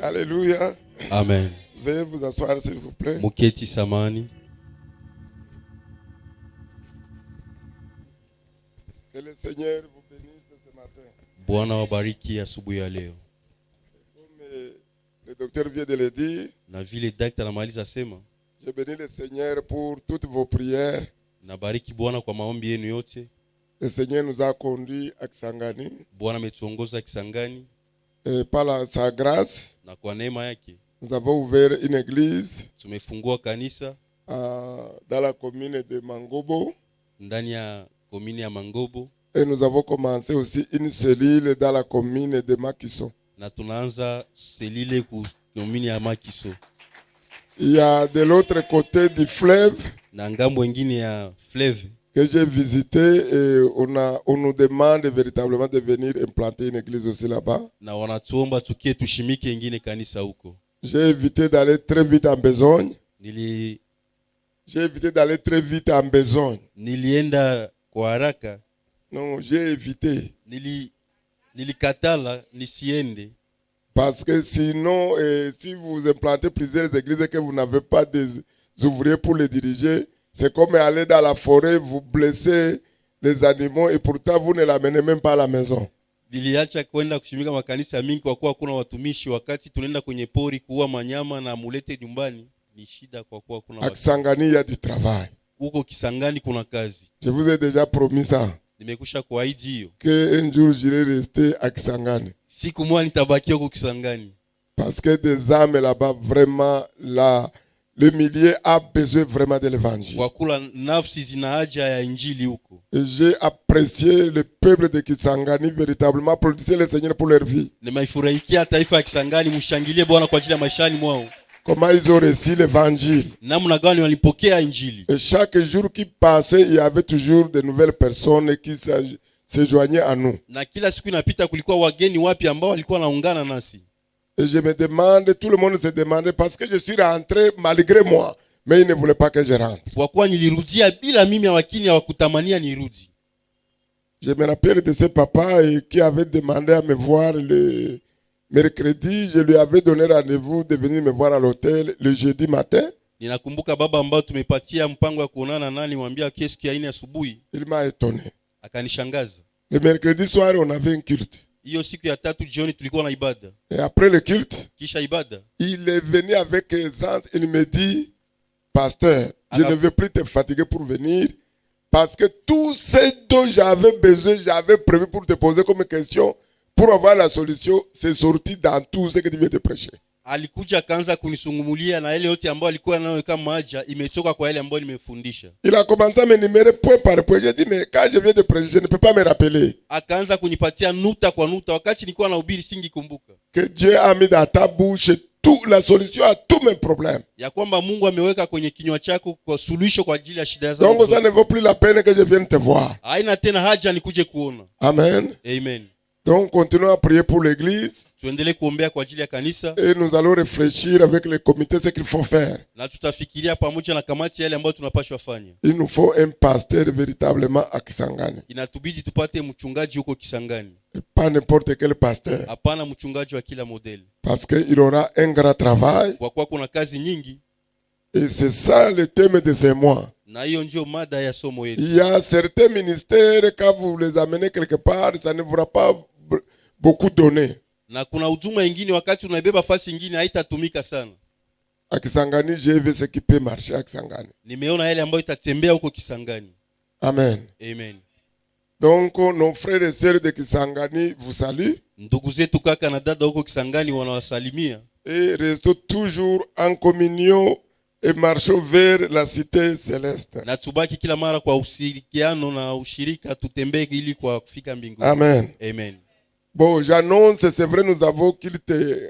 Alléluia. Amen. Veuillez vous asseoir s'il vous plaît. Muketi samani. Que le Seigneur vous bénisse ce matin. Bwana wabariki asubuhi ya leo. Comme le docteur vient de le dire, Na vile daktari anamaliza sema, je bénis le Seigneur pour toutes vos prières. nabariki Bwana kwa maombi yenu yote. Le Seigneur nous a conduits à Kisangani. Bwana ametuongoza Kisangani Et par sa grâce, na kwa neema yake nous avons ouvert une église tumefungua kanisa dans la commune de Mangobo. ndani ya komini ya Mangobo, Et nous avons commencé aussi une cellule dans la commune de Makiso. na tunaanza selile ku komini ya Makiso. Il y a de l'autre côté du fleuve Na ngambo nyingine ya Fleuve que j'ai visité et on nous demande véritablement de venir implanter une église aussi là-bas. na wanatuomba tukie tushimike ingine kanisa huko. J'ai évité d'aller très vite en besogne. Nilienda kwa haraka. Non, j'ai évité. Nilikatala nisiende. Parce que sinon, si vous implantez plusieurs églises et que vous n'avez pas des ouvriers pour les diriger, c'est comme aller dans la forêt, vous blessez les animaux et pourtant vous ne l'amenez même pas à la maison. Niliacha kwenda kushimika makanisa mingi kwa kuwa kuna watumishi, wakati tunaenda kwenye pori kuua manyama na mulete nyumbani ni shida kwa kuwa kuna À Kisangani, il y a du travail. Huko Kisangani kuna kazi. Je vous ai déjà promis ça. Nimekusha kuahidi hiyo. Que un jour j'irai rester à Kisangani. Siku moja nitabaki huko Kisangani. Parce que des âmes là-bas, vraiment, là, le milieu a besoin vraiment de l'évangile. Kwa kula nafsi zina haja ya injili huko. Et j'ai apprécié le peuple de Kisangani véritablement, applaudissez le Seigneur pour leur vie. Nimeifurahikia taifa ya Kisangani, mshangilie Bwana kwa ajili ya maishani mwao. Comment ils ont reçu l'évangile. Namna gani walipokea injili. Et chaque jour qui passait, il y avait toujours de nouvelles personnes qui se joignaient à nous. Na kila siku inapita kulikuwa wageni wapi ambao walikuwa naungana nasi. Et je me demande, tout le monde se demandait, parce que je suis rentré malgré moi, mais ils ne voulaient pas que je rentre. Kwa kuwa nilirudia bila mimi, wakini hawakutamania nirudi. Je me rappelle de ce papa qui avait demandé à me voir le mercredi. Je lui avais donné rendez-vous de venir me voir à l'hôtel le jeudi matin. Ninakumbuka baba ambao tumepatia mpango wa kuonana nani, mwambia kesho ya 4 asubuhi. Il m'a étonné. Akanishangaza. Le mercredi soir, on avait un culte. Hiyo siku ya 3 jioni tulikuwa na ibada. Et après le culte, Kisha ibada, il est venu avec aisance. Il me dit, pasteur, je ne veux plus te fatiguer pour venir. Parce que tout ce dont j'avais besoin, j'avais prévu pour te poser comme question, pour avoir la solution, c'est sorti dans tout ce que tu viens de prêcher. Alikuja akaanza kunisungumulia na ile yote ambayo alikuwa nayo kama haja imetoka kwa ile ambayo nimefundisha. Il a commencé à m'énumérer point par point. J'ai dit, mais quand je viens de prêcher, je ne peux pas me rappeler. Akaanza kunipatia nuta kwa nuta, wakati nilikuwa nahubiri singikumbuka. Que Dieu a mis dans ta bouche toute la solution à tous mes problèmes. Ya kwamba Mungu ameweka kwenye kinywa chako kwa suluhisho kwa ajili ya shida zangu. Donc ça ne vaut plus la peine que je vienne te voir. Haina tena haja nikuje kuona. Amen. Amen. Donc continuons à prier pour l'église. Tuendelee kuombea kwa ajili ya kanisa. Et nous allons réfléchir avec les comités ce qu'il faut faire. Na tutafikiria pamoja na kamati yale ambayo tunapaswa fanya. Il nous faut un pasteur véritablement à Kisangani. Inatubidi tupate mchungaji huko Kisangani. Et pas n'importe quel pasteur. Hapana mchungaji wa kila modeli. Parce qu'il aura un grand travail. Kwa kuwa kuna kazi nyingi. Et c'est ça le thème de ces mois. Na hiyo ndio mada ya somo yetu. Il y a certains ministères, quand vous les amenez quelque part, ça ne vous pas beaucoup donné. Na kuna huduma nyingine wakati unaibeba fasi nyingine haitatumika sana. À Kisangani, j'ai vu ce qui peut marcher à Kisangani. Nimeona yale ambayo itatembea huko Kisangani. Amen. Amen. Donc nos frères et sœurs de Kisangani vous saluent. Ndugu zetu kaka na dada huko Kisangani wanawasalimia. Et restons toujours en communion et marchons vers la cité céleste. Na tubaki kila mara kwa ushirikiano na ushirika, tutembee ili kwa kufika mbinguni. Amen. Amen. Bon, j'annonce, c'est vrai, nous avons quitté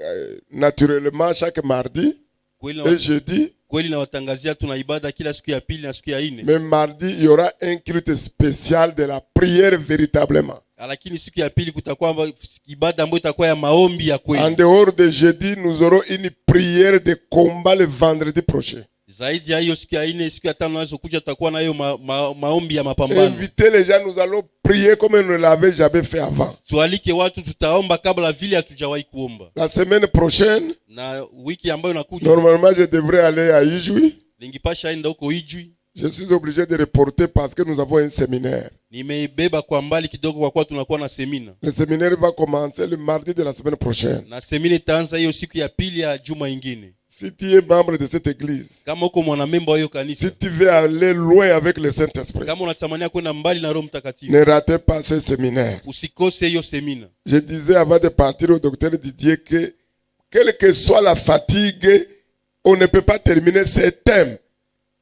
naturellement chaque mardi et jeudi. Kweli na watangazia tuna ibada kila siku ya pili na siku ya 4. Mais mardi, il y aura un culte spécial de la prière véritablement. Lakini siku ya pili kutakuwa ibada ambayo itakuwa ya maombi ya kweli. En dehors de jeudi, nous aurons une prière de combat le vendredi prochain. Zaidi ya hiyo siku ya 4, siku ya 5 nazo kuja tutakuwa na hiyo maombi ya mapambano. Invitez les gens, nous allons prier comme nous ne l'avons jamais fait avant. Tualike watu, tutaomba kabla vile hatujawahi kuomba. La semaine prochaine, na wiki ambayo inakuja, normalement je devrais aller à Ijwi. Ningipasha enda huko Ijwi. Je suis obligé de reporter parce que nous avons un séminaire. Nimeibeba kwa mbali kidogo kwa kuwa tunakuwa na semina. Le séminaire va commencer le mardi de la semaine prochaine. Na semina itaanza hiyo siku ya pili ya juma ingine. Si tu es membre de cette église, kama uko mwanamemba wa hiyo kanisa, si tu veux aller loin avec le Saint-Esprit, kama unatamania kwenda mbali na Roho Mtakatifu, ne ratez pas ce séminaire. Usikose hiyo semina. Je disais avant de partir au docteur Didier que quelle que soit la fatigue, on ne peut pas terminer ces thèmes.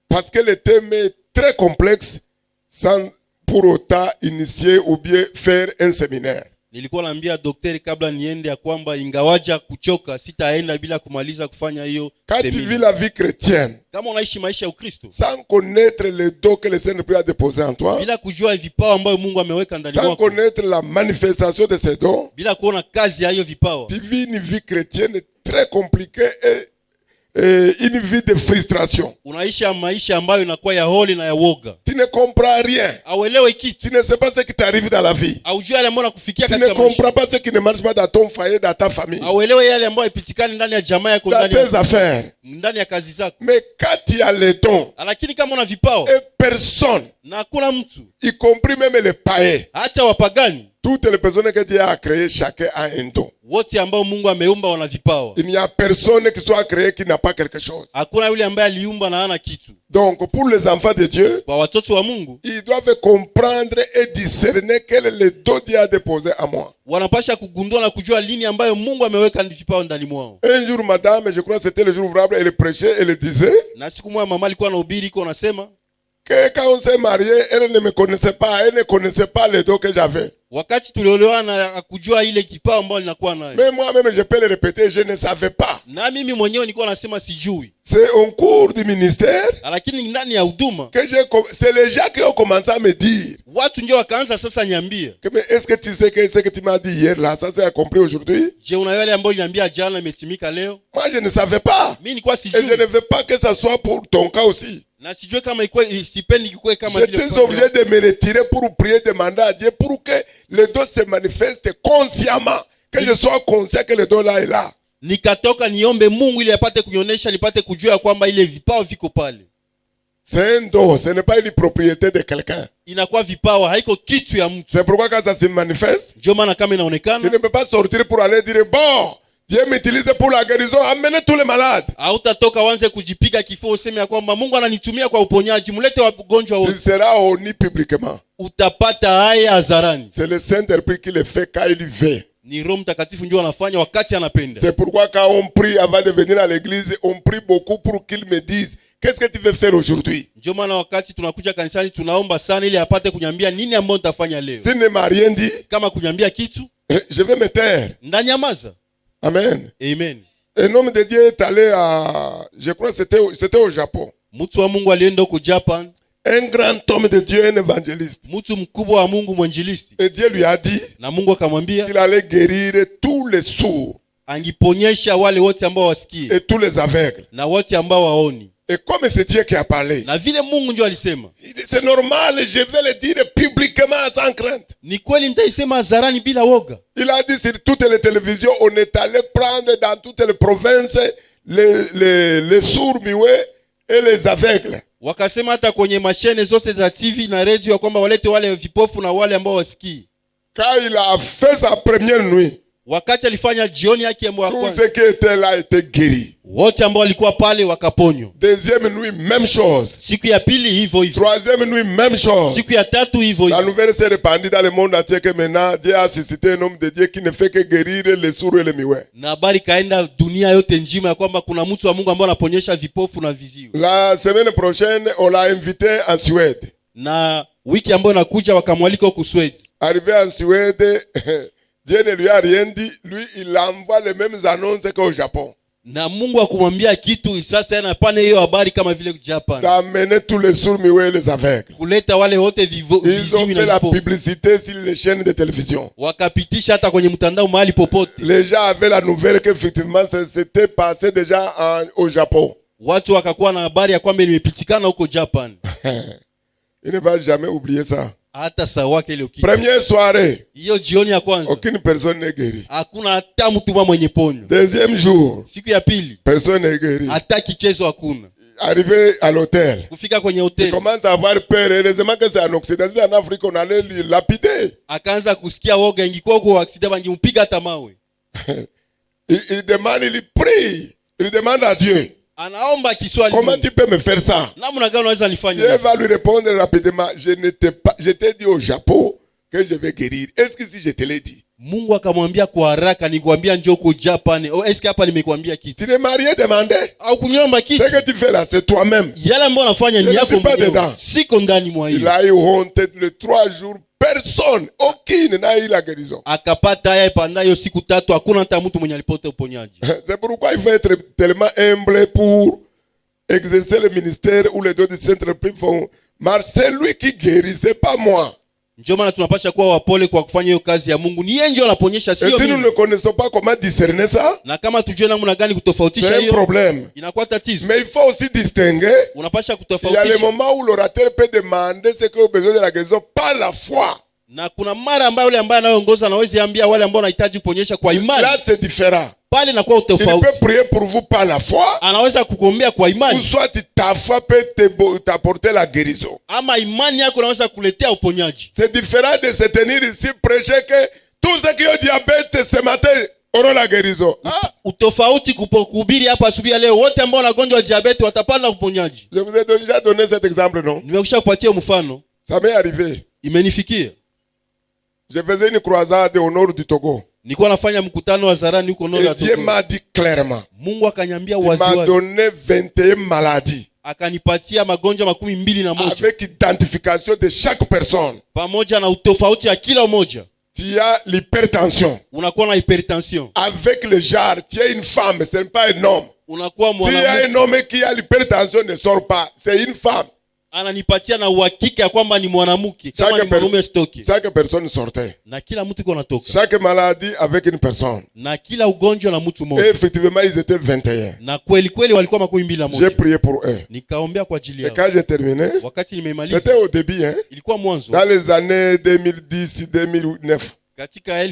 Parce que le thème est très complexe sans pour autant initier ou bien faire un séminaire. Nilikuwa naambia daktari kabla niende ya kwamba ingawaja kuchoka sitaenda bila kumaliza kufanya hiyo semina. Quand tu vis la vie chrétienne, kama unaishi maisha ya Ukristo, sans connaître les dons que le Saint-Esprit a déposés en toi, bila kujua vipawa ambavyo Mungu ameweka ndani mwako, sans connaître la manifestation de ces dons, bila kuona kazi ya hiyo vipawa, tu vis une vie chrétienne très compliquée et une vie de frustration. Unaisha maisha ambayo inakuwa ya holi na ya woga. Tu ne comprends rien. Auelewe kitu. Tu ne sais pas ce qui t'arrive dans la vie. Aujua yale ambayo nakufikia katika maisha. Tu ne comprends pas ce qui ne marche pas dans ton foyer, dans ta famille. Auelewe yale ambayo ipitikani ndani ya jamaa yako, ndani ya tes affaires, ndani ya kazi zako. Mais quand tu as les dons, lakini kama una vipawa, et personne, na hakuna mtu, y compris même les païens, hata wapagani, toutes les personnes que Dieu a créées, chacun a un don. Wote ambao Mungu ameumba wana vipawa. Il n'y a personne qui soit créé qui n'a pas quelque chose. Hakuna yule ambaye aliumba na hana kitu. Donc pour les enfants de Dieu, kwa watoto wa Mungu, ils doivent comprendre et discerner quel est le don Dieu a déposé à moi. Wanapasha kugundua na kujua lini ambayo Mungu ameweka vipawa ndani mwao. Un jour madame, je crois c'était le jour ouvrable, elle prêchait, elle disait, na siku moja mama alikuwa anahubiri iko anasema que quand on s'est marié, elle ne me connaissait pas, elle ne connaissait pas les dons que j'avais. Wakati tuliolewana akujua ile kipawa ambayo ninakuwa nayo. Mais moi-même je peux le répéter, je ne savais pas. Na mimi mwenyewe nilikuwa nasema sijui. C'est en cours du ministère. Lakini ndani ya huduma, c'est les gens qui ont commencé à me dire. Watu ndio wakaanza sasa niambia. Mais est-ce que tu sais que ce que tu m'as dit hier là, ça s'est accompli aujourd'hui? Je una yale ambayo niambia jana imetimika leo? Moi je ne savais pas. Mimi nilikuwa sijui. Et je ne veux pas que ça soit pour ton cas aussi. Na sijui kama ikuwe sipendi kikuwe kama vile. J'étais obligé de me retirer pour prier, demander à Dieu pour que le don se manifeste consciemment, que je sois conscient que le don là est là. Nikatoka niombe Mungu ili apate kunyonyesha, nipate kujua kwamba ile vipawa viko pale. C'est un don, ce n'est pas une propriété de quelqu'un. Inakuwa vipawa, haiko kitu ya mtu. C'est pourquoi quand ça se manifeste, ndio maana kama inaonekana, tu ne peux pas sortir pour aller dire bon, Dieu m'utilise pour la guérison, amenez tous les malades. Hautatoka uanze kujipiga kifua useme ya kwamba Mungu ananitumia kwa uponyaji, mlete wagonjwa wote. Tu seras honni publiquement. Utapata haya hadharani. C'est le Saint-Esprit qui le fait quand il veut. Ni Roho Mtakatifu ndio anafanya wakati anapenda. C'est pourquoi quand on prie avant de venir à l'église, on prie beaucoup pour qu'il me dise qu'est-ce que tu veux faire aujourd'hui. Ndio maana wakati tunakuja kanisani tunaomba sana ili apate kunyambia nini ambacho nitafanya leo. S'il ne m'a rien dit, kama kunyambia kitu, je vais me taire. Ndanyamaza. Amen. Amen. Un homme de Dieu est allé à, je crois que c'était au Japon. Mtu wa Mungu alienda huko Japan. Un grand homme de Dieu, un évangéliste. Mtu mkubwa wa Mungu mwinjilisti. Et Dieu lui a dit, na Mungu akamwambia qu'il allait guérir tous les sourds. Angiponyesha wale wote ambao wasikie. Et tous les aveugles. Na wote ambao waoni. Et comme c'est Dieu qui a parlé, na vile Mungu ndio alisema, c'est normal, je vais le dire publiquement sans crainte. Ni kweli nitaisema hadharani bila woga. Il a dit sur toutes les télévisions, on est allé prendre dans toutes les provinces les sourds muets et les aveugles. Wakasema hata kwenye mashine zote za TV na radio kwamba walete wale vipofu na wale ambao wasikii. Quand il a fait sa première nuit, wakati alifanya jioni yake ya kwanza, tout ce qui était là était guéri. Wote ambao walikuwa pale wakaponywa. Deuxième nuit, même chose. Siku ya pili hivyo hivyo. Troisième nuit, même chose. Siku ya tatu hivyo hivyo. La nouvelle s'est répandue dans le monde entier que maintenant Dieu a suscité un homme de Dieu qui ne fait que guérir les sourds et les muets. Na habari kaenda dunia yote nzima ya kwamba kuna mtu wa Mungu ambaye anaponyesha vipofu na viziwi. La semaine prochaine, on l'a invité en Suède. Na wiki ambayo inakuja wakamwalika huko Sweden. Arrivé en Suède, Dieu ne lui a rien dit. Lui, il envoie les mêmes annonces qu'au Japon. Na Mungu akumwambia kitu sasa anapana hiyo habari kama vile Japan. D'amener tous les sourds muets et les aveugles. Kuleta wale wote ils ont fait la publicité sur les chaînes de télévision. Wakapitisha hata kwenye mtandao mahali popote. Les gens avaient la nouvelle qu'effectivement c'était passé déjà au Japon. watu wakakuwa na habari ya kwamba limepitikana huko Japan. Il ne va jamais oublier ça. Hata saa wake ile ukija. Première soirée, Hiyo jioni ya kwanza aucune personne n'est guérie. hakuna hata mtu mwenye ponyo. Deuxième jour, Siku ya pili personne n'est guérie. hata kichezo hakuna. Arrivé à l'hôtel, Kufika kwenye il hoteli commence à avoir peur. Heureusement que c'est en Occident. Si en Afrique, on allait le lapider. akaanza kusikia woga, ingekuwa kwa accident bangempiga hata mawe. Il demande, il prie. Il demande à Dieu. Anaomba kiswali. Comment tu peux me faire ça? Namna gani unaweza nifanya? Dieu va lui répondre rapidement. Je t'ai dit au Japon que je vais guérir. Est-ce que si je te l'ai dit? Mungu akamwambia kwa haraka, nikwambia njoo kwa Japan. Est-ce hapa nimekwambia kitu? Tu ne m'as rien demandé. Au kunyomba kitu? Ce que tu fais là, c'est toi-même. Yale ambayo unafanya ni yako mwenyewe. Siko ndani mwa hiyo. Il a eu honte les 3 jours. Personne, aucune n'a eu la guérison. Akapata haya pandayo siku 3, hakuna hata mtu mwenye alipata uponyaji. C'est pourquoi il faut être tellement humble pour exercer le ministère où les deux de Saint-Esprit font marche. C'est lui qui guérit, c'est pas moi. Ndio maana tunapasha kuwa wapole kwa kufanya hiyo kazi ya Mungu. Ni yeye ndio anaponyesha, sio mimi. Et si nous mimi. ne connaissons pas comment discerner ça, Na kama tujue namna gani kutofautisha hiyo, c'est un problème. inakuwa tatizo. Mais il faut aussi distinguer. Unapasha Il y a kutofautisha. les moments où l'orateur peut demander ce qu'il a besoin de la guérison par la foi. Na kuna mara ambayo yule ambaye anayeongoza anaweza ambia wale ambao wanahitaji kuponyesha kwa imani. Là c'est différent. Pale na kwa Il utofauti. peut prier pour vous par la foi. Anaweza kukuombea kwa Ou imani. soit ta foi peut t'apporter la guérison. Ama imani yako inaweza kuletea uponyaji. C'est différent de se tenir ici prêcher que tous ceux qui ont diabète ce matin auront la guérison. Ah. Utofauti kuhubiri hapa asubuhi leo, wote ambao wanagonjwa diabete watapata uponyaji. Je vous ai déjà donné cet exemple, non? Nimekwisha kupatia mfano. Ça m'est arrivé. Imenifikia. Je faisais une croisade au nord du Togo. Nilikuwa nafanya mkutano wa zarani huko nord ya Togo. Et Dieu m'a dit clairement. Mungu akaniambia wazi wazi. Il m'a donné 21 maladies. Akanipatia magonjwa 21. Avec identification de chaque personne. Pamoja na utofauti ya kila mmoja. Tu as l'hypertension. Unakuwa na hypertension. Avec le genre, tu es une femme, ce n'est pas un homme. Unakuwa mwanamke. S'il y a un homme qui a l'hypertension, ne sort pas. C'est une femme. Ananipatia na uhakika ya kwamba ni mwanamke, kama ni mwanaume stoki. Chaque personne sortait. Na kila mtu iko natoka. Chaque maladie avec une personne. Na kila ugonjwa na mtu mmoja. Et effectivement, ils étaient 21. Na kweli walikuwa 21. J'ai prié pour eux. Nikaombea kwa ajili yao. Et quand j'ai terminé, wakati nimemaliza, c'était au début, hein? Ilikuwa mwanzo. Dans les années 2010-2009. Katika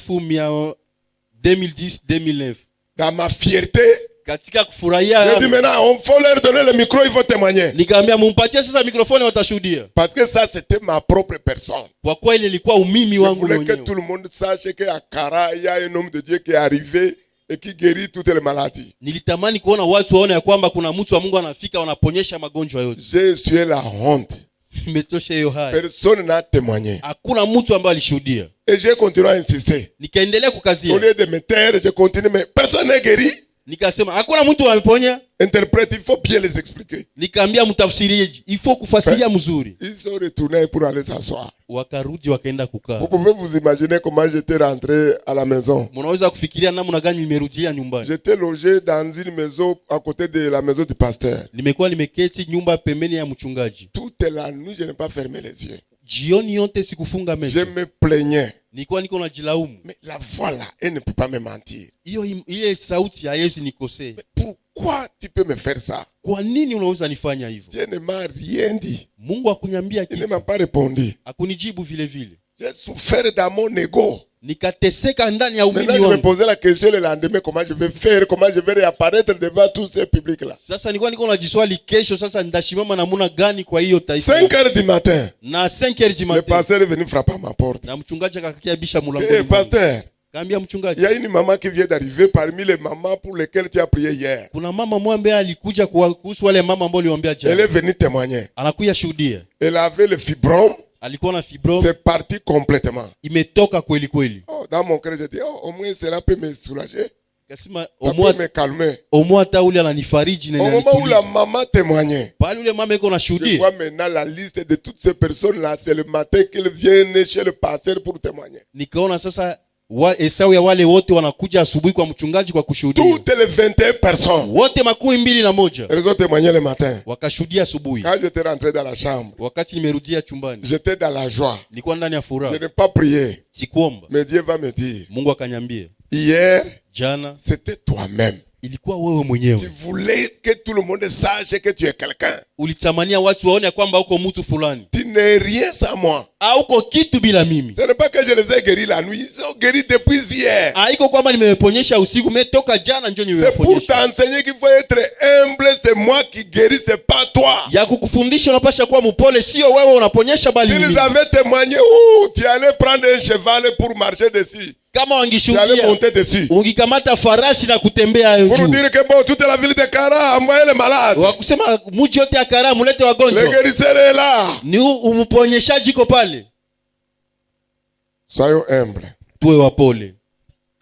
2010-2009. Dans ma fierté, katika kufurahia, j'ai dit maintenant, on faut leur donner le micro, ils vont témoigner. Nikaambia mumpatie sasa mikrofoni watashuhudia. Parce que ça c'était ma propre personne. Kwa kuwa ile ilikuwa umimi wangu mwenyewe. Je voulais que tout le monde sache qu'à Kara, il y a un homme de Dieu qui est arrivé et qui guérit toutes les maladies. Nilitamani kuona watu waone ya kwamba kuna mtu wa Mungu anafika wanaponyesha magonjwa yote. J'ai essuyé la honte. Imetosha hiyo haya. Personne n'a témoigné. Hakuna mtu ambaye alishuhudia. Et j'ai continué à insister. Nikaendelea kukazia. Au lieu de me taire, je continue, mais personne n'est guéri. Nikasema hakuna mtu ameponya. Interprète, il faut bien les expliquer. Nikaambia mtafsirieji, il faut kufasiria mzuri. Ils sont retournés pour aller s'asseoir. Wakarudi wakaenda kukaa. Vous pouvez vous imaginer comment j'étais rentré à la maison. Mnaweza kufikiria namna gani nimerudia nyumbani. J'étais logé dans une maison à côté de la maison du pasteur. Nimekuwa nimeketi nyumba pembeni ya mchungaji. Toute la nuit, je n'ai pas fermé les yeux. Jioni yote sikufunga macho. Je me plaignais. Nilikuwa niko najilaumu. Mais la voix là, elle ne peut pas me mentir. Ile sauti haiwezi nikosea. Pourquoi tu peux me faire ça? Kwa nini unaweza nifanya hivyo? Dieu ne m'a rien dit. Mungu hakuniambia kitu. Il ne m'a pas répondu. Hakunijibu vile vile. J'ai souffert dans mon ego. Nikateseka ndani ya umimi wangu. Maintenant je me posais la question le lendemain, comment je vais faire, comment je vais réapparaître devant tous ces publics là. Sasa nilikuwa niko najiswali kesho sasa nitashimama namna gani kwa hiyo taifa. 5h du matin. Na 5h du matin. Le pasteur est venu frapper à ma porte. Na mchungaji akakia bisha mlango. Eh, pasteur. Kaambia mchungaji. Il y a une maman qui vient d'arriver parmi les mamans pour lesquelles tu as prié hier. Kuna mama mmoja alikuja kuhusu wale mama ambao uliombea jana. Elle est venue témoigner. Anakuja shuhudia. Elle avait le fibrome. Alikuwa na fibrome. C'est parti complètement. Imetoka kweli kweli. Oh, dans mon cœur, j'ai dit, oh, au moins cela peut me soulager. Kasema ça peut me calmer. Au moins hata ule ananifariji na au moment où la maman témoignait. Pale ule mama iko na shuhudia. Je vois maintenant la liste de toutes ces personnes là, c'est le matin qu'ils viennent chez le pasteur pour témoigner. Nikaona sasa Esau ya wale wote wanakuja asubuhi kwa mchungaji kwa kushuhudia. Toutes les 21 personnes. Wote 21. Elles ont témoigné le matin. Wakashuhudia asubuhi. Quand j'étais rentré dans la chambre. Wakati nimerudia chumbani. J'étais dans la joie. Nilikuwa ndani ya furaha. Je n'ai pas prié. Sikuomba. Mais Dieu va me dire. Mungu akaniambia. Hier, jana, c'était toi-même. ilikuwa wewe Tu mwenyewe. voulais que tout le monde sache que tu es quelqu'un. Ulitamania watu waone kwamba uko mtu fulani. Tu n'es rien sans moi. Hauko kitu bila mimi. Ce n'est pas que je les ai guéris la nuit. Ils sont guéris depuis hier. Haiko kwamba nimeponyesha usiku, umetoka jana ndio C'est pour nimeponyesha. t'enseigner qu'il faut être humble. C'est moi qui guéris, c'est pas toi. Ya kukufundisha unapasha kuwa mpole, sio wewe unaponyesha bali mimi. S'ils avaient témoigné, tu allais prendre un cheval pour marcher dessus. Kama Tu allais wangishuhudia, monter dessus. ungikamata farasi na kutembea Pour juu. dire que bon, toute la ville de Kara, envoyez les malades. Wakusema mji yote ya Karamu mulete Le wagonjwa. guérisseur est là. Ni umponyeshaji ko pale. Soyons humbles. Tuwe wapole.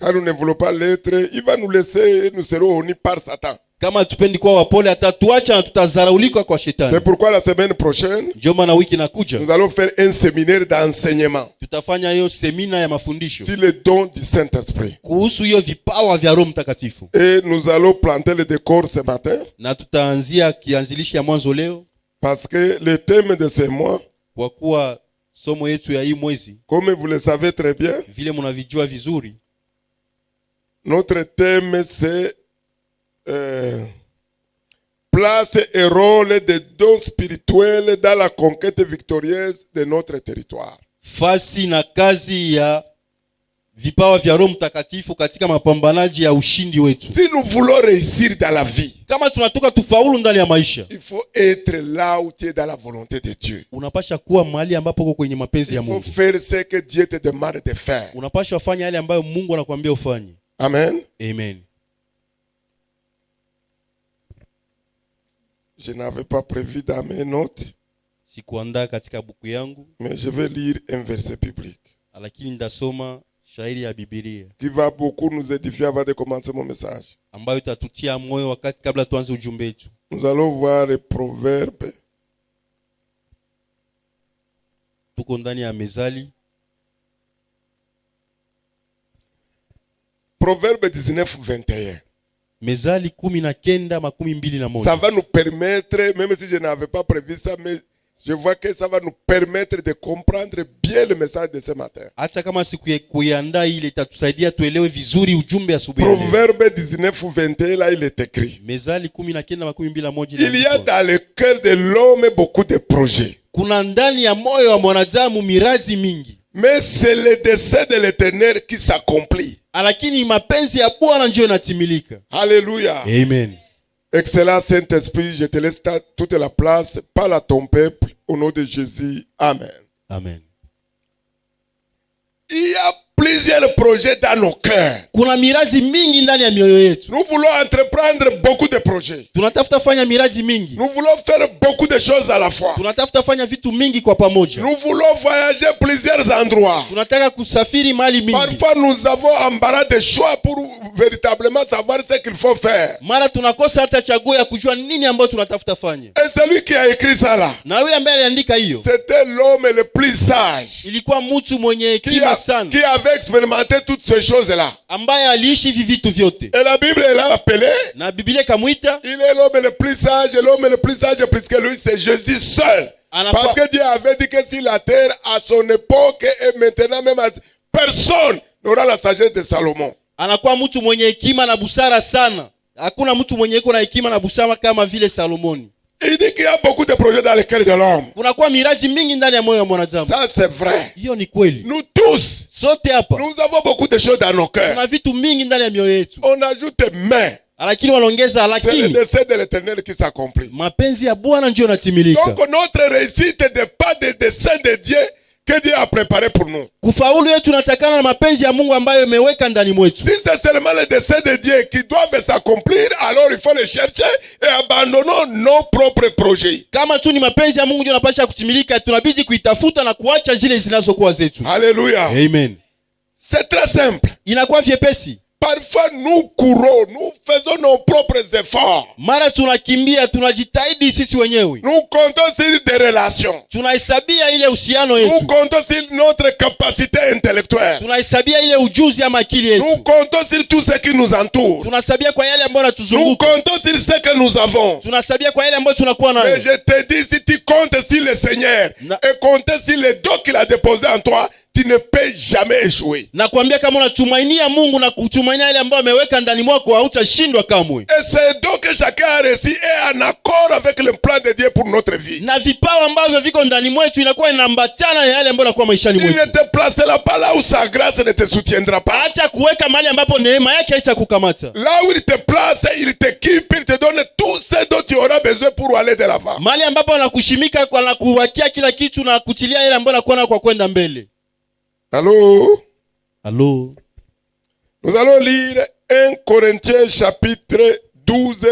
Quand nous ne voulons pas l'être, il va nous laisser et nous serons honnis par Satan. Kama tupendi kuwa wapole atatuacha na tutazaraulika kwa shetani. C'est pourquoi la semaine prochaine, Ndio maana wiki inakuja nous allons faire un séminaire d'enseignement tutafanya hiyo semina ya mafundisho sur les dons du Saint-Esprit. kuhusu hiyo vipawa vya Roho Mtakatifu, Et nous allons planter le décor ce matin na tutaanzia kianzilishi ya mwanzo leo, parce que le thème de ce mois, kwa kuwa somo yetu ya hii mwezi comme vous le savez très bien, vile mnavijua vizuri, notre thème c'est place et rôle des dons spirituels dans la conquête victorieuse de notre territoire. fasi na kazi ya vipawa vya Roho Mtakatifu katika mapambanaji ya ushindi wetu. Si nous voulons réussir dans la vie, Kama tunatoka tufaulu ndani ya maisha, il faut être là où tu es dans la volonté de Dieu. unapasha kuwa mahali ambapo uko kwenye mapenzi ya Il faut Mungu. faire ce que Dieu te demande de faire. Unapasha fanya yale ambayo Mungu anakuambia ufanye. Amen. Amen. Je n'avais pas prévu dans mes notes, Sikuandaa katika buku yangu, mais je vais lire un verset biblique lakini ndasoma shairi ya Biblia qui va beaucoup nous édifier avant de commencer mon message. ambayo itatutia moyo wakati kabla tuanze ujumbe wetu. Nous allons voir les proverbes. Tuko ndani ya Mezali, Proverbe 19-21. Mezali 19:21. Ça va nous permettre, même si je n'avais pas prévu ça, mais je vois que ça va nous permettre de comprendre bien le message de ce matin. Hata kama kuiandaa ile itatusaidia tuelewe vizuri ujumbe asubuhi ya leo. Proverbe 19-21, là il est écrit. Mezali 19:21. Il y a dans le cœur de l'homme beaucoup de projets. Kuna ndani ya moyo wa mwanadamu mirazi mingi, Mais c'est le dessein de l'Éternel qui s'accomplit. lakini mapenzi ya Bwana ndio yanatimilika. Alléluia. Amen. Excellent Saint-Esprit, je te laisse toute la place. Parle à ton peuple au nom de Jésus. Amen. Amen. Il y a plusieurs projets dans nos cœurs. Kuna mirazi mingi ndani ya mioyo yetu. Nous voulons entreprendre beaucoup de projets. Tunatafuta fanya mirazi mingi. Nous voulons faire beaucoup de choses à la fois. Tunatafuta fanya vitu mingi kwa pamoja. Nous voulons voyager plusieurs endroits. Tunataka kusafiri mahali mingi. Parfois, nous avons embarras de choix pour véritablement savoir ce qu'il faut faire. Mara tunakosa hata chaguo ya kujua nini ambayo tunatafuta fanya. Et celui qui a écrit ça là, Na yule ambaye aliandika hiyo c'était l'homme le plus sage ilikuwa mtu mwenye hekima sana, qui avait expérimenté toutes ces choses-là. ambaye aliishi hivi vitu vyote. Et la Bible l'a appelé, Na Biblia kamuita, il est l'homme le plus sage, et l'homme le plus sage puisque lui c'est Jésus seul. Parce que Dieu avait dit que si la terre à son époque et maintenant même personne n'aura la sagesse de Salomon. anakuwa mtu mwenye hekima na busara sana. Hakuna mtu mwenye iko na hekima na busara kama vile Salomoni. Il dit qu'il y a beaucoup de projets dans le cœur de l'homme. Kunakuwa miraji mingi ndani ya moyo wa mwanadamu. Ça c'est vrai. Hiyo ni kweli. Nous tous, Sote hapa nous avons beaucoup de choses dans nos cœurs. kuna vitu mingi ndani ya mioyo yetu, On ajoute mais. lakini wanaongeza C'est le lakini. dessein de l'Éternel qui s'accomplit. Mapenzi ya Bwana ndio yanatimilika. Donc notre réussite ne dépend pas des desseins de Dieu que Dieu a préparé pour nous. Kufaulu yetu natakana na mapenzi ya Mungu ambayo imeweka ndani mwetu. Si c'est seulement les desseins de Dieu qui doivent s'accomplir, alors il faut les chercher et abandonnons nos propres projets. Kama tu ni mapenzi ya Mungu ndio yanapaswa kutimilika, tunabidi kuitafuta na kuacha zile zinazokuwa zetu. Alléluia. Amen. C'est très simple. Inakuwa vyepesi. Parfois nous courons, nous faisons nos propres efforts. Mara tunakimbia, tunajitahidi sisi wenyewe. Nous comptons sur des relations. Tunahesabia ile uhusiano Nous yetu. comptons sur notre capacité intellectuelle. Tunahesabia ile ujuzi ama akili Nous yetu. comptons sur tout ce qui nous entoure. Tunahesabia kwa yale ambayo Nous yanatuzunguka. comptons sur ce que nous avons. Tunahesabia kwa yale ambayo tunakuwa Mais nayo. je te dis, si tu comptes sur le Seigneur Na- et comptes sur les dons qu'il a déposés en toi, tu ne peux jamais échouer. Na kuambia kama unatumainia Mungu na kutumainia ile ambayo ameweka ndani mwako hautashindwa kamwe. Et c'est donc que chacun a réussi et en accord avec le plan de Dieu pour notre vie. Na vipawa ambavyo viko ndani mwetu inakuwa inaambatana na yale ambayo yanakuwa maishani Il mwetu. ne te placera pas là où sa grâce ne te soutiendra pas. Acha kuweka mahali ambapo neema yake haitakukamata. Là où il te place, il t'équipe, il te donne tout ce dont tu auras besoin pour aller de l'avant. Mahali ambapo anakushimika kwa na kuwakia kila kitu na kutilia ile ambayo anakuwa kwa kwenda mbele. Allô? Allô? Nous allons lire 1 Corinthiens chapitre 12,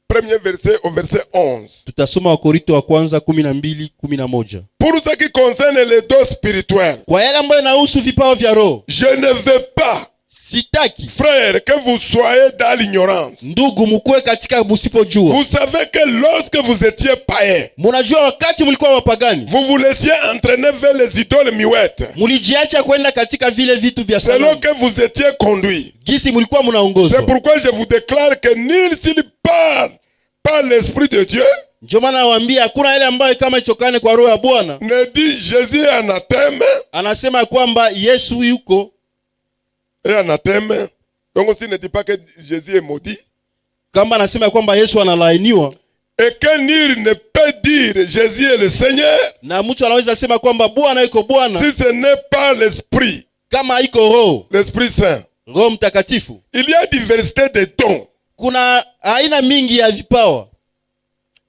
premier verset au verset 11. Tutasoma Wakorintho wa kwanza 12:11. Pour ce qui concerne les dons spirituels, Kwa yale ambayo inahusu vipawa vya roho, je ne veux pas, sitaki frères, que vous soyez dans l'ignorance. ndugu mkue katika msipojua. Vous savez que lorsque vous étiez païens, Mnajua wakati mlikuwa wapagani, vous vous laissiez entraîner vers les idoles muettes, mlijiacha kwenda katika vile vitu vya selon sanamu. que vous étiez conduits. Gisi mlikuwa C'est mnaongozwa. pourquoi je vous déclare que nul s'il parle par l'Esprit de Dieu Ndio maana nawaambia hakuna ile ambayo kama itokane kwa roho ya Bwana. ne dit Jésus est anathème Anasema kwamba Yesu yuko, et anathème. Donc aussi ne dit pas que Jésus est maudit. kama anasema kwamba Yesu analaaniwa, Et que nul ne peut dire Jésus est le Seigneur na mtu anaweza sema kwamba Bwana yuko Bwana si ce n'est pas l'Esprit, kama iko roho, l'Esprit Saint. Roho Mtakatifu. Il y a diversité de dons, Kuna aina mingi ya vipawa,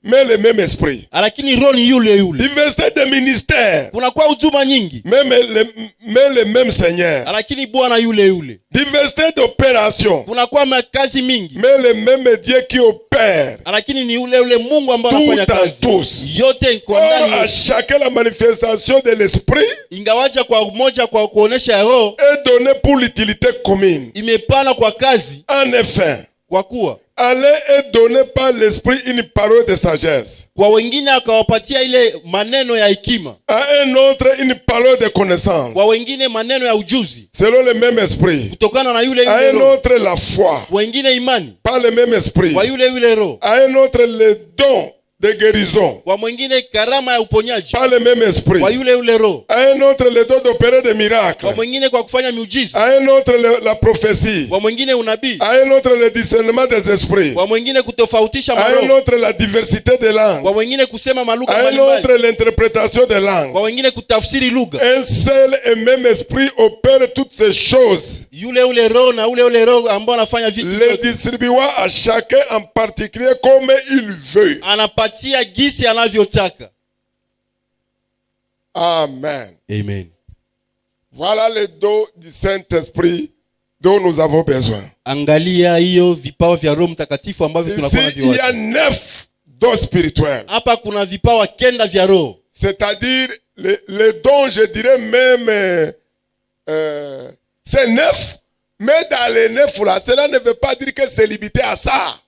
mais le même Esprit. lakini roho ni yule yule. Diversité de ministères, Kuna kwa huduma nyingi, mais le même Seigneur. lakini Bwana yule yule. Diversité d'opérations, Kuna kwa makazi mingi, mais le même Dieu qui opère lakini ni yule yule Mungu ambaye tout anafanya en kazi tous. yote kwa Or, ndani à yetu. chacun la manifestation de l'Esprit Ingawaja kwa moja kwa kuonesha roho est donnée pour l'utilité commune. imepana kwa kazi, En effet, kwa kuwa à l'un est donné par l'Esprit une parole de sagesse, kwa wengine akawapatia ile maneno ya hekima, à un autre une parole de connaissance, kwa wengine maneno ya ujuzi selon le même Esprit, kutokana na yule à yule un roho, autre la foi, wengine imani par le même Esprit, kwa yule yule roho, à un autre le don de guérison, kwa mwingine karama ya uponyaji par le même Esprit, kwa yule yule roho, à un autre le don d'opérer des miracles, kwa mwingine kwa kufanya miujiza, à un autre la prophétie, kwa mwingine unabii, à un autre le discernement des esprits, kwa mwingine kutofautisha à un maroho, autre la diversité des langues, kwa mwingine kusema malugha à un mbalimbali, autre l'interprétation des langues. kwa wengine kutafsiri lugha. Un seul et même esprit opère toutes ces choses, Yule yule roho na ule roho ambao anafanya vitu les vyote, distribuant à chacun en particulier comme il veut. anapatia gisi anavyotaka. Amen. Amen. Voilà les dons du Saint-Esprit dont nous avons besoin. Angalia hiyo vipawa vya Roho Mtakatifu ambavyo tunakuwa Ici, il y navyo. a 9 dons spirituels. Hapa kuna vipawa 9 vya roho. C'est-à-dire, les dons, je dirais même, c'est 9, mais dans les 9 là, cela ne veut pas dire que c'est limité à ça.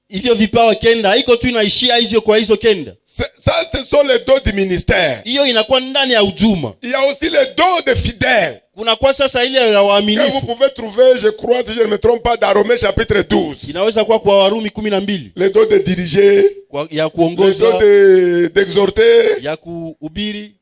Hivyo vipawa 9 haiko tu inaishia hivyo kwa hizo 9. Ça, ce sont les dons du ministère. Hiyo inakuwa ndani ya huduma. Il y a aussi les dons des fidèles. Kuna kwa sasa ile ya Que vous waaminifu. pouvez trouver, je crois, si je ne me trompe pas, dans Romains chapitre 12. Inaweza kuwa kwa Warumi 12. Les dons de diriger, Ya les kuongoza, dons d'exhorter. ya kuhubiri.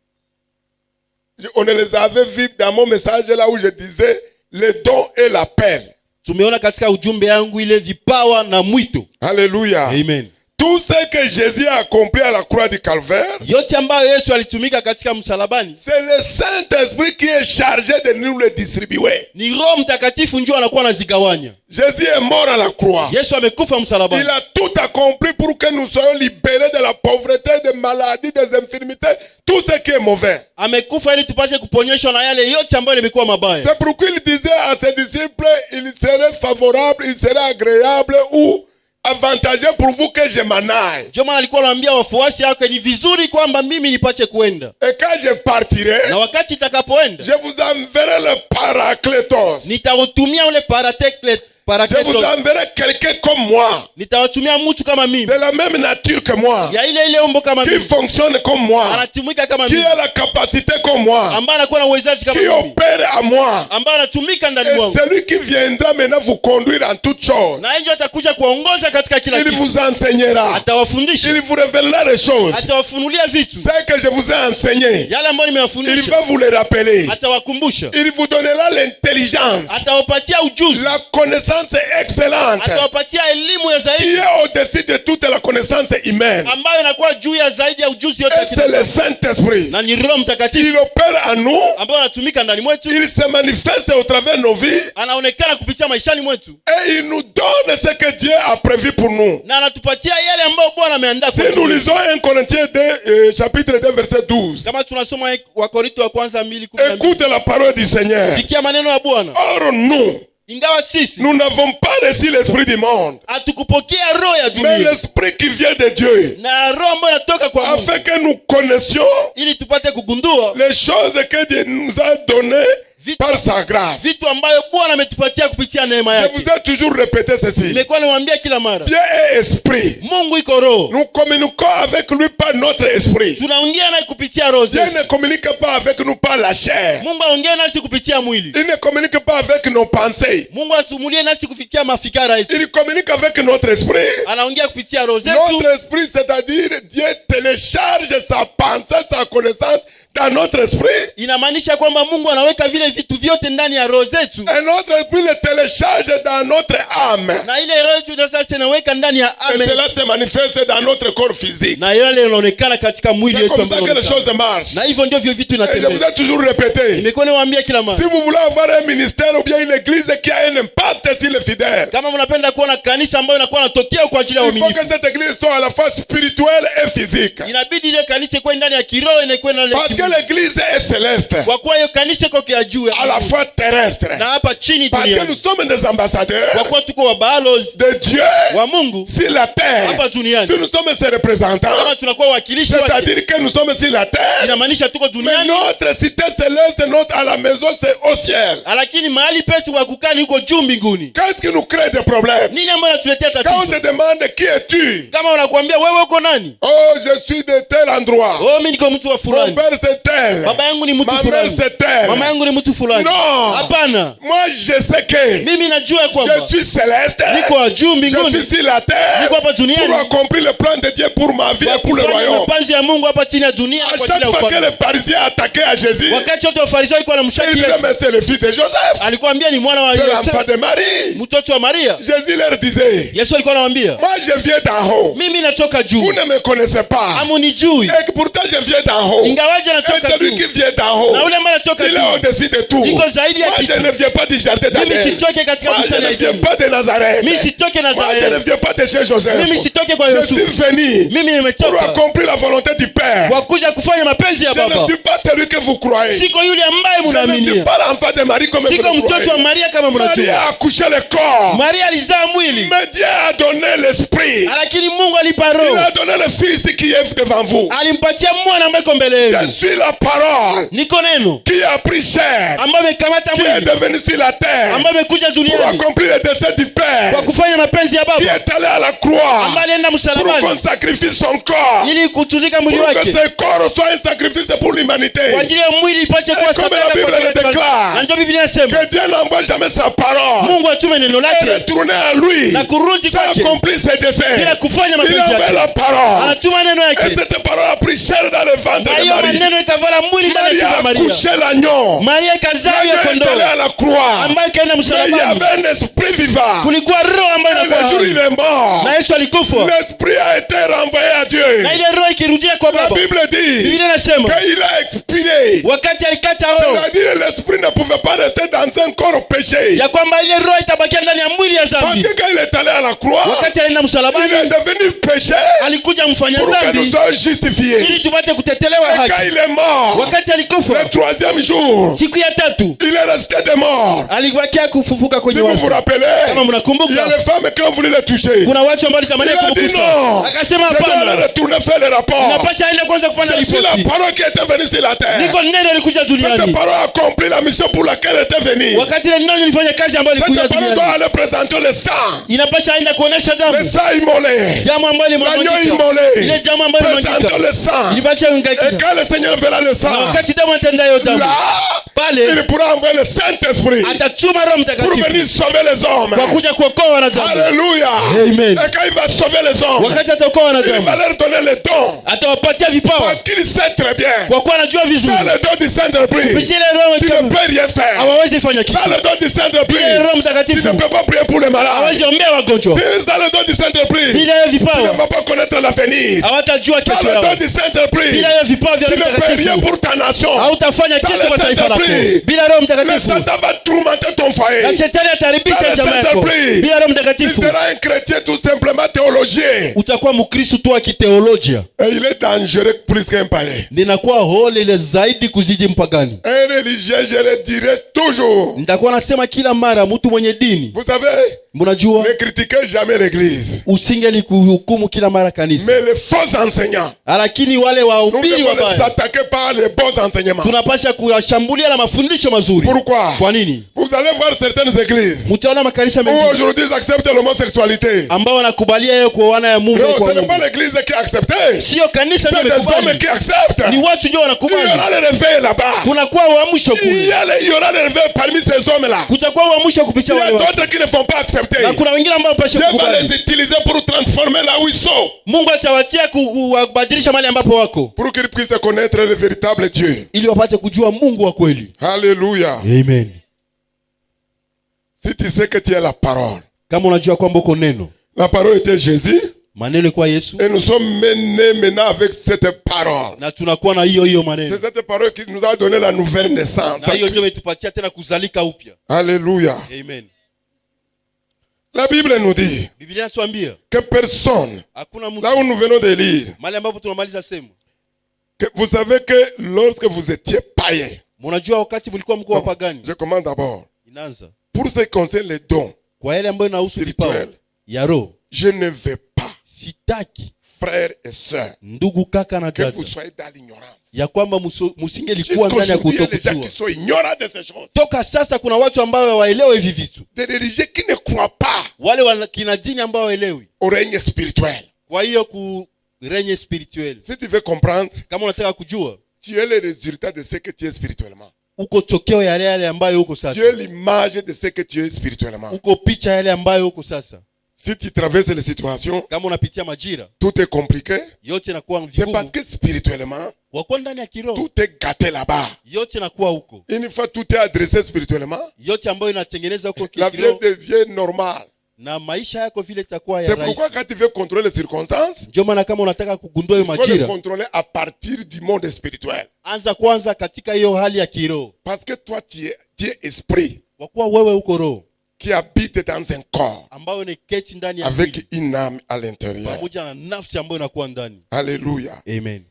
On les avait vus dans mon message là où je disais les dons et l'appel. Tumeona katika ujumbe yangu ile vipawa na mwito. Alléluia. Amen. Tout ce que Jésus a accompli à la croix du Calvaire, Yote ambayo Yesu alitumika katika msalabani, c'est le Saint-Esprit qui est chargé de nous le distribuer. ni Roho Mtakatifu ndio anakuwa anazigawanya. Jésus est mort à la croix. Yesu amekufa msalabani. Il a tout accompli pour que nous soyons libérés de la pauvreté, des maladies, des infirmités, tout ce qui est mauvais. Amekufa ili tupate kuponyeshwa na yale yote ambayo yamekuwa mabaya. C'est pourquoi il disait à ses disciples, il serait favorable, il serait agréable ou avantageux pour vous que je m'en aille. Ndio maana alikuwa anawaambia wafuasi wake ni vizuri kwamba mimi nipate kwenda. Et quand je partirai, Na wakati itakapoenda, je vous enverrai le Paraclétos. nitawatumia ule Je vous enverrai quelqu'un comme moi, nitawatumia mtu kama mimi, de la même nature que moi, ya ile ombo kama qui mimi, fonctionne comme moi, anatumika kama qui mimi, a la capacité comme moi, ambaye anakuwa na uwezaji kama qui mimi, opère à moi. ambaye anatumika ndani Et mwangu, celui qui viendra maintenant vous conduire en toutes choses, na yeye atakuja kuongoza katika kila il kitu, vous enseignera, atawafundisha, il vous révélera les choses. atawafunulia vitu Ce que je vous ai enseigné, yale ambayo il nimewafundisha, va vous le rappeler. atawakumbusha, Il vous donnera l'intelligence, atawapatia ujuzi, la connaissance excellente, atawapatia elimu ya qui zaidi est au-dessus de toute la connaissance humaine. ambayo inakuwa juu ya zaidi ya ujuzi yote Et ya c'est le kibinadamu. Saint-Esprit. Na ni Roho Mtakatifu Il opère en nous, ambayo anatumika ndani mwetu, il se manifeste au travers de nos vies, anaonekana kupitia maishani mwetu, et il nous donne ce que Dieu a prévu pour nous. na anatupatia yale ambayo Bwana ameandaa Si kwetu. nous lisons 1 Corinthiens 2, chapitre 2, verset 12, Kama tunasoma Wakorintho wa kwanza 2:12, écoute la parole du Seigneur. sikia maneno ya Bwana. Or nous, Ingawa sisi nous n'avons pas reçu l'esprit du monde, hatukupokea roho ya mais dunia, l'esprit qui vient de Dieu, na roho ambayo inatoka kwa Mungu, afin que nous connaissions ili tupate kugundua les choses que Dieu nous a données par sa grâce. vitu ambayo Bwana ametupatia kupitia neema Je yake. vous ai toujours répété ceci. Nimekuwa nimwambia kila mara, Dieu est esprit. Mungu iko roho, Nous communiquons avec lui par notre esprit. tunaongea naye kupitia roho Dieu zetu. ne communique pas avec nous par la chair. Mungu aongee nasi kupitia mwili, Il ne communique pas avec nos pensées. Mungu asumulie nasi kufikia mafikara yetu, Il communique avec notre esprit. anaongea kupitia roho zetu. Notre esprit, c'est-à-dire Dieu télécharge sa pensée, sa connaissance dans notre esprit. Inamaanisha kwamba Mungu anaweka vile vitu vyote ndani ya roho zetu, Et notre esprit le télécharge dans notre âme. na ile roho yetu ndio sasa inaweka ndani ya Et ame, cela se manifeste dans notre corps physique. na yale yanaonekana katika mwili C'est wetu comme ça ambao que les choses marchent. na hivyo ndivyo vitu Et je vous inatembea. ai toujours répété. Nimekuwa niwaambia kila mara, Si vous voulez avoir un ministère ou bien une église qui a un impact sur les fidèles, kama mnapenda kuona kanisa ambayo inakuwa natokea kwa ajili ya il faut waaminifu, que cette église soit à la fois spirituelle et physique. inabidi ile kanisa ikuwe ndani ya kiroho na ikuwe ndani ya Parce que kimwili. l'église est céleste, Kwa kuwa hiyo kanisa iko kia juu ya à la Mungu, fois terrestre. na hapa chini Parce que duniani, nous sommes des kwa ambassadeurs kuwa tuko wabalozi de Dieu wa Mungu sur la terre. hapa duniani. Si nous sommes ses représentants, Kama tunakuwa wakilishi wake, c'est-à-dire que nous sommes sur la terre, inamaanisha tuko mais duniani, notre cité céleste, notre à la maison, c'est au ciel. lakini mahali petu pa kukaa ni huko juu mbinguni. Qu'est-ce qui nous crée des problèmes? Nini ambayo inatuletea Quand on tatizo? te demande qui es-tu? Kama unakuambia wewe uko nani? Oh, je suis de tel endroit. Oh, mimi niko mtu wa Mon fulani, père c'est tel. baba yangu ni mtu Ma mère fulani, c'est tel. mama yangu ni mtu fulani. Non. Hapana, Moi je sais que mimi najua kwamba je suis céleste. niko wa juu Je mbinguni, suis sur la terre niko hapa pour duniani accomplir le plan de Dieu pour ma vie kwa et pour le kufanya royaume. mapenzi ya Mungu hapa chini ya dunia À kwa ajili chaque ya fois que ufalme. les Parisiens attaquaient à Jésus, Wakati wote Wafarisayo walikuwa ils wanamshtaki disaient Yesu, mais c'est le fils de Joseph, alikwambia ni mwana wa c'est l'enfant Yosefu, de Marie. mtoto wa Maria. Jésus leur disait, Yesu alikuwa anawaambia, moi je viens d'en haut. mimi natoka Vous juu, ne me connaissez pas. hamunijui, Et pourtant je viens d'en haut. Et ingawaje natoka celui qui juu, vient d'en haut, na ule ambaye anatoka il est juu au-dessus de tout. iko zaidi ya Moi je kitu. ne viens pas du jardin Mimi d'Adèle. sitoke katika Moi je bustani ne ya viens Edeni, pas de Nazareth. mimi sitoke Moi je ne Nazareti, viens pas de chez Joseph. mimi sitoke kwa Je Yusufu, suis venu mimi pour nimetoka accomplir la volonté du Père. kwa kuja kufanya mapenzi ya Je ne Baba. suis pas celui que vous croyez. Siko yule ambaye Je ne suis munaaminia, pas l'enfant de Marie comme vous siko le mtoto wa croyez. Maria kama Marie mnajua. a accouché le corps. Maria alizaa mwili, Mais Dieu a donné l'esprit. lakini Mungu alipa Il roho, a donné le fils qui est devant vous. alimpatia mwana ambaye iko mbele Je yenu. suis la parole Niko neno qui a pris chair, ambaye amekamata qui est mwili, devenu sur la terre ambaye amekuja pour duniani accomplir le dessein du Père, kwa kufanya mapenzi ya qui Baba, est allé à la croix ambaye alienda pour msalabani qu'on sacrifie son corps, ili kutunika mwili pour que wake ce corps soit un sacrifice pour l'humanité. kwa ajili ya mwili ipate kuwa Comme sadaka la Bible kwa le ajili ya déclare. taifa. Na ndio Biblia inasema Que Dieu n'envoie jamais sa parole Mungu atume neno et lake retourner à lui na kurudi sans kwake accomplir ses desseins. bila kufanya Il mapenzi envoie yake, la parole. anatuma neno Et yake, cette parole a pris chair dans le ventre na de hiyo Marie. maneno ikavala mwili ndani Marie ya tumbo a la Maria. couché l'agneau. Maria ikazaa L'agneau ya est allé kondoo à la croix. ambayo ikaenda Mais il y msalabani. avait un esprit vivant. Kulikuwa roho ambayo Et inakuwa le jour hai. il est mort, Na Yesu alikufa l'esprit a été renvoyé à Dieu. na ile roho ikirudia kwa La Baba. Bible dit Biblia inasema qu'il a expiré. wakati alikata roho C'est-à-dire l'esprit ne pouvait pas rester dans un corps péché. ya kwamba ile roho itabakia ndani ya mwili ya Parce dhambi. que quand il est allé à la croix, Wakati alienda il msalabani est devenu péché alikuja mfanya pour que nous dhambi soyons justifiés. ili tupate kutetelewa Et quand haki. il est mort, Wakati alikufa le troisième jour, siku ya tatu il est resté de mort. alibakia kufufuka Si kwenye vous vous wafu. rappelez, Kama il y a mnakumbuka, les femmes qui ont voulu le toucher. kuna watu ambao walitamani Il a dit kumgusa. non, Akasema je dois hapana, retourner faire le rapport. napasha aende kwanza kupanda Je suis la ripoti. parole qui était venue sur la terre. Niko neno alikuja Cette duniani. parole a accompli la mission pour laquelle elle était venue. Wakati ile neno lilifanya kazi ambayo ilikuja Cette parole doit duniani. aller présenter le sang. Inapasha aende kuonesha Le damu. sang immolé. Jamu ambayo L'agneau limemwagika. immolé. Ile jamu ambayo Présente limemwagika. le sang. Ilipasha Et ngakika. quand le Seigneur verra le Na sang, wakati damu atenda hiyo damu. là, Pale il pourra envoyer le Saint-Esprit atatuma Roho pour Mtakatifu venir sauver les hommes. kwa kuja kuokoa wanadamu. Alléluia. Amen. Et quand il va sauver les hommes, Wakati ataokoa il wanadamu, va leur donner les dons. atawapatia vipawa Parce qu'il sait très bien. kwa kuwa anajua vizuri. Sans le don du Saint-Esprit, Kupitia ile Roho tu ne Mtakatifu peux rien faire. hawawezi fanya kitu. Sans le don du Saint-Esprit, Ile Roho tu Mtakatifu ne peux pas prier pour les malades. hawezi ombea wagonjwa. Sans le don du Saint-Esprit, Bila hiyo tu ne vipawa vas pas connaître l'avenir. hawatajua Sans kesho le yao. don du Saint-Esprit, Bila hiyo vipawa vya tu Roho ne peux rien Mtakatifu pour ta nation. hautafanya kitu kwa taifa lako. Bila Roho Le Mtakatifu Satan va tourmenter ton na foyer. shetani ataribisha jamaa yako. Bila Roho Il Mtakatifu sera un chrétien tout simplement théologien. utakuwa Mkristo tu wa kiteolojia. Et il est dangereux plus qu'un païen. Ninakuwa hole ile zaidi kuzidi mpagani. Un religieux, je le dirai toujours. Nitakuwa nasema kila mara, mtu mwenye dini, Vous savez, mnajua, ne critiquez jamais l'église. usingeli kuhukumu kila mara kanisa, Mais les faux enseignants, lakini wale nous wahubiri devons les wabaya attaquer par les bons enseignements. tunapasha kuyashambulia na mafundisho mazuri. Pourquoi? Kwa nini? Vous allez voir certaines églises Mtaona makanisa où mengine aujourd'hui ils acceptent l'homosexualité. ambao wanakubalia hiyo kuoana ya Mungu Non, kwa ce n'est pas Mungu. l'église qui a accepté. Sio kanisa C'est ndio des hommes imekubali, qui acceptent. ni watu ndio Il y wanakubali. aura le réveil là-bas. Kunakuwa uamsho kule, Il y aura le réveil parmi ces hommes-là. kutakuwa uamsho Il kupitia y a wale watu, d'autres qui ne vont pas accepter. na kuna wengine ambao pashe Dieu va kukubali. les utiliser pour transformer là où ils sont. Mungu atawatia kubadilisha mahali ambapo wako, Pour qu'ils puissent connaître le véritable Dieu. ili wapate kujua Mungu wa kweli. Alléluia. Amen. Si tu sais que tu es la parole. Kama unajua kwamba uko neno, La parole était Jésus. maneno ilikuwa Yesu, Et nous sommes menés maintenant avec cette parole. na tunakuwa na hiyo maneno, C'est cette parole qui nous a donné la nouvelle naissance. na hiyo ndio imetupatia tena kuzalika upya. Alléluia. Amen. La Bible nous dit Biblia inatuambia que personne, hakuna mtu, là où nous venons de lire, mahali ambapo tunamaliza sema, que vous savez que lorsque vous étiez païen, mnajua wakati mlikuwa mko wapagani, je commence d'abord, inaanza pour ce qui concerne les dons kwa yale ambayo inahusu vipawa spirituels, ya roho. je ne veux pas, Sitaki frères et sœurs, ndugu, kaka na que dada, vous soyez dans l'ignorance. ya kwamba musingelikuwa ndani ya Jusqu'aujourd'hui, il y a des gens qui kutokujua. sont ignorants de ces choses. Toka sasa kuna watu ambao waelewe hivi vitu, Des religieux qui ne croient pas wale kina dini ambao waelewi. au règne spirituel. Kwa hiyo kurenye spirituel, Si tu veux comprendre, kama unataka kujua, tu es le résultat de ce que tu es spirituellement. uko tokeo yale yale ambayo uko Tu sasa, es l'image de ce que tu es spirituellement. uko picha yale ambayo uko sasa. Si tu traverses les situations, Kama unapitia majira tout est compliqué. yote inakuwa C'est parce vigumu, que spirituellement, kwa kuwa ndani ya kiroho tout est gâté là-bas. yote inakuwa huko, Une fois tout est adressé spirituellement, yote ambayo inatengeneza huko la vie kiroho, devient normale. na maisha yako vile itakuwa ya C'est rahisi. pourquoi quand tu veux contrôler les circonstances, Ndio maana kama unataka kugundua il hiyo faut le majira, contrôler à partir du monde spirituel. anza kwanza katika hiyo hali ya kiroho, Parce que toi, tu es esprit kwa kuwa wewe uko roho qui habite dans un corps ambayo ni keti ndani ya mwili avec une âme à l'intérieur. pamoja na nafsi ambayo inakuwa ndani. Alléluia. Amen.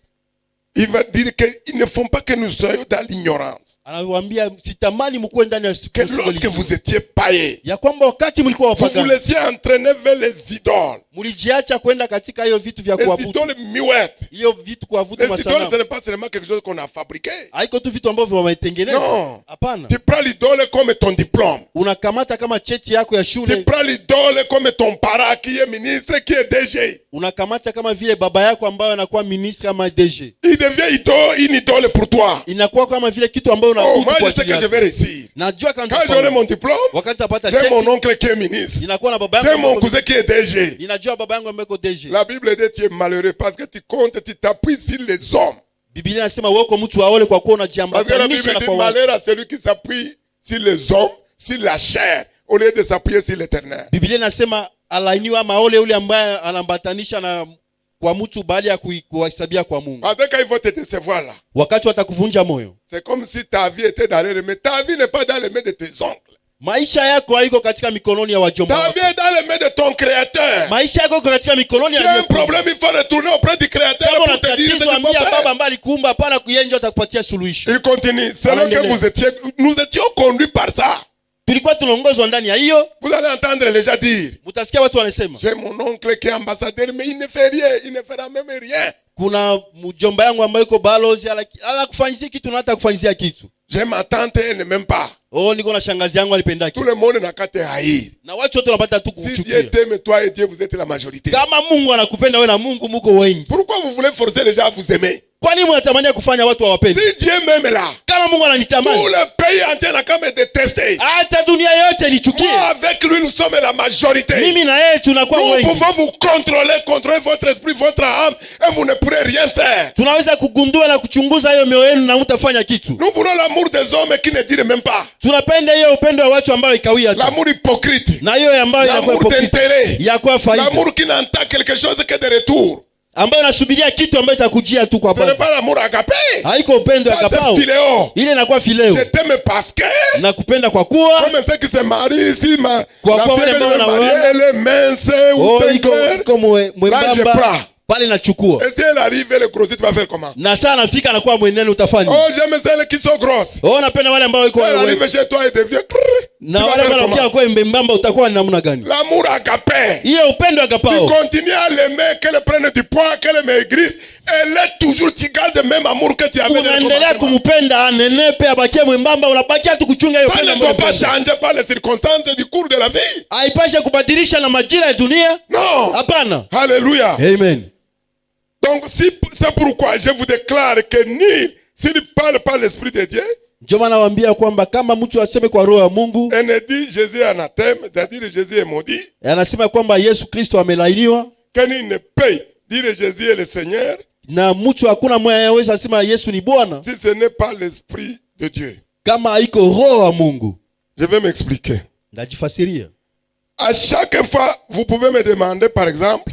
Il va dire qu'ils ne font pas que nous soyons dans l'ignorance. Anawaambia sitamani mkuwe ndani ya Que lorsque vous étiez païens, ya kwamba wakati mlikuwa vous vous wapagani laissiez entraîner vers les idoles. mlijiacha kwenda katika hiyo vitu vya Les kuabudu, idoles muettes. hiyo vitu kuabudu Les idoles, ce masanamu. n'est pas seulement quelque chose qu'on a fabriqué. Haiko tu vitu ambavyo wametengeneza, Non. hapana. Tu prends l'idole comme ton diplôme. Unakamata kama cheti yako ya Tu shule, prends l'idole comme ton parent qui est ministre, qui est DG. unakamata kama vile baba yako ambayo anakuwa ministre ama DG, Il devient une idole pour toi. inakuwa kama vile kitu ambayo Oh, unaabudu moi, kwa je sais ajili que je yako. vais réussir. Najua Quand j'aurai mon diplôme, wakati tapata j'ai mon cheti, oncle qui est ministre. ninakuwa na baba J'ai yangu mon ambaye cousin qui est DG. ninajua baba yangu ambaye iko DG. La Bible dit tu es malheureux parce que tu comptes, tu t'appuies sur les hommes. Biblia inasema wewe uko mtu waole kwa kuwa Parce que la unajiambatanisha Bible na dit kwa watu. malheur à celui qui s'appuie sur les hommes, sur la chair, au lieu de s'appuyer sur l'éternel. Biblia inasema alainiwa maole yule ambaye anambatanisha na kwa mtu baada ya kuhesabia kwa Mungu. Parce que quand ils vont te décevoir là, Wakati watakuvunja moyo, c'est comme si ta vie était dans les mains. Mais ta vie n'est pas dans les mains de tes oncles. Maisha yako haiko katika mikononi ya wajomba Ta wako. vie est dans les mains de ton créateur. Maisha yako iko katika mikononi Tu ya as un Mungu. problème, il faut retourner auprès du créateur Kama pour te dire ce unatatizo qu'il faut ambia baba faire. ambaye alikuumba, hapana kuyenja atakupatia suluhisho. Il continue. Selon que nous étions conduits par ça. Tulikuwa tunaongozwa ndani ya hiyo. Vous allez entendre les gens dire, Mutasikia watu wanasema, j'ai mon oncle qui est ambassadeur, mais il ne fait rien, il ne fera même rien. kuna mjomba yangu ambaye yuko balozi kufanyisia kitu na hata kufanyisia kitu. J'ai ma tante, elle ne m'aime pas. Oh, niko na shangazi yangu alipenda Tout kitu. le monde n'a qu'à te haïr. Na watu wote wanapata tu Si Dieu kuchukia. t'aime, toi et Dieu, vous êtes la majorité. Kama Mungu anakupenda wewe na Mungu muko wengi. Pourquoi vous voulez forcer les gens à vous aimer? Kwa nini mnatamania kufanya watu wawapende? Si Dieu m'aime là, Kama Mungu ananitamani, tout le pays entier n'a qu'à me détester. hata dunia yote nichukie. Moi, avec lui, nous sommes la majorité. Mimi na yeye tunakuwa Nous wengi. pouvons vous contrôler votre esprit, votre âme, et vous ne pourrez rien faire. Tunaweza kugundua na kuchunguza hiyo mioyo yenu na mtafanya kitu. Nous voulons l'amour des hommes qui ne disent même pas. Tunapenda hiyo upendo wa watu ambao ikawia tu. L'amour hypocrite. Na hiyo ambayo inakuwa L'amour hypocrite. d'intérêt. Ya kwa faida. L'amour qui n'entend quelque chose que de retour. Ambayo nasubiria kitu ambayo itakujia tu kwa Ce n'est baba. pas l'amour agapé. Haiko upendo Ça, agapao. c'est philéo. Ile inakuwa fileo. Je t'aime parce que, Na kupenda kwa kuwa comme ceux qui se marient ici, la Kwa fille wale que ambao je vais marier, wanaoana. elle est mince ou oh teint iko clair. iko Là, je mwembamba prends. pale nachukua. Et si elle arrive, elle est grosse, tu vas faire comment? Na saa nafika anakuwa mwenene utafanya. Oh, j'aime celles qui sont grosses. Oh, napenda wale ambao iko Elle wewe. arrive chez toi et devient. Na Tu vas wale faire ambao comment? wanakuwa kwa mbembamba utakuwa ni namna gani? L'amour agapé. Ile upendo Tu agapao. continues à l'aimer, qu'elle prenne du poids, qu'elle maigrisse. Elle est toujours, tu gardes le même amour que tu avais dans le Unaendelea commencement. kumpenda anenepe abakie mwembamba, unabakia tu kuchunga hiyo Ça upendo ne doit ambao pas changer par les circonstances du cours de la vie. haipashe kubadilisha na majira ya dunia. Non. Hapana. Alléluia. Amen. Donc, c'est pourquoi je vous déclare que nul, s'il parle par l'Esprit de Dieu, Ndio maana nawaambia kwamba kama mtu aseme kwa roho ya Mungu, et ne dit Jésus est anathème, c'est-à-dire Jésus est maudit, anasema kwamba Yesu Kristo amelainiwa, que nul ne peut dire Jésus est le Seigneur, na mtu hakuna mmoja anaweza sema Yesu ni Bwana si ce n'est pas l'Esprit de Dieu. kama haiko roho ya Mungu. Je vais m'expliquer. Ndajifasiria. À chaque fois, vous pouvez me demander, par exemple,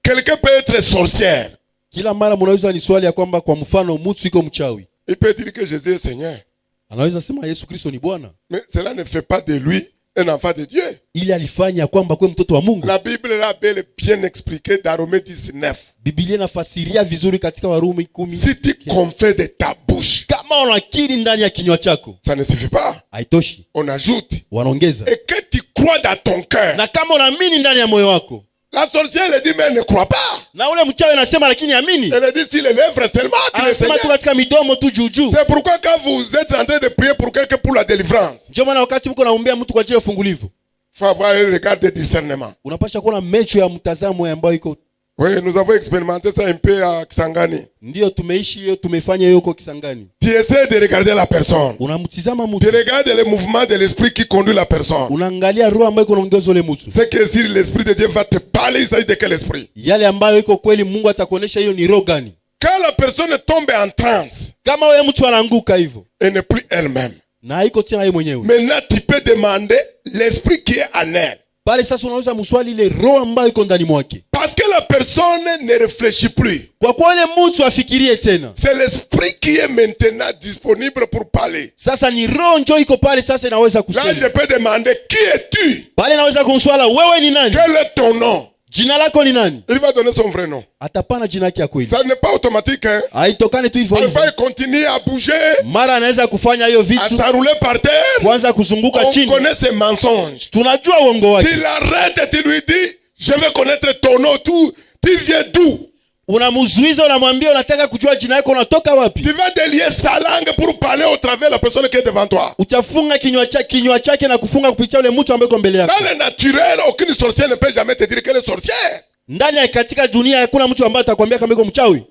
quelqu'un peut être sorcière. Kila mara mnaweza ni swali ya kwamba kwa mfano mtu iko mchawi, Il peut dire que Jésus est Seigneur. anaweza sema Yesu Kristo ni Bwana. Mais cela ne fait pas de lui un enfant de Dieu. Ili alifanya kwamba kwa mtoto wa Mungu. La Bible l'a bel et bien expliqué dans Romains 19. Biblia inafasiria vizuri katika Warumi 10. Si tu confesses de ta bouche, Kama unakiri ndani ya kinywa chako, ça ne suffit pas. haitoshi, On ajoute. wanaongeza. Et que tu crois dans ton cœur. Na kama unaamini ndani ya moyo wako, La sorcière elle dit, mais elle ne croit pas. na ule mchawi anasema lakini amini, Elle dit, si les lèvres seulement, tu le anasema tu Seigneur. katika midomo tu juu juu. C'est pourquoi quand vous êtes en train de prier pour quelqu'un pour la délivrance, Ndio maana wakati mko naombea mtu kwa ajili ya ufungulivu, il faut avoir un regard de discernement. unapasha kuwa na macho ya mtazamo ambayo iko. Oui, nous avons expérimenté ça un peu à Kisangani. Ndio tumeishi hiyo, tumefanya hiyo huko Kisangani. Tu essaies de regarder la personne. Unamtizama Tu mtu, regardes le mouvement de l'esprit qui conduit la personne. unaangalia roho ambayo iko naongoza ule mtu. C'est que si l'esprit de Dieu va te parler, il s'agit de quel esprit? Yale ambayo iko kweli, Mungu atakuonesha hiyo ni roho gani. Quand la personne tombe en transe, Kama wewe mtu anaanguka hivyo elle n'est plus elle-même. na haiko tena yeye mwenyewe, Maintenant, tu peux demander l'esprit qui est en elle. pale sasa unaweza mswali ile roho ambayo iko ndani mwake, Parce que la personne ne réfléchit plus. kwa kuwa ile mtu afikirie tena. C'est l'esprit qui est maintenant disponible pour parler. Sasa ni roho njoo iko pale, sasa inaweza Là, kusema je peux demander, qui es-tu? pale, naweza kumswala wewe ni nani, Quel est ton nom? jina lako ni nani, Il va donner son vrai nom. atapana jina yake ya kweli. Ça n'est pas automatique. Hein? Haitokane tu hivyo Parfois, hivyo, il continue à bouger, mara anaweza kufanya hiyo à vitu, s'enrouler par terre. kwanza kuzunguka On chini. connaît ses mensonges. Tunajua uongo wake. S'il arrête, tu lui dis, je veux connaître ton nom, tout. Tu viens d'où? Unamzuiza, unamwambia unataka kujua jina yako, unatoka wapi. Tu vas délier sa langue pour parler au travers de la personne qui est devant toi. Utafunga kinywa chake na kufunga kupitia ule mtu ambaye uko mbele yako. Dans le naturel, aucune sorcière ne peut jamais te dire qu'elle est sorcière. Ndani ya katika dunia hakuna mtu ambaye atakwambia kama iko mchawi.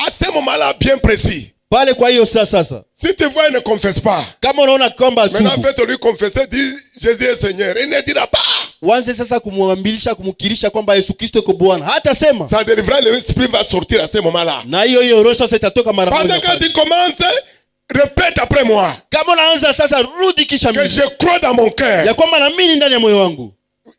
À ce moment-là, bien précis. Pale kwa hiyo sasa, Si tu vois, il ne confesse pas. kama unaona kwamba Maintenant, tubu, faites-lui confesser, dis Jésus est Seigneur. Il ne dira pas. wanze sasa kumwambilisha, kumkirisha kwamba Yesu Kristo yuko Bwana. Hata sema. Ça délivrera, l'esprit va sortir à ce moment-là. Na hiyo roho sasa itatoka mara moja. Pendant quand tu commences, répète après moi. Kama unaanza sasa, rudi kisha Que mimi. je crois dans mon cœur. Ya kwamba naamini ndani ya moyo wangu.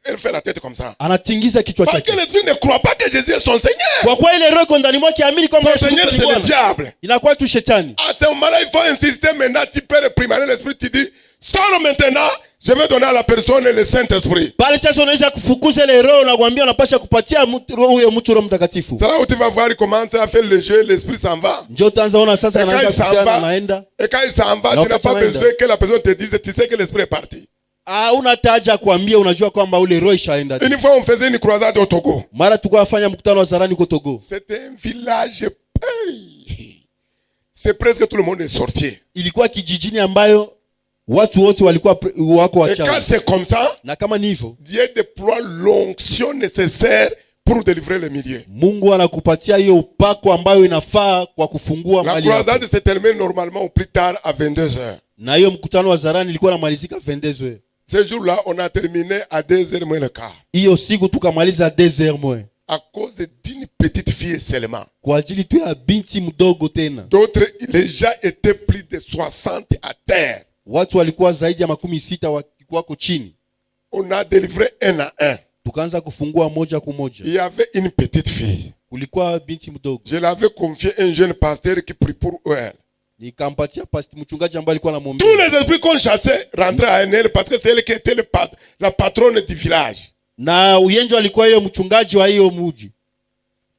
Elle fait la tête comme ça. Anatingiza kichwa Parce chake. que l'esprit ne croit pas que Jésus est son Seigneur. Kwa kuwa ile roho iko ndani mwake amini kwamba Son Yesu Seigneur, Kristo ni c'est le Bwana. diable. Inakuwa tu shetani. À ce moment-là, il faut insister maintenant. Tu peux réprimander l'esprit. Tu dis, sors maintenant. Je vais donner à la personne le Saint-Esprit. Pale sasa unaweza kufukuza ile roho na kuambia unapasha kupatia roho huyo mtu Roho Mtakatifu. C'est là où tu vas voir, il commence à faire le jeu, l'esprit s'en va. Njoo utaanza ona sasa anaanza kuchana naenda. Et quand il s'en va, tu n'as pas besoin que la personne te dise, tu sais que l'esprit est parti. Unataja kuambia unajua kwamba ule roho ishaenda. Une fois on faisait une croisade au Togo. Mara tukua fanya mkutano wa zarani kwa Togo. C'était un village. C'est presque tout le monde est sorti. Ilikuwa kijijini ambayo watu wote walikuwa wako wachawi. Et quand c'est comme ça, na kama ni hivyo, Dieu déploie l'onction nécessaire pour délivrer les milieux. Mungu anakupatia hiyo upako ambayo inafaa kwa kufungua mali yako. La croisade se termine normalement au plus tard à 22h. Na hiyo mkutano wa zarani ilikuwa inamalizika 22h. Ce jour-là, on a terminé à 2h moins le quart. Hiyo siku tukamaliza 2h moins. À cause d'une petite fille seulement. Kwa ajili tu ya binti mdogo tena. D'autres, les gens étaient plus de 60 à terre. Watu walikuwa zaidi ya 60 wako chini. On a délivré un à un. Tukaanza kufungua moja kwa moja. Il y avait une petite fille. Kulikuwa binti mdogo. Je l'avais confié à un jeune pasteur qui prie pour elle. Nikampatia mchungaji ambaye alikuwa anamwombea. Tous les esprits qu'on chassait rentraient à elle parce que c'est elle qui était la patronne du village. Na uyenjo alikuwa hiyo mchungaji wa hiyo mji.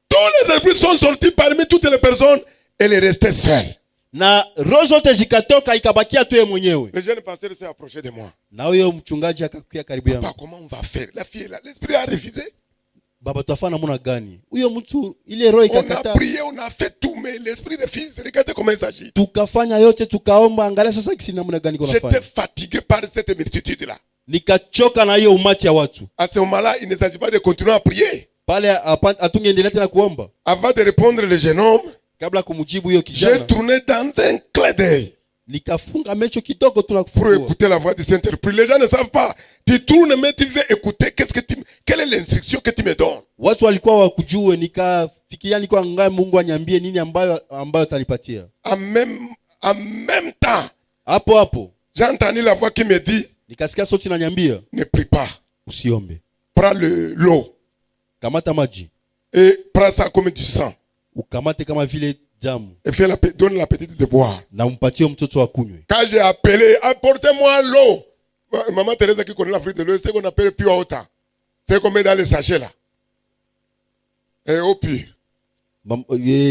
Tous les esprits sont sortis parmi toutes les personnes. Elle est restée seule. Na roho zote zikatoka ikabakia tu yeye mwenyewe. Le jeune pasteur s'est approché de moi. Na huyo mchungaji akakuja karibu yangu. Papa, comment on va faire? La fille là, l'esprit a refusé. Baba tutafanya namna gani? Huyo mtu ile roho ikakataa. On a prié, on a fait tout mais l'esprit refuse. Regardez comment il s'agit. Tukafanya yote tukaomba, angalia sasa kisi namna gani kuna fanya. J'étais fatigué par cette multitude là. Nikachoka na hiyo umati ya watu. À ce moment-là, il ne s'agit pas de continuer à prier. Pale atungeendelea tena kuomba. Avant de répondre le jeune homme, kabla kumjibu hiyo kijana, j'ai tourné dans un clin d'œil. Nikafunga macho kidogo tu na pour écouter la voix du Saint-Esprit. Les gens ne savent pas. Tu tournes mais tu veux écouter quelle est l'instruction que tu me donnes. Watu walikuwa wakujue, nikafikiria niko angaye Mungu anyambie nini ambayo atanipatia. En même temps, hapo j'ai entendu la voix qui me dit, nikasikia sauti inaniambia, ne prie pas. Usiombe. Prends l'eau. Kamata maji. Et prends ça comme du sang. Ukamate kama vile damu. Et donne la petite de boire. Na mpatie mtoto akunywe. Quand j'ai appelé, apportez-moi l'eau. Maman Thérèse qui connaît l'Afrique de l'Ouest, c'est qu'on appelle pure water. C'est qu'on met dans les sachets là. Et au pire.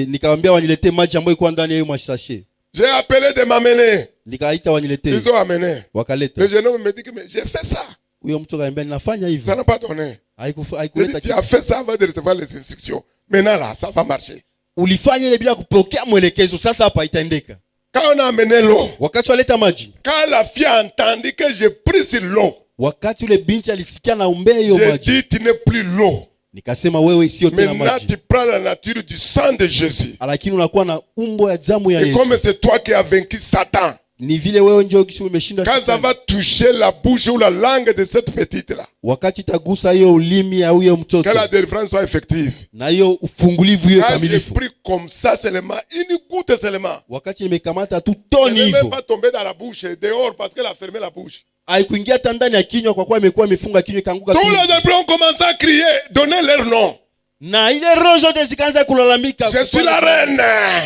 Nikamwambia wanilete maji ambayo iko ndani ya hiyo masashe. J'ai appelé de m'amener. Nikaita wanilete. Ils ont amené. Wakaleta. Le jeune homme me dit que j'ai fait ça. Huyo mtu akaniambia ninafanya hivyo. Ça n'a pas donné. Haikuleta kitu. Tu as fait ça avant de recevoir les instructions. Maintenant là, ça va marcher. Ulifanya ile bila kupokea mwelekezo, sasa hapa itaendeka. Quand on a amené l'eau. Wakati waleta maji. Quand la fille a entendu que j'ai pris sur l'eau. Wakati ule binti alisikia na umbea hiyo maji. J'ai dit tu n'es plus l'eau. Nikasema wewe sio tena maji. Maintenant tu prends la nature du sang de Jésus. Lakini unakuwa na umbo ya damu ya Yesu. Et comme c'est toi qui as vaincu Satan. Ni vile wewe ndio umeshinda Satan. Quand ça va toucher la bouche ou la langue de cette petite là. Wakati tagusa hiyo ulimi ya huyo mtoto. Que la délivrance soit effective. Na hiyo ufungulivu hiyo kamilifu. Quand j'ai pris comme ça seulement, une goutte seulement. Wakati nimekamata tu toni hivyo. Je ne vais pas tomber dans la bouche dehors parce qu'elle a fermé la bouche. Haikuingia hata ndani ya kinywa kwa kuwa imekuwa imefunga kinywa ikaanguka. Tous les esprits ont commencé à crier, donner leur nom. Na ile roho zote zikaanza kulalamika. Je suis la reine.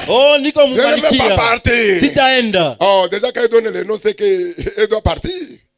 Oh, niko mbarikiwa. Je ne vais pas partir. Sitaenda. Oh, déjà quand il donne le nom, c'est qu'elle doit partir.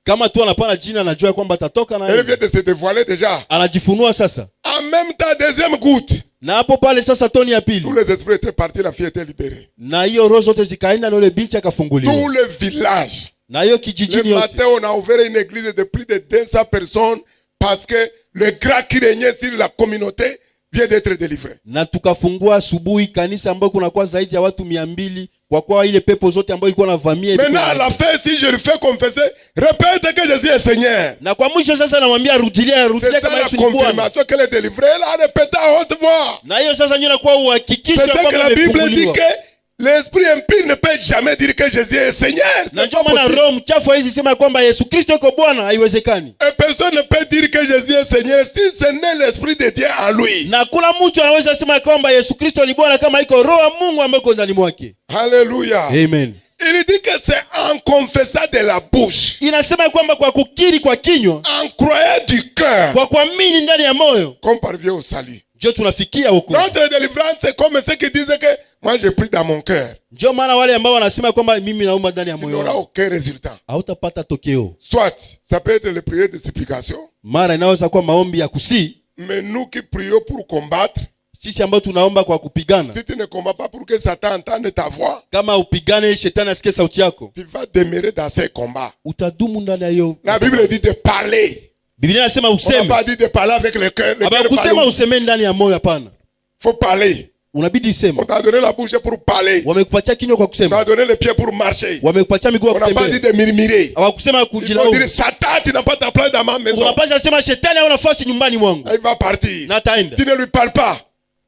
Kama tu anapana jina anajua kwamba atatoka na. Elle vient de se dévoiler déjà. Anajifunua sasa. En même temps, deuxième goutte. Na hapo pale sasa toni ya pili. Tous les esprits étaient partis, la fille était libérée. Na hiyo roho zote zikaenda na ile binti akafunguliwa. Tout le village. Na hiyo kijijini yote. Le matin, on a ouvert une église de plus de 200 personnes parce que le grand qui régnait sur la communauté vient d'être délivré. Na tukafungua asubuhi kanisa ambayo kunakuwa zaidi ya watu 200 kwa kuwa ile pepo zote ambayo ilikuwa navamia. Maintenant à la fin, si je le fais confesser, répète que Jésus est Seigneur. Na kwa mwisho sasa namwambia rudilia kama Yesu ni Bwana. C'est ça la confirmation qu'elle est délivrée, elle a répété à haute voix. Na hiyo sasa ndio inakuwa uhakikisho kwamba c'est ça que la Bible dit que l'esprit impur ne peut jamais dire que Jésus est Seigneur. Na ndio maana roho mchafu haiwezi sema kwamba Yesu Kristo yuko Bwana, haiwezekani. Et personne ne peut dire que Jésus est Seigneur si ce n'est l'esprit de Dieu en lui. Na kila mtu anaweza sema kwamba Yesu Kristo ni Bwana kama iko roho ya Mungu ambaye iko ndani mwake. Alléluia. Amen. Il dit que c'est en confessant de la bouche. Inasema kwamba kwa kukiri kwa kinywa, en croyant du cœur, kwa kuamini ndani ya moyo, qu'on parvient au salut. ndio tunafikia huko. Notre délivrance c'est comme ceux qui disaient que Moi, j'ai pris dans mon cœur. Ndio maana wale ambao wanasema kwamba mimi naomba ndani ya Tu moyo n'auras wangu, aucun résultat. hautapata tokeo. Soit, ça peut être les prières de supplication. Mara inaweza kuwa maombi ya kusii, Mais nous qui prions pour combattre, sisi ambao tunaomba kwa kupigana. si tu ne combats pas pour que Satan entende ta voix, Kama upigane shetani asikie sauti yako, tu vas demeurer dans ces combats. utadumu ndani ya hiyo. La Bible dit de parler. Biblia inasema On n'a useme. pas dit de parler avec le cœur. Le Aba cœur kusema parle. useme ndani ya moyo, hapana. Faut parler. Unabidi On sema. t'a donné la bouche pour parler. Wamekupatia kinywa kwa On t'a kusema. donné les pieds pour marcher. Wamekupatia miguu On ya n'a pas dit kutembea. de murmurer. Hawakusema Il faut kujilaumu. dire Satan, tu n'as pas ta place dans ma maison. Unapasha sema shetani hana nafasi nyumbani mwangu. Il va partir. Na ataenda. Tu ne lui parles pas.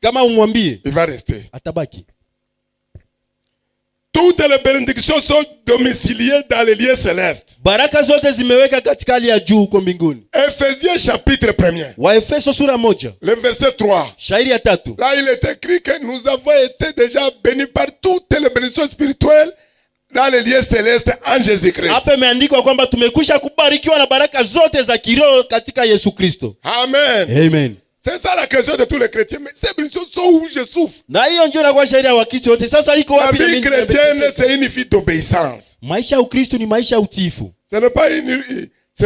Kama umwambie, Il va rester. atabaki. Toutes les bénédictions sont domiciliées dans les lieux célestes. Baraka zote zimeweka katika hali ya juu huko mbinguni. Ephésiens chapitre 1er, Waefeso sura 1, le verset 3. shairi ya 3. Là, il est écrit que nous avons été déjà bénis par toutes les bénédictions spirituelles dans les lieux célestes en Jésus-Christ. Hapa imeandikwa kwamba tumekwisha kubarikiwa na baraka zote za kiroho katika Yesu Kristo. Amen. Amen. C'est ça la question de tous les chrétiens. Mais ces bénédictions sont où je souffre. Na hiyo ndio inakuwa shairi ya Wakristo wote. Sasa iko La wapi na vie mimi? chrétienne, c'est une vie d'obéissance. Maisha ya Ukristo ni maisha ya utiifu. Ce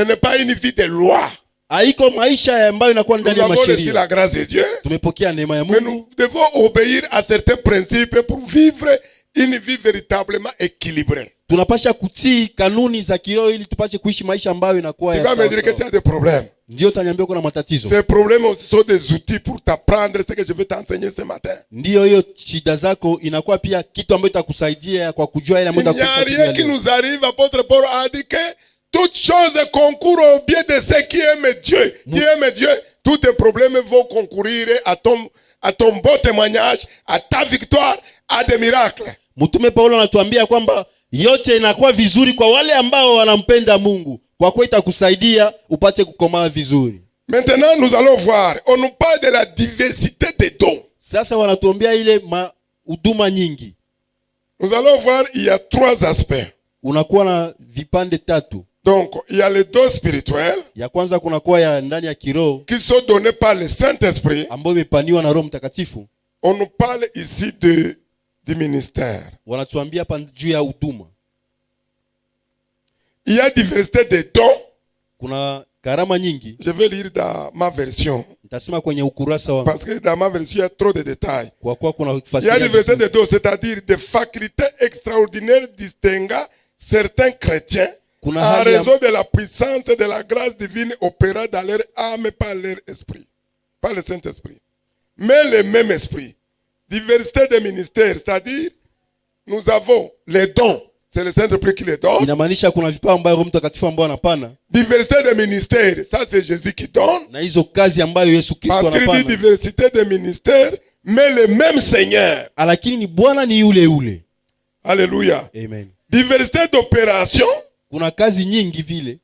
n'est pas une vie de loi. Haiko maisha ambayo inakuwa Nous ndani ya avons reçu masheria. la grâce de Dieu. Tumepokea neema ya Mais Mungu, nous devons obéir à certains principes pour vivre une vie véritablement équilibrée. tunapasha kutii kanuni za kiroho ili tupate kuishi maisha ambayo inakuwa Tu ya vas me sawa dire que tu sawa. as des problèmes. Ndio utaniambia kuna matatizo. Ces problèmes aussi sont des outils pour t'apprendre ce que je vais t'enseigner ce matin. Ndio hiyo shida zako inakuwa pia kitu ambacho itakusaidia kwa kujua ile Il ambayo n'y a itakusaidia rien qui leo. nous arrive. Apôtre Paul a dit que toutes choses concourent au bien de ceux qui aiment Dieu. Tu aimes Dieu, tous tes problèmes vont concourir à ton beau témoignage, à ta victoire, à des miracles. Mtume Paulo anatuambia kwamba yote inakuwa vizuri kwa wale ambao wanampenda Mungu. Kwa kuwa itakusaidia upate kukomaa vizuri. Maintenant, nous allons voir. On nous parle de la diversité des dons. Sasa wanatuambia ile huduma nyingi. Nous allons voir, il y a 3 aspects. Unakuwa na vipande 3. Donc, il y a les dons spirituels Ya kwanza kunakuwa ya ndani ya kiroho qui sont donnés par le Saint-Esprit. ambayo imepaniwa na Roho Mtakatifu. On nous parle ici du ministère. Wanatuambia hapa juu ya huduma. Il y a diversité des dons. Kuna karama nyingi. Je vais lire dans ma version. Nitasema kwenye ukurasa wangu. Parce que dans ma version, il y a trop de détails. Kwa kuwa kuna Il y a diversité des dons, c'est-à-dire des facultés extraordinaires distinguant certains chrétiens Kuna en hali ya- raison de la puissance et de la grâce divine opérant dans leur âme par leur esprit, par le Saint-Esprit. Mais le même esprit. Diversité des ministères, c'est-à-dire nous avons les dons. C'est le Saint-Esprit qui les donne. Inamaanisha kuna vipawa ambayo Roho Mtakatifu ambao anapana Diversité des ministères, ça c'est Jésus qui donne. na hizo kazi ambayo Yesu Kristo Parce qu'il dit anapana. diversité des ministères, mais le même Seigneur. Lakini ni Bwana ni yule yule. Alléluia. Amen. Diversité d'opérations, Kuna kazi nyingi vile,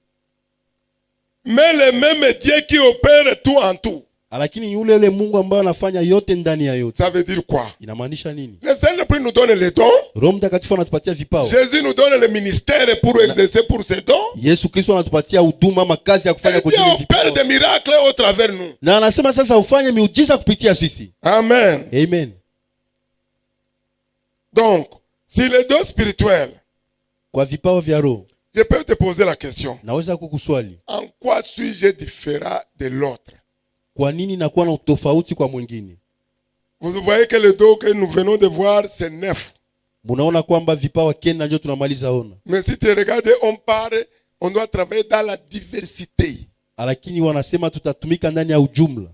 mais le même Dieu qui opère tout en tout. lakini ni yule yule Mungu ambaye anafanya yote ndani ya yote. Ça veut dire quoi? Inamaanisha nini? Le Saint-Esprit nous donne les dons. Roho Mtakatifu anatupatia vipawa. Jésus nous donne le ministère pour exercer pour ces dons. Yesu Kristo anatupatia huduma ama kazi ya kufanya Et kwa Dieu ajili ya opère vipawa. des miracles au travers nous. Na anasema sasa ufanye miujiza kupitia sisi. Amen. Amen. Donc, si les dons spirituels, Kwa vipawa vya roho, je peux te poser la question. naweza kukuswali, En quoi suis-je différent de l'autre? kwa nini nakuwa na utofauti kwa mwingine? Vous voyez que le don que nous venons de voir, c'est 9. Munaona kwamba vipawa kenda ndio tunamaliza ona. Mais si tu regardes, on parle, on doit travailler dans la diversité. Lakini wanasema tutatumika ndani ya ujumla.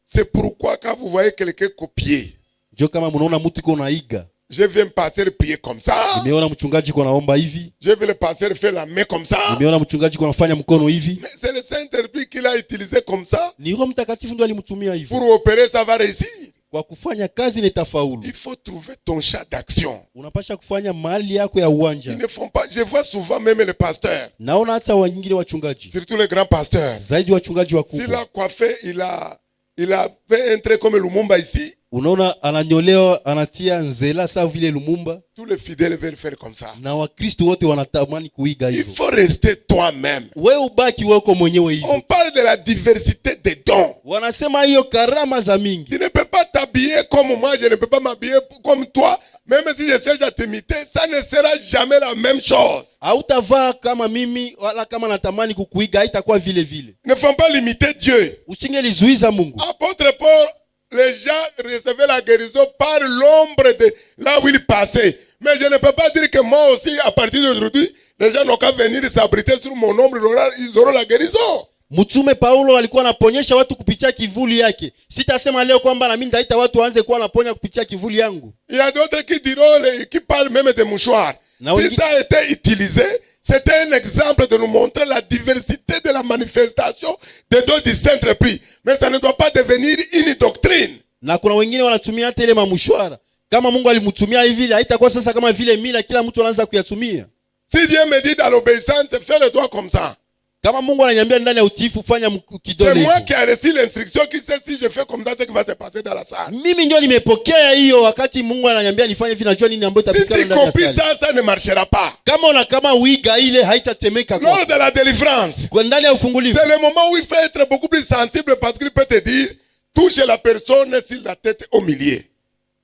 C'est pourquoi quand vous voyez quelqu'un copier, Ndio kama munaona mtu iko naiga. je vais un pasteur prier comme ça, Nimeona mchungaji iko naomba hivi. je vais le pasteur faire la main comme ça. Nimeona mchungaji iko nafanya mkono hivi. Mais c'est le Saint-Esprit qui l'a utilisé comme ça. Ni Roho Mtakatifu ndio alimtumia hivi. Pour opérer, ça va réussir. Kwa kufanya kazi ni tafaulu. Il faut trouver ton champ d'action. Unapasha kufanya mahali yako ya Ils uwanja. ne font pas. Je vois souvent même les pasteurs, Naona hata wengine wachungaji, surtout les grands pasteurs. zaidi wachungaji S'il wakubwa. a coiffé, il a fait un trait comme Lumumba ici. Unaona ananyolewa, anatia nzela sawa vile Lumumba, Tous les fidèles veulent faire comme ça. na Wakristo wote wanatamani kuiga Il hivyo. faut rester toi-même. Wewe ubaki wako mwenyewe On hivyo. parle de la diversité des dons. Wanasema hiyo karama za mingi. Tu ne peux pas t'habiller comme moi, je ne peux pas m'habiller comme toi. Même si je cherche à t'imiter, ça ne sera jamais la même chose. Hautavaa kama mimi wala kama natamani kukuiga, haitakuwa vile vile. Ne faut pas limiter Dieu. Usingelizuiza Mungu. Apôtre Paul, les gens recevaient la guérison par l'ombre de là où ils passaient. Mais je ne peux pas dire que moi aussi, à partir d'aujourd'hui, les gens n'ont qu'à venir s'abriter sur mon ombre, ils auront la guérison. Mtume Paulo alikuwa anaponyesha watu kupitia kivuli yake. Sitasema leo kwamba na mimi ndaita watu waanze kuwa naponya kupitia kivuli yangu. Il y a d'autres qui diront, qui parlent même de mouchoirs. Si ça a été utilisé, c'était un exemple de nous montrer la diversité de la manifestation des dons du Saint-Esprit. Mais ça ne doit pas devenir une doctrine. Na kuna wengine wanatumia hata ile mamushwara. Kama Mungu alimtumia hivi, haitakuwa sasa kama vile mila kila mtu anaanza kuyatumia. Si Dieu me dit dans l'obéissance, fais le doigt comme ça. Kama Mungu ananiambia ndani ya utiifu fanya kidole. C'est moi qui ai reçu l'instruction qui sait si je fais comme ça ce qui va se passer dans la salle. Mimi ndio nimepokea hiyo wakati Mungu ananiambia nifanye hivi, najua nini ambayo itapitikana ndani ya salle. Si tu copies ça ne marchera pas. Kama uiga ile haitatemeka kwa. Lors de la délivrance. Kwa ndani ya ufungulivu. C'est le moment où il faut être beaucoup plus sensible parce qu'il peut te dire touche la personne sur la tête au milieu.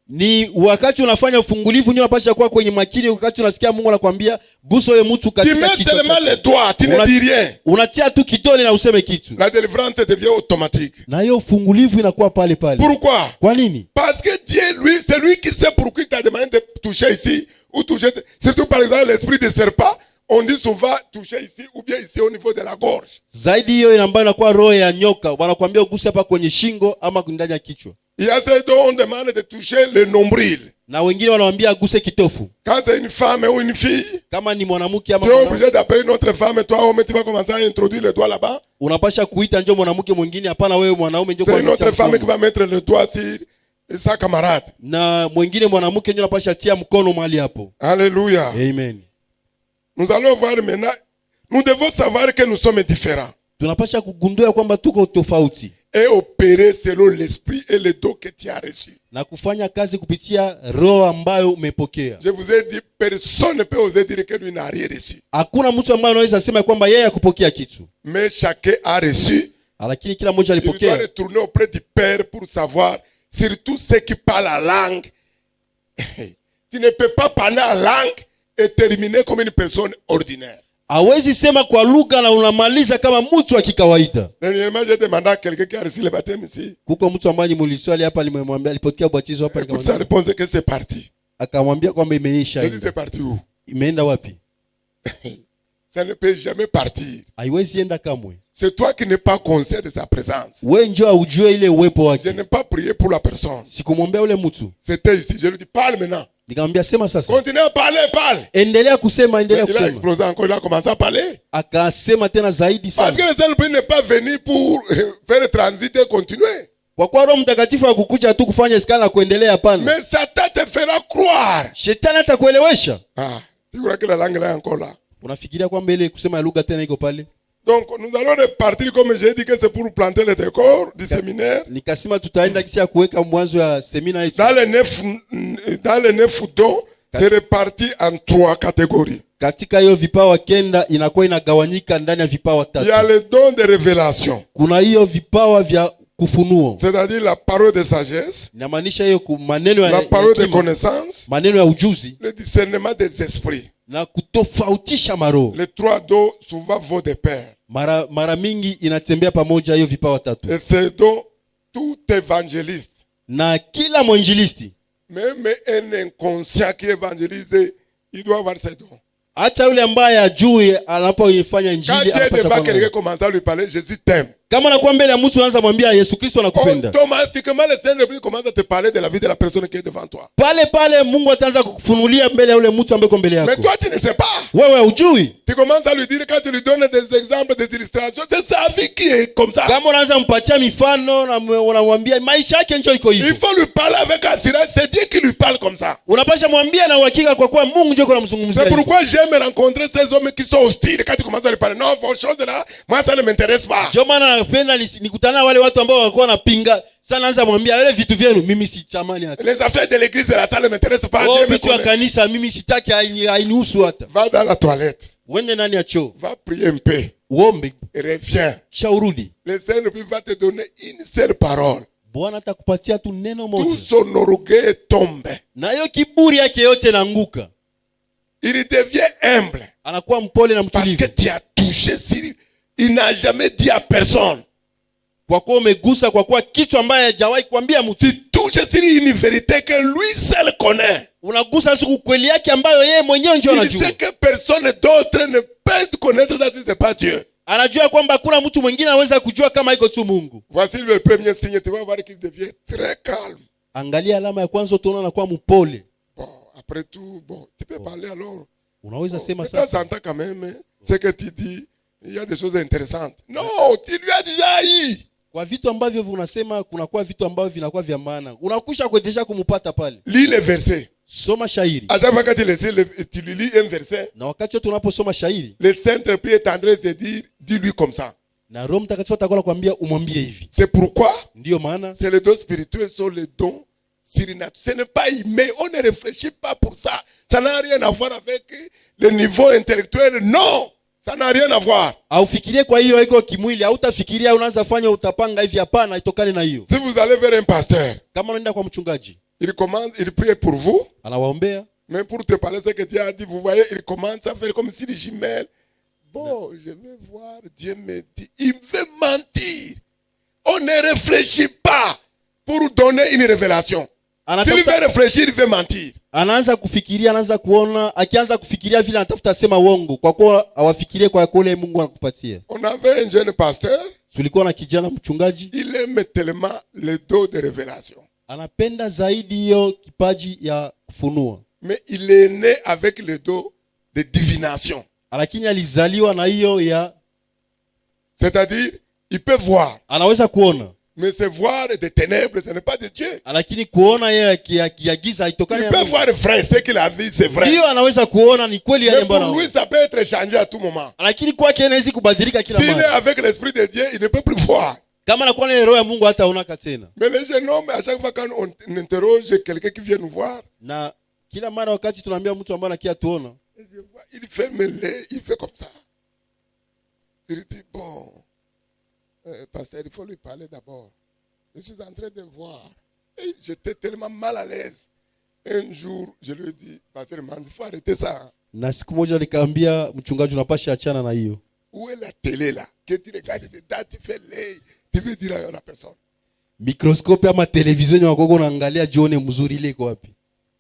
Ni wakati unafanya ufungulivu ndio unapaswa kuwa kwenye makini, wakati unasikia Mungu anakuambia gusa yule mtu katika kichwa. Tu mets seulement les doigts, tu ne dis rien. Unatia tu kidole na useme kitu. La délivrance devient automatique. Na hiyo ufungulivu inakuwa pale pale. Pourquoi? Kwa nini? Parce que Dieu lui, c'est lui qui sait pourquoi il t'a demandé de toucher ici ou toucher, surtout par exemple l'esprit de serpent. On dit souvent toucher ici ou bien ici au niveau de la gorge. Zaidi hiyo ambayo inakuwa roho ya nyoka, wanakuambia uguse hapa kwenye shingo ama ndani ya kichwa. Il y a ceux dont on demande de toucher le nombril. Na wengine wanawaambia aguse kitofu. Quand c'est une femme ou une fille, kama ni mwanamke ama tu es obligé d'appeler notre femme, toi homme tu vas commencer à introduire le doigt là-bas. Unapasha kuita njoo mwanamke mwingine, hapana wewe mwanaume njoo kwa. C'est notre femme qui va mettre le doigt sur sa camarade. Na mwingine mwanamke njoo anapasha tia mkono mahali hapo. Alléluia. Amen. Nous allons voir maintenant, nous devons savoir que nous sommes différents. Tunapasha kugundua kwamba tuko tofauti. Et opérer selon l'esprit et le don que tu as reçu. Na kufanya kazi kupitia roho ambayo umepokea. Je vous ai dit, personne ne peut oser dire que lui n'a rien reçu. Hakuna mtu ambaye anaweza sema kwamba yeye hakupokea kitu. Mais chacun a reçu. Lakini kila mmoja alipokea. Il doit retourner auprès du Père pour savoir, surtout ceux qui parlent la langue. Tu ne peux pas parler la langue et terminer comme une personne ordinaire. Hawezi sema kwa lugha na unamaliza kama mtu wa kikawaida. Dernièrement, j'ai demandé à quelqu'un qui a reçu le baptême ici. Kuko mtu ambaye nimuliswali hapa, alimwambia alipokea ubatizo hapa, nikamwambia. Ça répond que c'est parti. Akamwambia kwamba imeisha. Je dis c'est parti où? Imeenda wapi? Ça ne peut jamais partir. Haiwezi enda kamwe. C'est toi qui n'es pas conscient de sa présence. Wewe njoo ujue ile uwepo wake. Je n'ai pas prié pour la personne. Sikumwombea ule mtu. C'était ici. Je lui dis parle maintenant. Nikamwambia sema sasa. Continue à parler, parle. Endelea kusema, endelea kusema. Il a explosé encore, il a commencé à parler. Akasema tena zaidi sana. Parce que le Saint-Esprit n'est pas venu pour faire le transit et continuer. Kwa kuwa Roho Mtakatifu hakukuja tu kufanya skala na kuendelea, hapana. Mais Satan te fera croire. Shetani atakuelewesha. Tu crois que la langue là est encore là? Unafikiria kwamba ile kusema lugha tena iko pale? Donc nous allons repartir comme j'ai dit que c'est pour planter le décor du séminaire. Nikasema tutaenda kisha kuweka mwanzo ya semina yetu. Dans les 9 dons, c'est réparti en 3 catégories. Katika hiyo vipawa kenda inakuwa inagawanyika ndani ya vipawa 3. Il y a le don de révélation. Kuna hiyo vipawa vya kufunuo. C'est-à-dire la parole de sagesse. Inamaanisha hiyo maneno ya la parole de connaissance. Maneno ya ujuzi. Le discernement des esprits. Na kutofautisha maroho. Les 3 dons souvent vont de pair. Mara mingi inatembea pamoja hiyo vipawa 3. Et c'est donc tout évangéliste. Na kila mwinjilisti. Même un inconscient qui évangélise, il doit avoir ses dons. Hata yule ambaye ajui anapoifanya injili anapaswa quelqu'un commence à lui parler, Jésus t'aime. Kama nakuwa mbele ya mtu unaanza mwambia Yesu Kristo anakupenda. Automatiquement le Seigneur commence à te parler de la vie de la personne qui est devant toi. Pale Mungu ataanza kukufunulia mbele ya yule mtu ambaye uko mbele yako. Mais toi tu ne sais pas. Wewe hujui. Tu commences à lui dire quand tu lui donnes des exemples, des illustrations, c'est sa vie qui est comme ça. Kama unaanza mpatia mifano na unamwambia maisha yake njoo iko hivyo. Il faut lui parler avec assurance, c'est Dieu qui lui parle comme ça. Unapasha mwambia na uhakika kwa kuwa Mungu ndiye anamzungumzia. C'est pourquoi j'aime rencontrer ces hommes qui sont hostiles quand tu commences à lui parler. Non, vos choses là, moi ça ne m'intéresse pas. Ndio maana napenda nikutana wale watu ambao wako wanapinga. Sana naanza mwambia wale vitu vyenu mimi sitamani hata. Les affaires de l'église là, ça ne m'intéresse pas. Oh, vitu ya kanisa mimi sitaki, hainihusu hata. Va dans la toilette. Wende ndani ya choo. Va prier un peu. Uombe. Et reviens. Kisha urudi. Le Seigneur va te donner une seule parole. Bwana atakupatia tu neno tout moja, son orgueil tombe. na hiyo kiburi yake yote inaanguka. Il devient humble. Anakuwa mpole na Parce que mtulivu, tu as touché Cyril. Il n'a jamais dit à personne. kwa kuwa umegusa, kwa kuwa kitu ambaye hajawahi kuambia mtu. Tu touches Cyril une vérité que lui seul connaît. Unagusa siku kweli yake ambayo yeye mwenyewe ndio Il anajua. sait que personne d'autre ne peut connaître ça si ce n'est pas Dieu. Anajua kwamba hakuna mtu mwingine anaweza kujua kama iko tu Mungu. Voici le premier signe. Tu vas voir qu'il devient très calme. Angalia alama ya kwanza, utaona anakuwa mpole. Bon, après tout, bon, tu peux parler alors. Unaweza sema De temps sasa, en temps quand même, ce que tu dis, il y a des choses intéressantes. Non, tu lui as déjà eu. kwa vitu ambavyo unasema kunakuwa vitu ambavyo vinakuwa vya maana, unakusha kuendesha kumpata pale. Lis les versets. Soma shairi, À chaque fois que tu lis un verset, na wakati wote unaposoma shairi, le Saint-Esprit est en train de te dire, dis-lui comme ça. na Roho Mtakatifu atakuwa anakuambia umwambie hivi. C'est pourquoi Ndiyo maana c'est les dons spirituels sont les dons surnaturels. Ce n'est pas humain, on ne réfléchit pas pour ça. Ça n'a rien à voir avec le niveau intellectuel. Non, ça n'a rien à voir. aufikirie kwa hiyo iko kimwili, hautafikiria unaanza fanya utapanga hivi, hapana, itokane na hiyo. Si vous allez vers un pasteur, Kama unaenda kwa mchungaji, il commence, il prie pour vous, anawaombea, mais pour te parler ce que Dieu a dit, vous voyez, il commence à faire comme si les jumelles. Bon, je vais voir, Dieu me dit, il veut mentir. On ne réfléchit pas pour donner une révélation. S'il veut réfléchir, il veut mentir. anaanza kufikiria, anaanza kuona, akianza kufikiria vile anatafuta sema uongo, kwa kuwa hawafikirie kwa kule Mungu anakupatia. On avait un jeune pasteur, Tulikuwa na kijana mchungaji, il aime tellement le don de révélation. anapenda zaidi hiyo kipaji ya kufunua, Mais il est né avec le don de divination. lakini alizaliwa na hiyo ya, C'est-à-dire, il peut voir, anaweza kuona, mais c'est voir des ténèbres, ce n'est pas de Dieu. lakini kuona yeye ya giza haitokani Il na peut Mungu. voir vrai, ce qu'il a vu, c'est vrai. Ndiyo anaweza kuona ni kweli yale Mais ambayo pour lui, anaona, ça peut être changé à tout moment. lakini kwake inaweza kubadilika kila S'il est mara. avec l'Esprit de Dieu, il ne peut plus voir. Kama anakuwa na roho ya Mungu hataonaka tena. Mais les jeunes hommes, à chaque fois quand on interroge quelqu'un qui vient nous voir, Na kila mara wakati tunaambia mtu ambaye anakia tuona, il ferme les, il fait comme ça. Il dit, bon, pasteur, il faut lui parler d'abord. Je suis en train de voir. Et j'étais tellement mal à l'aise. Un jour, je lui ai dit, pasteur Manzi, il faut arrêter ça. na siku moja nikaambia mchungaji, unapasha achana na hiyo. Où est la télé là? Que tu regardes dedans, tu fais l'œil. Tu veux dire à la personne. Mikroskopi ama televisheni wako unaangalia jione mzuri ile iko wapi.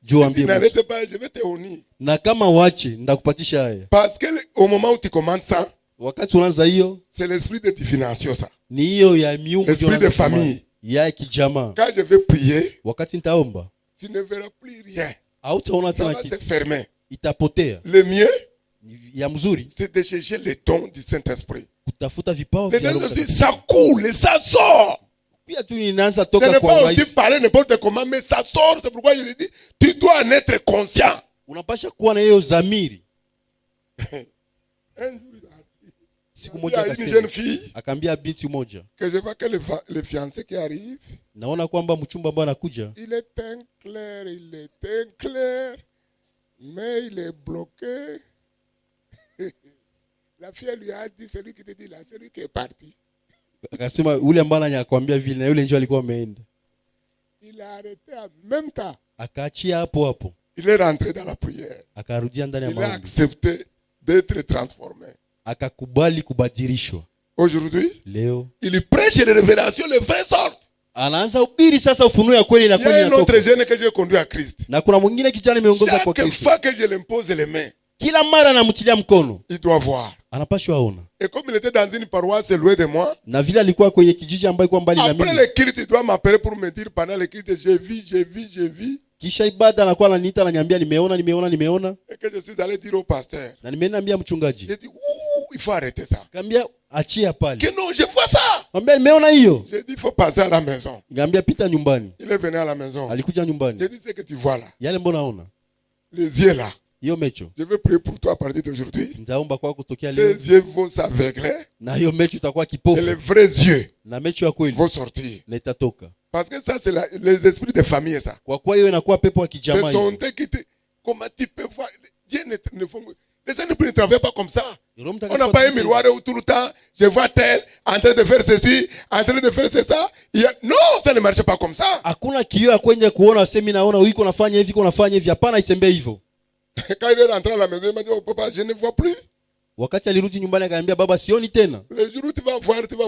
Si Ambie tu n'arrêtes pas, je vais te honir. na kama wache ndakupatisha haya. Parce que au moment où tu commences ça, Wakati unaanza hiyo c'est l'esprit de divination ça. ni hiyo ya miungu, L'esprit ndio de famille. ya kijamaa. Quand je vais prier, Wakati nitaomba tu ne verras plus rien. hautaona Ça tena va se kitu, fermer. itapotea. Le mieux, Ya mzuri c'est de chercher les dons du Saint-Esprit. kutafuta vipawa Les vya dons Roho aussi, Mtakatifu. ça coule, ça sort. Pia tu ninaanza Ce toka n'est kwa pas aussi urahisi. parler n'importe comment, mais ça sort. C'est pourquoi je te dis, tu dois en être conscient. Unapasha kuwa na hiyo dhamiri. Un jour, Siku il y moja a une akasema, jeune fille akaambia binti moja, que je vois que le fiancé qui arrive, naona kwamba mchumba ambaye anakuja il est teint clair, mais il est bloqué. La fille lui a dit, celui qui te dit là, celui qui est parti. akasema ule ambaye anakwambia vile na yule njoo alikuwa ameenda. Il a arrêté en même temps. Akaachia hapo hapo, Il est rentré dans la prière. akarudia ndani ya Il a maombi, accepté d'être transformé. akakubali kubadilishwa. Aujourd'hui, Leo il prêche les révélations, les vraies sortes. anaanza ubiri sasa ufunuo ya kweli na Il y kweli a un autre inatoka. jeune que j'ai conduit à Christ. Na kuna mwingine kijana nimeongoza kwa Chaque Kristo, fois que je l'impose les mains, kila mara anamtilia mkono, il doit voir. anapashwa aona. Et comme il était dans une paroisse loin de moi, Na vile alikuwa kwenye kijiji ambayo iko mbali na après mimi, le culte, il doit m'appeler pour me dire pendant le culte, j'ai vu. kisha ibada anakuwa ananiita, ananiambia nimeona, Et que je suis allé dire au pasteur. na nimeambia mchungaji, J'ai dit, ouh, il faut arrêter ça. kaambia achia pale. Que non, je vois ça. Mwambia nimeona hiyo. J'ai dit, il faut passer à la maison. Ngambia pita nyumbani. Il est venu à la maison. Alikuja nyumbani. J'ai dit, ce que tu vois là, Yale mbona ona? les yeux là, Hiyo mecho. je vais prier pour toi à partir d'aujourd'hui. Nitaomba kwako kutokea leo. Ces yeux vont s'aveugler Na hiyo mecho itakuwa et les kipofu. vrais yeux Na mecho ya kweli vont sortir. na itatoka. Parce que ça, c'est les esprits de famille, ça. Kwa kuwa hiyo inakuwa pepo ya Ce kijamaa sont hiyo. eux qui te... Comment tu peux voir Dieu ne font... Les Saints-Esprits ne travaillent pas comme ça. Roho On Mtakatifu n'a pas un hatumiki. miroir où tout le temps, je vois tel en train de faire ceci, en train de faire ça. Non, ça ne marche pas comme ça. Hakuna kioo ya kwenye kuona sema naona uko nafanya hivi, uko nafanya hivi. Hapana, itembee hivyo. Quand il est rentré à la maison, il m'a dit, oh papa, je ne vois plus. Wakati alirudi nyumbani akaniambia, baba, sioni tena. Le jour où tu vas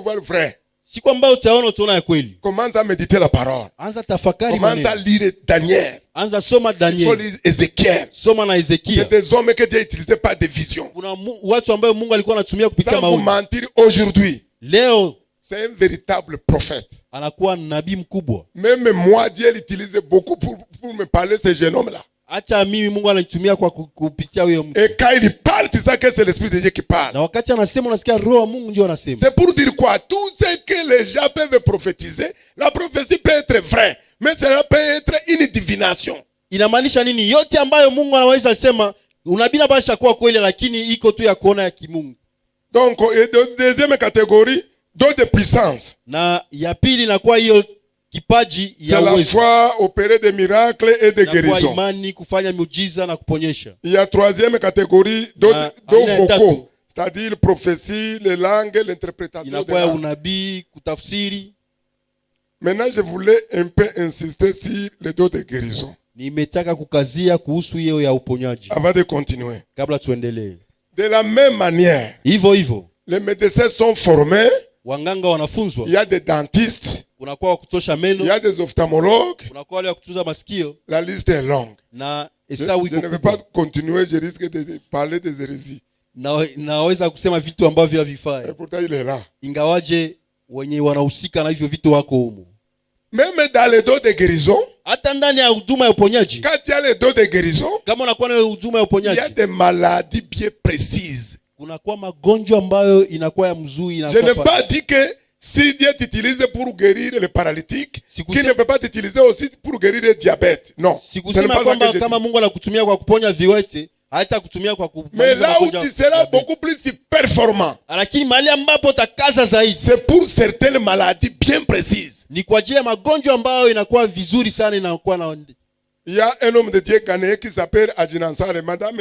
voir vrai. Siku ambayo utaona ya kweli. Commence à méditer la parole. Anza tafakari Commence maneno. à lire Daniel. Anza soma Il faut Daniel. lire Ézéchiel. Soma na C'est Ezekia. des hommes que Dieu utilisait par des visions. Kuna watu ambao Mungu alikuwa anatumia kupitia Sans vous maono. mentir, aujourd'hui, Leo c'est un véritable prophète. anakuwa nabii mkubwa. Même moi, Dieu l'utilisait beaucoup pour me parler de ce jeune homme-là. Acha mimi Mungu ananitumia kwa kupitia huyo mtu. Et quand il parle, tu sais que c'est l'Esprit de Dieu qui parle. Na wakati anasema unasikia roho wa Mungu ndio anasema. C'est pour dire quoi? Tout ce que les gens peuvent prophétiser, la prophétie peut être vraie, mais cela peut être une divination. Inamaanisha nini? Yote ambayo Mungu anaweza sema unabii basha kuwa kweli, lakini iko tu ya kuona ya kimungu. Donc, deuxième catégorie, don de puissance. Na ya pili inakuwa hiyo kipaji ya C'est la uwezo. foi, opérer des miracles et des Na kwa guérisons. imani kufanya miujiza na kuponyesha. Il y a troisième catégorie, don Na aina ya vocaux, tatu. c'est-à-dire prophétie, les langues, l'interprétation des Inakuwa ya langues. unabii, kutafsiri. Maintenant, je voulais un peu insister sur les dons de guérison, Nimetaka kukazia kuhusu hiyo ya uponyaji avant de continuer. kabla tuendelee. De la même manière, Hivyo hivyo les médecins sont formés, wanganga wanafunzwa. il y a des dentistes, Kunakuwa wa kutosha il meno, y a des ophtalmologues, kunakuwa wale wa kutunza masikio la liste est longue. na Je Esau ne iko vais kubwa. pas continuer, je risque de parler des hérésies. Naweza kusema vitu ambavyo havifai, Et pourtant, il est là. ingawaje wenye wanahusika na hivyo vitu wako humo. Même dans les dons de guérison, Hata ndani ya huduma ya uponyaji, quand il y a les dons de guérison, kama unakuwa na huduma ya il y a uponyaji, des maladies bien précises. kunakuwa magonjwa ambayo inakuwa ya mzuri. Je n'ai pas dit que si Dieu t'utilise pour guérir les paralytiques, Si qu'il ne peut pas t'utiliser aussi pour guérir le diabète. Non. Ce n'est Sikusema pas ça que kwamba je kama dis. Mungu anakutumia kwa kuponya viwete, hata kutumia kwa Mais kumaliza là où magonjwa tu ya seras diabete. beaucoup plus performant, Lakini mahali ambapo utakaza zaidi c'est pour certaines maladies bien précises. ni kwa ajili ya magonjwa ambayo inakuwa vizuri sana, inakuwa na Il y a un homme de Dieu ghanéen qui s'appelle Adjinansare. Madame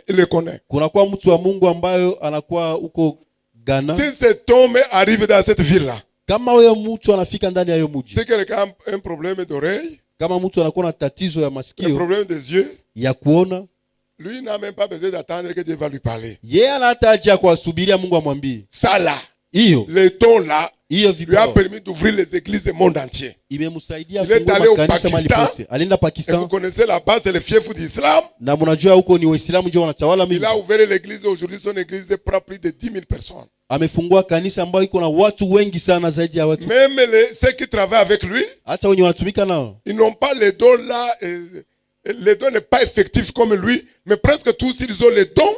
il le connaît. kunakuwa mtu wa Mungu ambayo anakuwa huko Ghana. Si cet homme arrive dans cette ville-là, Kama huyo mtu anafika ndani ya hiyo mji, c'est quelqu'un a un problème d'oreille, kama mtu anakuwa na tatizo ya un masikio, problème des yeux, ya kuona, lui n'a même pas besoin d'attendre que Dieu va lui parler. yeye ana hata haja ya kuwasubiria Mungu amwambie. Ça là, Hiyo le don là, hiyo lui a vipawa permis d'ouvrir les églises du monde entier. imemsaidia Il est kufungua allé au makanisa mahali Pakistan. pote. Alienda Et vous Pakistan, connaissez là-bas, c'est le fief d'islam. na mnajua huko ni Waislamu ndio wanatawala mingi. Il a ouvert l'église. Aujourd'hui, son église prend plus de 10 000 personnes. Amefungua kanisa ambayo iko na watu wengi sana, zaidi ya watu. Même ceux qui travaillent avec lui, Hata wenye wanatumika nao ils n'ont pas les dons là. Les dons n'est pas effectif comme lui, mais presque tous ils ont les dons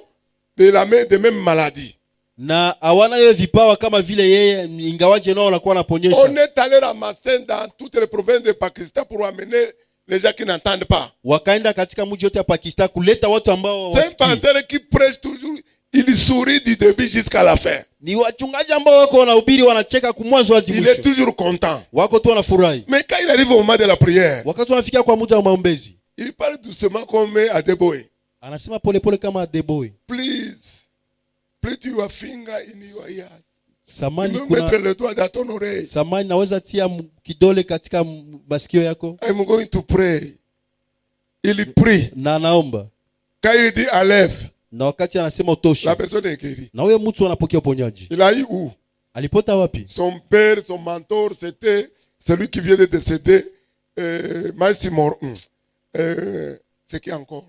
de même maladie. na hawana hiyo vipawa kama vile yeye, ingawaje nao wanakuwa On wanaponyesha. est allé ramasser dans toutes les provinces de Pakistan pour amener les gens qui n'entendent pas. Wakaenda katika mji yote ya Pakistan kuleta watu ambao C'est un hawasikii. pasteur qui prêche toujours. Il sourit du début jusqu'à la fin. Ni wachungaji ambao wako wanahubiri, wanacheka kumwanzo hadi Il est mwisho, toujours content. wako tu wanafurahi. Mais quand il arrive au moment de la prière, Wakati wanafikia kwa muda wa maombezi, il parle doucement comme Adeboye. anasema polepole kama Deboy, Please, put your finger in your ears. samani, Tu peux mettre kuna le doigt dans ton oreille. samani, naweza tia kidole katika masikio yako, I'm going to pray. Il prie. na anaomba, Quand il dit enlève, na wakati anasema utoshe, la personne est guérie. na huyo mtu anapokea uponyaji. Il a eu où? Alipota wapi? Son père, son mentor, c'était celui qui vient de décéder, Massimo. C'est qui encore?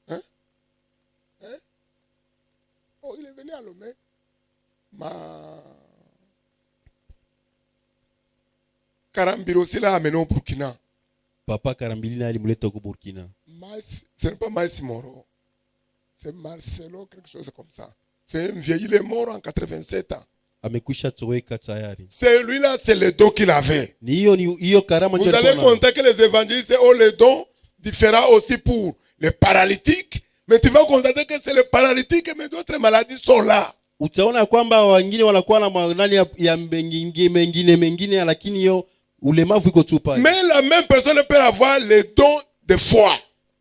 Hein? Hein? Oh, il est venu à Lomé. Karambiro aussi l'a amené au Burkina. Papa Karambili naye alimleta huko Burkina. Ce n'est pas Massimo. C'est Marcelo, quelque chose comme ça. C'est un vieil, il est mort en 87 ans. Amekwisha toweka tayari. Celui-là, c'est le don qu'il avait. Ni hiyo karama Vous ndio allez alikuwa nayo. compter que les évangélistes ont les dons différents aussi pour les paralytiques. Mais tu vas constater que c'est les paralytiques, mais d'autres maladies sont là. Utaona kwamba wengine wanakuwa na manani ya mengine, lakini hiyo ulemavu iko tu pale. Mais la même personne peut avoir les dons de foi.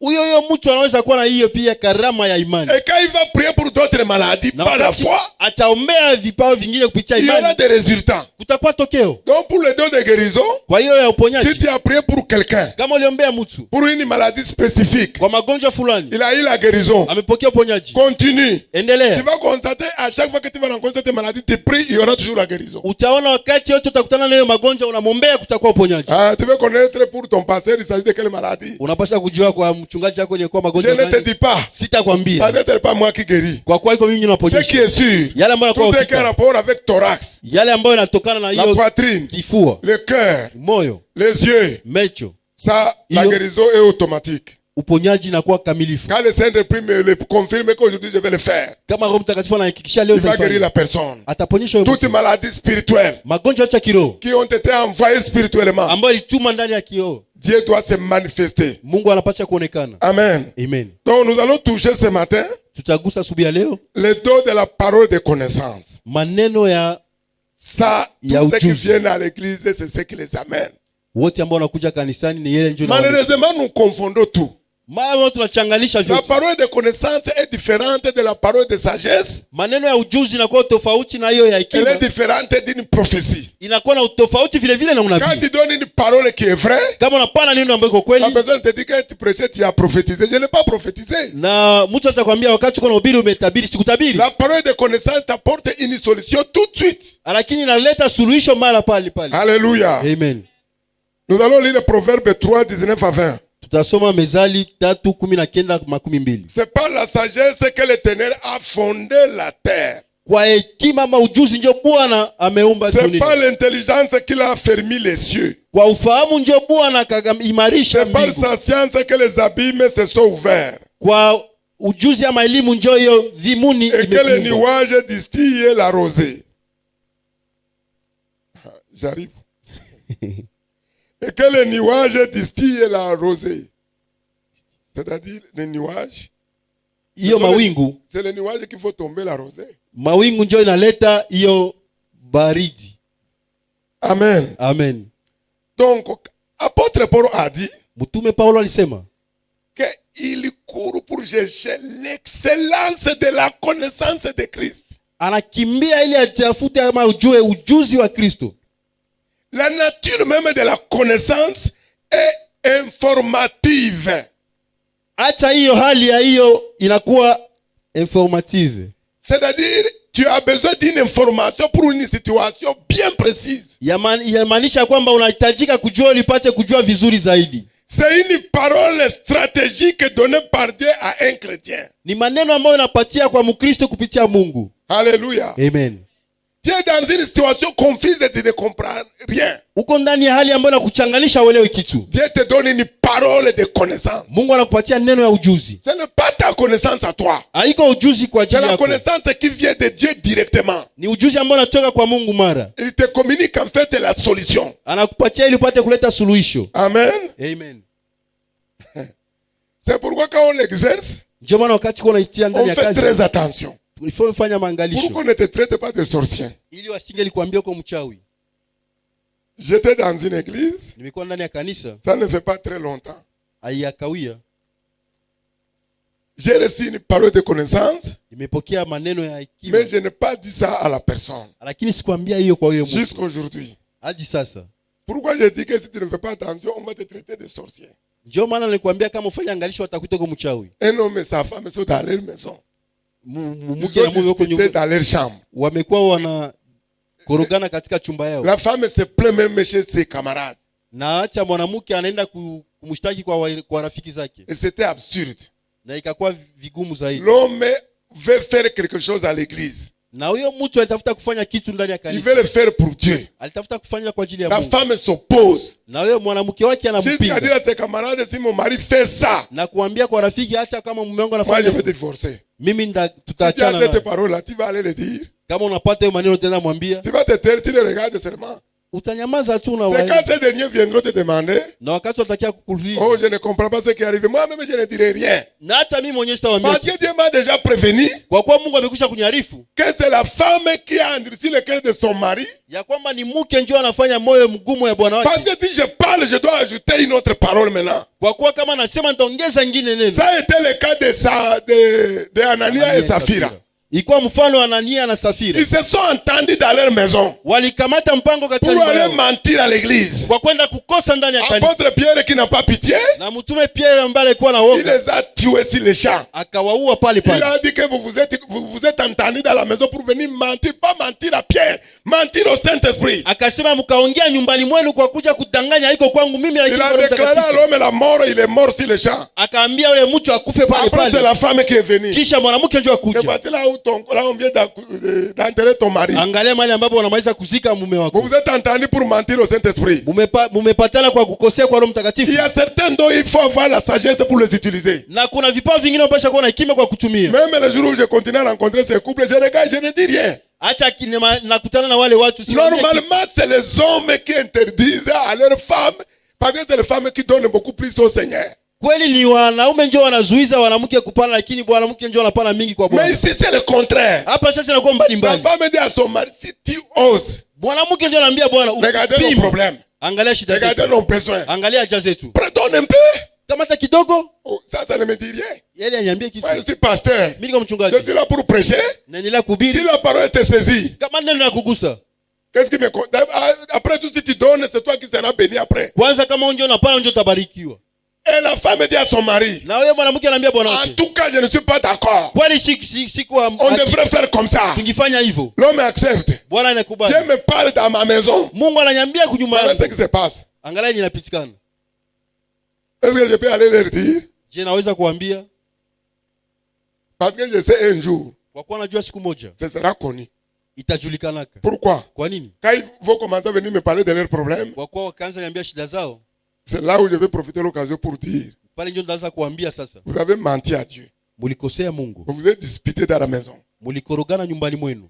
huyo mtu anaweza kuwa na hiyo pia karama ya imani. Et quand il va prier pour d'autres maladies par la foi, ataombea vipawa vingine kupitia il y aura imani, des résultats. kutakuwa tokeo. Donc pour le don de guérison, Kwa hiyo ya si uponyaji, tu as prié pour quelqu'un, kama uliombea mtu pour une maladie spécifique, kwa magonjwa fulani, il a eu la guérison, amepokea uponyaji, continue. Tu endelea. vas constater à chaque fois que tu vas rencontrer cette maladie, tu pries, il y aura toujours la guérison. Utaona wakati yote utakutana na hiyo magonjwa, unamwombea, kutakuwa uponyaji. Ah, tu veux connaître pour ton pasteur, il s'agit de quelle maladie? Unapaswa kujua kwa mchungaji wako ni kwa Je magonjwa ne te gani. dis pas. Sitakwambia. Parce que ce n'est pas moi qui guéris. Kwa kuwa iko mimi Ce qui ninaponyesha. est sûr, Yale ambayo tout yanakuwa ce qui a ukita. rapport avec thorax, Yale ambayo yanatokana na la hiyo poitrine, kifua, le cœur, moyo, les yeux, macho, ça, la Iyo. guérison est automatique. uponyaji inakuwa kamilifu. Quand le Saint-Esprit me le confirme qu'aujourd'hui je vais le faire, Kama Roho Mtakatifu anahakikisha leo il va guérir utafanya, la personne. ataponyesha huyo Toutes mtu. maladies spirituelles Magonjwa yote ya kiroho qui ont été envoyées spirituellement, ambayo ilituma ndani ya kiroho, Dieu doit se manifester. Mungu anapaswa kuonekana. Amen. Amen. Donc nous allons toucher ce matin Tutagusa asubuhi ya leo le dos de la parole de connaissance. maneno ya Ça, Il y a tous ceux qui ujuzi. viennent à l'église, c'est ce qui les amène. wote ambao wanakuja kanisani ni yeye njoo. Malheureusement, nous confondons tout. Mara tunachanganisha La vyote. parole de connaissance est différente de la parole de sagesse. Maneno ya ujuzi inakuwa tofauti na hiyo ya Elle hekima. est différente d'une prophétie. Inakuwa na utofauti vile vile na Quand unabii. tu donnes une parole qui est vraie, Kama unapana neno ambayo iko la kweli personne te dit que tu prêchais, tu as prophétisé. Je n'ai pas prophétisé. na mtu atakwambia wakati uko na ubiri umetabiri, sikutabiri. La parole de connaissance t'apporte une solution tout de suite. Lakini inaleta suluhisho mara pale pale. Alléluia. Amen. Nous allons lire le Proverbe 3, 19 à 20. Tutasoma Mezali 3:19-20. C'est par la sagesse que l'Éternel a fondé la terre. Kwa hekima ama ujuzi ndio Bwana ameumba C'est dunia. par l'intelligence qu'il a fermé les cieux. Kwa ufahamu ndio Bwana akaimarisha C'est par mbingu. sa science que les abîmes se sont ouverts. Kwa ujuzi ama elimu ndio hiyo vimuni Et que les imeumba. nuages distillent la rosée. J'arrive. Et que les nuages distillent la rosée. C'est-à-dire les nuages. Hiyo mawingu, C'est les nuages qu'il faut tomber la rosée. mawingu ndio inaleta hiyo baridi. Amen. Amen. Donc, apôtre Paul a dit Mtume Paulo alisema qu'il court pour chercher l'excellence de la connaissance de Christ. anakimbia ili atafute ama ujue ujuzi wa Kristo. La nature même de la connaissance est informative. Hata hiyo hali ya hiyo inakuwa informative. C'est-à-dire, tu as besoin d'une information pour une situation bien précise. Yamaanisha kwamba unahitajika kujua ulipate kujua vizuri zaidi. C'est une parole stratégique donnée par Dieu à un chrétien. Ni maneno ambayo unapatia kwa Mkristo kupitia Mungu. Alléluia. Amen. Tu es dans une situation confuse et tu ne comprends rien. Uko ndani ya hali ambayo inakuchanganisha uelewe kitu. Dieu te donne une parole de connaissance. Mungu anakupatia neno ya ujuzi. Ce n'est pas ta connaissance à toi. Haiko ujuzi kwa C'est ajili la yako. connaissance qui vient de Dieu directement. Ni ujuzi ambao unatoka kwa Mungu mara. Il te communique en fait la solution. Anakupatia ili upate kuleta suluhisho. Amen. Amen. C'est pourquoi quand on l'exerce, Ndio maana wakati kuna itia ndani on ya fait kazi, très attention. ulifanya fanya Pour maangalisho qu'on ne te traite pas de sorcier. ili wasinge likwambia uko mchawi. J'étais dans une église, Nimekuwa ndani ya kanisa, ça ne fait pas très longtemps. haiyakawia. J'ai reçu une parole de connaissance, Nimepokea maneno ya hekima, mais je n'ai pas dit ça à la personne. lakini sikwambia hiyo kwa huyo mtu. Jusqu'aujourd'hui. Hadi sasa. Pourquoi je dis que si tu ne fais pas attention, on va te traiter de sorcier. Ndio maana nilikwambia kama ufanye angalisho watakuita uko mchawi. Un homme et sa femme sont dans leur maison. Ils Mke ont na mume wako disputé dans leur chambre. wamekuwa wana korogana katika chumba yao. La femme se plaint même chez ses camarades. Na acha mwanamke anaenda kumshtaki kwa rafiki zake. Et c'était absurde. Na ikakuwa vigumu zaidi. L'homme veut faire quelque chose à l'église. Na huyo mtu alitafuta kufanya kitu ndani ya Il veut kanisa. le faire pour Dieu. Alitafuta kufanya kwa ajili ya La Mungu. femme s'oppose. Na huyo mwanamke wake Jusqu'à dire anampinga. à ses camarades, si mon mari fait ça, Na kuambia kwa rafiki hata kama mume wangu moi je anafanya vais hivyo, divorcer. mimi Si tu as tutaachana cette naye. parole-là, tu vas aller le dire. Kama unapata hiyo maneno tena mwambia. Tu vas te taire, tu le regardes seulement. utanyamaza tu na C'est quand ces derniers viendront te demander, na wakati watakia kukuuliza. oh, je ne comprends pas ce qui arrive. Moi-même, je ne dirai rien. Na hata mimi mwenyewe sitawaambia. Parce que Dieu m'a déjà prévenu Kwa kuwa Mungu amekwisha kuniarifu que c'est la femme qui a endurci le cœur de son mari. ya kwamba ni mke ndio anafanya moyo mgumu ya bwana Parce wake. que si je parle, je dois ajouter une autre parole maintenant. Kwa kuwa kama nasema nitaongeza nyingine neno. Ça a été le cas de Anania et Saphira. Ilikuwa mfano wa Anania na Safira. Ils se sont entendus dans leur maison Walikamata mpango katika pour nyumba aller yao mentir à l'église. kwa kwenda kukosa ndani ya kanisa. Apôtre Pierre qui n'a pas pitié, Na mtume Pierre ambaye alikuwa na il woga les a tués sur les champs. akawaua pale Il pale. a dit que vous êtes entendus dans la maison pour venir mentir, pas mentir à Pierre, mentir au Saint-Esprit. Akasema mkaongea nyumbani mwenu kwa kuja kudanganya, haiko kwangu mimi lakini Il a kwa Roho déclaré à Mtakatifu. l'homme la mort, il est mort sur les champs. Akaambia yule mtu akufe pale Après, c'est pale. la femme qui est venue. Kisha mwanamke ndio Et akuja. voici là où on vient d'enterrer ton mari. Angalia mahali ambapo wanamaliza kuzika mume Vous wako. vous êtes entendus pour mentir au Saint-Esprit. Mumepatana kwa kukosea kwa Roho Il Mtakatifu. y a certains dont il faut avoir la sagesse pour les utiliser. Na kuna vipawa vingine unapaswa kuwa na hekima kwa kutumia. Même le jour où je continue à rencontrer ces couples, je regarde, je ne dis rien. Acha nakutana na wale watu si Normalement, c'est les hommes qui interdisent à leurs femmes, parce que c'est les femmes qui donnent beaucoup plus au Seigneur. kweli ni wanaume ndio wanazuiza wanamke kupana, lakini mwanamke ndio anapana mingi kwa Bwana. Mais ici, c'est le contraire. Hapa sasa inakuwa mbali La mbali. femme dit à son mari, si tu oses, Mwanamke ndio anaambia Bwana, regardez nos problèmes, angalia shida regardez zetu, nos besoins. angalia haja zetu, Pardonne un peu. kamata kidogo. Oh, ça ne me dit rien. Yeye aniambia kitu. Moi, je suis pasteur. Mimi kama Je mchungaji suis là pour prêcher. naendelea Si kuhubiri la parole était saisie, kama neno la kugusa. qu'est-ce qui me compte? Après tout, si tu donnes, c'est toi qui seras béni après. Kwanza kama unjo unapana unjo utabarikiwa. Et la femme dit à son mari, Na wewe mwanamke anaambia bwana en wake, tout cas, je ne suis pas d'accord. kwani siku On devrait faire comme ça. tungifanya hivyo. L'homme accepte. Bwana anakubali. Dieu me parle dans ma maison. Mungu ananiambia kunyuma Voilà ce yangu. qui se passe. Angalia yenye inapitikana. Est-ce que je peux aller leur dire? Je naweza kuambia Parce que je sais un jour, kwa kuwa najua siku moja ce sera connu. itajulikanaka. Pourquoi? Kwa nini? Quand ils vont commencer à venir me parler de leurs problèmes, Kwa kuwa wakaanza niambia shida zao, c'est là où je vais profiter de l'occasion pour dire, pale ndio ndaanza kuambia sasa, vous avez menti à Dieu. mulikosea Mungu, Vous vous êtes disputé dans la maison. mulikorogana nyumbani mwenu.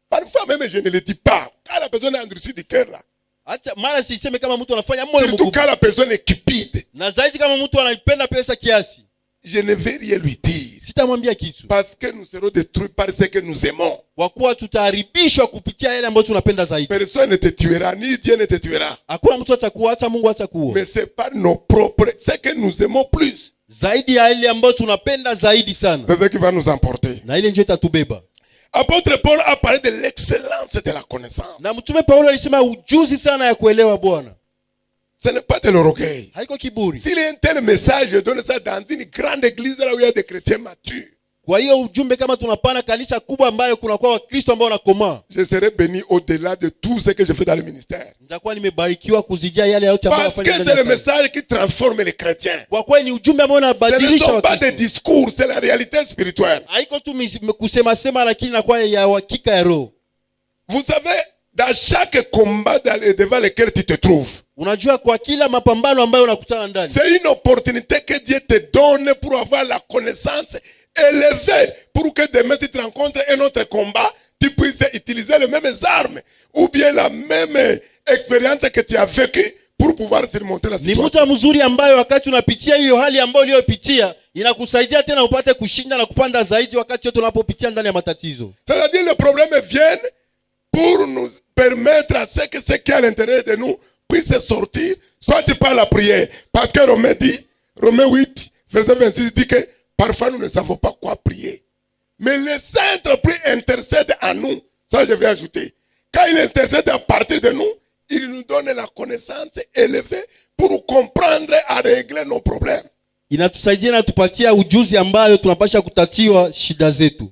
Parfois même, je ne le dis pas. Quand la personne est endurcie du cœur là, Acha mara siseme kama mtu anafanya moyo surtout mgumu, quand la personne est cupide, na zaidi kama mtu anaipenda pesa kiasi, je ne vais rien lui dire. sitamwambia kitu, Parce que nous serons détruits par ce que nous aimons. kwa kuwa tutaharibishwa kupitia yale ambayo tunapenda zaidi. Personne ne te tuera, ni Dieu ne te tuera. Hakuna mtu atakuwa, hata Mungu atakuwa Mais c'est pas nos propres, c'est que nous aimons plus. zaidi ya ile ambayo tunapenda zaidi sana, C'est ce qui va nous emporter. na ile ndio itatubeba. Apôtre Paul a parlé de l'excellence de la connaissance. Na mtume Paulo alisema ujuzi sana ya kuelewa Bwana, Ce n'est pas de l'orgueil. haiko kiburi. S'il y a un tel message, je donne ça dans une grande église là où il y a des chrétiens matures. Kwa hiyo ujumbe kama tunapana kanisa kubwa ambayo kunakuwa Wakristo ambao wanakomaa, Je serai béni au-delà de tout ce que je fais dans le ministère. nitakuwa nimebarikiwa kuzijia yale yote ambayo Parce que nafanya c'est ndani le ya kanisa. message qui transforme les chrétiens. Kwa kweli ni ujumbe ambao Ce ne unabadilisha sont pas des Wakristo. discours, c'est la réalité spirituelle. Haiko tu kusema sema, lakini inakuwa ya uhakika ya roho. Vous savez, dans chaque combat devant lequel tu te trouves, Unajua, kwa kila mapambano ambayo unakutana ndani, c'est une opportunité que Dieu te donne pour avoir la connaissance élevée, pour que demain si tu rencontres un autre combat, tu puisses utiliser les mêmes armes ou bien la même expérience que tu as vécue pour pouvoir surmonter la ni situation. mtu mzuri ambayo wakati unapitia hiyo hali ambayo uliyopitia inakusaidia tena upate kushinda na kupanda zaidi wakati yote unapopitia ndani ya matatizo. C'est-à-dire les problèmes viennent pour nous permettre à ce que ce qui est à l'intérieur de nous puisse sortir, soit par la prière. Parce que Romains 8, verset 26 dit que parfois nous ne savons pas quoi prier. Mais le Saint-Esprit intercède en nous. Ça je vais ajouter. Quand il intercède à partir de nous, il nous donne la connaissance élevée pour comprendre et régler nos problèmes. Inatusaidia na tupatia ujuzi ambayo tunapasha kutatiwa shida zetu.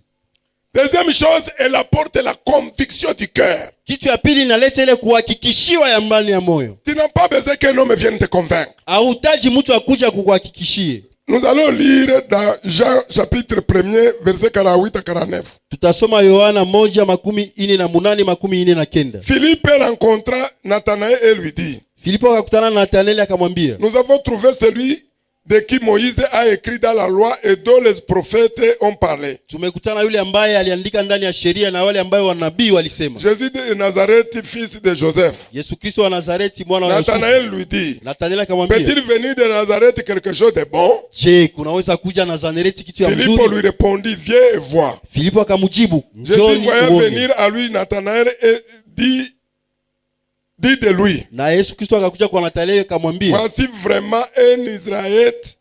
Deuxième chose, elle apporte la conviction du cœur. Kitu ya pili inaleta ile kuhakikishiwa ya ndani ya moyo. Tu n'as pas besoin qu'un homme vienne te convaincre. Hauhitaji mtu akuja kukuhakikishie. Nous allons lire dans Jean chapitre 1er, verset 48 à 49. Tutasoma Yohana 1:48-49. Philippe rencontra Nathanaël et lui dit, Filipo akakutana na Nathanaeli akamwambia, nous avons trouvé celui de qui Moïse a écrit dans la loi et dont les prophètes ont parlé. Tumekutana yule ambaye aliandika ndani ya sheria na wale ambao wanabii walisema. Jésus de Nazareth, fils de Joseph. Yesu Kristo wa Nazareti mwana wa Yusufu. Nathanaël lui dit, Nathanael akamwambia, peut-il venir de Nazareth quelque chose de bon? Je, kunaweza kuja Nazareti kitu ya mzuri? Philippe lui répondit, viens et vois. Filipo akamjibu, Jésus voyait venir à lui Nathanaël et dit de lui, na Yesu Kristo akakuja kwa Nathanael akamwambia, voici vraiment un Israélite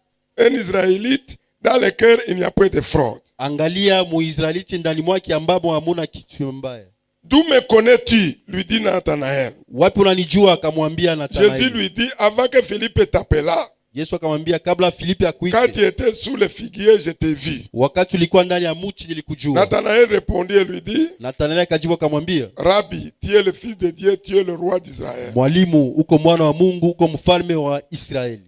dans le cœur il n'y a pas de fraude. Angalia Muisraeliti ndani mwake ambamo hamuna kitu mbaya. D'où me connais-tu? Lui dit Nathanaël. Wapi unanijua? Akamwambia Nathanael. Jésus lui dit, avant que Philippe t'appela, Yesu akamwambia, kabla Filipe akuite, quand tu étais sous le figuier, je t'ai vu. Wakati ulikuwa ndani ya mti nilikujua. Nathanaël répondit et lui dit, Nathanael akajibu akamwambia, Rabbi, tu es le fils de Dieu, tu es le roi d'Israël. Mwalimu, uko mwana wa Mungu, uko mfalme wa Israeli.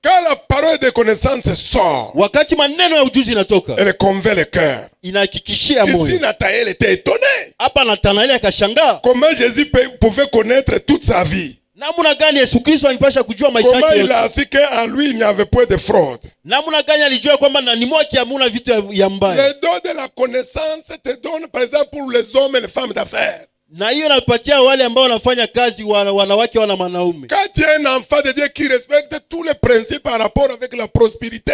Quand la parole de connaissance sort, wakati maneno ya ujuzi inatoka, elle convainc le cœur. Inahakikishia moyo. Ici, Nathanaël était étonné. Hapa Nathanael akashangaa. Comment Jésus pouvait connaître toute sa vie? Namna gani Yesu Kristo alipasha kujua maisha yake? Comment il a su qu'en lui il n'y avait pas de fraude? Namna gani alijua kwamba ndani mwake hamuna vitu ya mbaya? Le don de la connaissance te donne par exemple pour les hommes et les femmes d'affaires. Na hiyo napatia wale ambao wanafanya kazi, wanawake wana wanaume. Quand tu es un enfant de Dieu qui respecte tous les principes par rapport avec la prospérité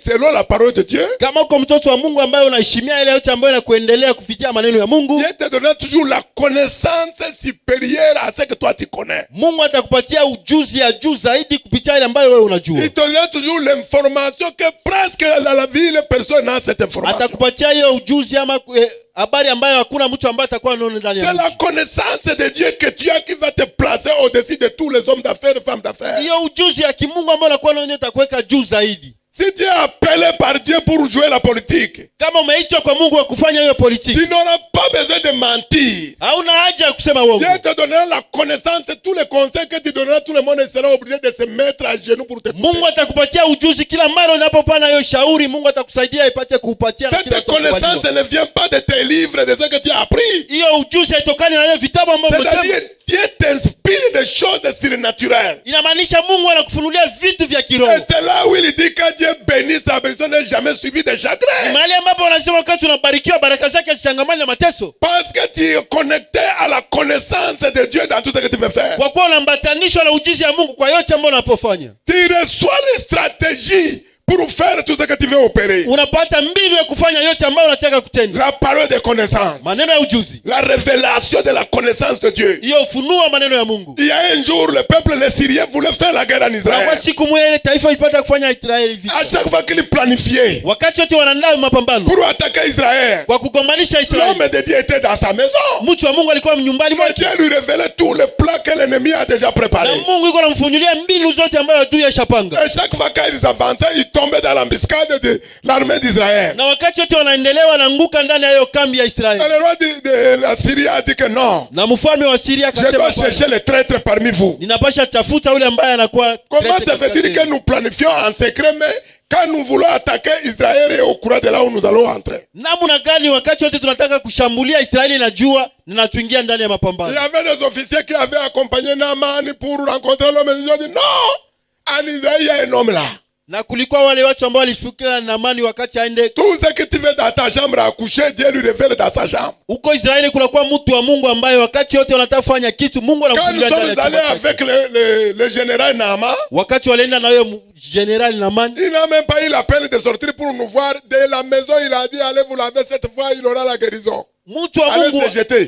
selon la parole de Dieu. Kama uko mtoto wa Mungu ambaye unaheshimia ile yote ambayo inakuendelea kufikia maneno ya Mungu, Dieu te donne toujours la connaissance supérieure à ce que toi tu connais. Mungu atakupatia ujuzi ya juu zaidi kupitia ile ambayo wewe unajua. Il te donne toujours l'information que presque dans la vie les personnes n'ont cette information. Atakupatia hiyo ujuzi ama habari ambayo hakuna mtu ambaye atakuwa anaona ndani ya. C'est la connaissance de Dieu que tu as qui va te placer au-dessus de tous les hommes d'affaires et femmes d'affaires. Hiyo ujuzi ya kimungu ambayo unakuwa unaona itakuweka juu zaidi. Si tu es appelé par Dieu pour jouer la politique, kama umeitwa kwa Mungu wa kufanya hiyo politiki, tu n'auras pas besoin de mentir. hauna haja ya kusema uongo. Dieu te donnera la connaissance, tous les conseils que tu donneras, tout le monde sera obligé de se mettre à genoux pour te Mungu atakupatia ujuzi kila mara unapopana hiyo shauri. Mungu atakusaidia ipate kuupatia. Cette connaissance ne vient pas de tes livres, de ce que tu as appris. Hiyo ujuzi haitokani na hiyo vitabu ambavyo umesoma. C'est-à-dire Dieu t'inspire des choses surnaturelles. Inamaanisha Mungu anakufunulia vitu vya kiroho. Et c'est là où il dit que Dieu bénisse sa personne n'est jamais suivi de chagrin. Mahali ambapo wanasema wakati tunabarikiwa baraka zake zichangamane na mateso. Parce que tu es connecté à la connaissance de Dieu dans tout ce que tu veux faire. Kwa kuwa unambatanishwa na ujuzi ya Mungu kwa yote ambayo unapofanya. Tu reçois les stratégies pour faire tout ce que tu veux opérer. Unapata mbinu ya kufanya yote ambayo unataka kutenda. La parole de connaissance. Maneno ya ujuzi. La révélation de la connaissance de Dieu. Hiyo ufunuo maneno ya Mungu. Il y a un jour, le peuple les Syriens voulait faire la guerre en Israël. Kwa siku moja ile taifa ilipata kufanya Israeli vita. À chaque fois qu'ils planifiaient wakati wote wanaandaa mapambano pour attaquer Israël, kwa kugombanisha Israeli, l'homme de Dieu était dans sa maison. mtu wa Mungu alikuwa nyumbani mwake. Dieu lui révélait tous les plans que l'ennemi a déjà préparés. Na Mungu yuko anamfunulia mbinu zote ambayo adui yashapanga. Et chaque fois qu'ils avançaient, ils tombaient dans l'embuscade de l'armée d'Israël. Na wakati wote wanaendelea wanaanguka ndani ya hiyo kambi ya Israeli. Et le roi de la Syrie a dit que non. Na mfalme wa Syria Je dois chercher les traîtres parmi vous. Ninapasha tafuta yule ambaye anakuwa. Comment ça veut dire que nous planifions en secret, mais quand nous voulons attaquer Israël et au courant de là où nous allons entrer? Namna gani wakati wote tunataka kushambulia Israeli na jua na tuingia ndani ya mapambano? Il y avait des officiers qui avaient accompagné Naaman pour rencontrer l'homme et ils ont dit non, en Israël il y a un homme là. Na kulikuwa wale watu ambao walifikira Naamani wakati aende. Tout ce que tu veux dans ta chambre à coucher, Dieu lui révèle dans sa chambre. Huko Israeli kuna kwa mtu wa Mungu ambaye wakati wote wanataka kufanya kitu Mungu anakufunulia ndani ya chumba. Quand nous sommes allés avec le général Naaman, wakati walienda na huyo général Naaman, il n'a même pas eu la peine de sortir pour nous voir. De la maison, il a dit allez vous laver cette fois, il aura la guérison. Mtu wa Mungu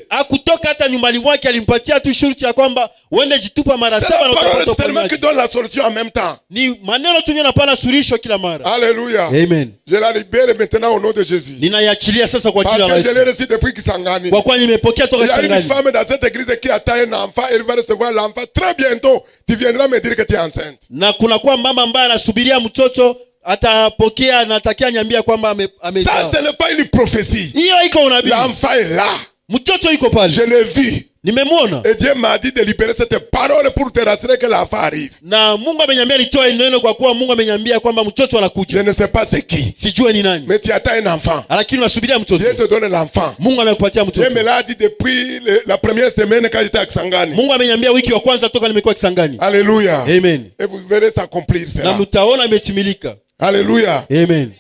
hakutoka hata nyumbani mwake, alimpatia tu shurti ya kwamba uende jitupa mara 7 na utapata uponyaji. C'est seulement qui donne la solution en même temps. Ni maneno tu yanapana suluhisho kila mara. Alléluia. Amen. Je la libère maintenant au nom de Jésus. Ninaiachilia sasa kwa jina la Yesu. Parce que je l'ai reçu depuis Kisangani. Kwa kuwa nimepokea toka Kisangani. Il y a une femme dans cette église qui attend un enfant, elle va recevoir l'enfant très bientôt. Tu viendras me dire que tu es enceinte. Na kuna kwa mama ambaye anasubiria mtoto atapokea na atakia nyambia kwamba amezaa. Ça ce n'est pas une prophétie. Hiyo iko unabii. L'enfant est là. Mtoto yuko pale. Je l'ai vu. Nimemwona. Et Dieu m'a dit de libérer cette parole pour te rassurer que l'enfant arrive. Na Mungu ameniambia nitoe neno kwa kuwa Mungu ameniambia kwamba mtoto Je anakuja. ne sais pas c'est qui. Sijue ni nani. Mais tu attends un enfant. Lakini unasubiria mtoto. Dieu te donne l'enfant. Mungu anakupatia mtoto. Dieu me l'a dit depuis la première semaine quand j'étais à Kisangani. Mungu ameniambia wiki ya kwanza toka nimekuwa Kisangani. Alléluia. Amen. Et vous verrez s'accomplir Na cela. mtaona imetimilika. Alléluia. Amen.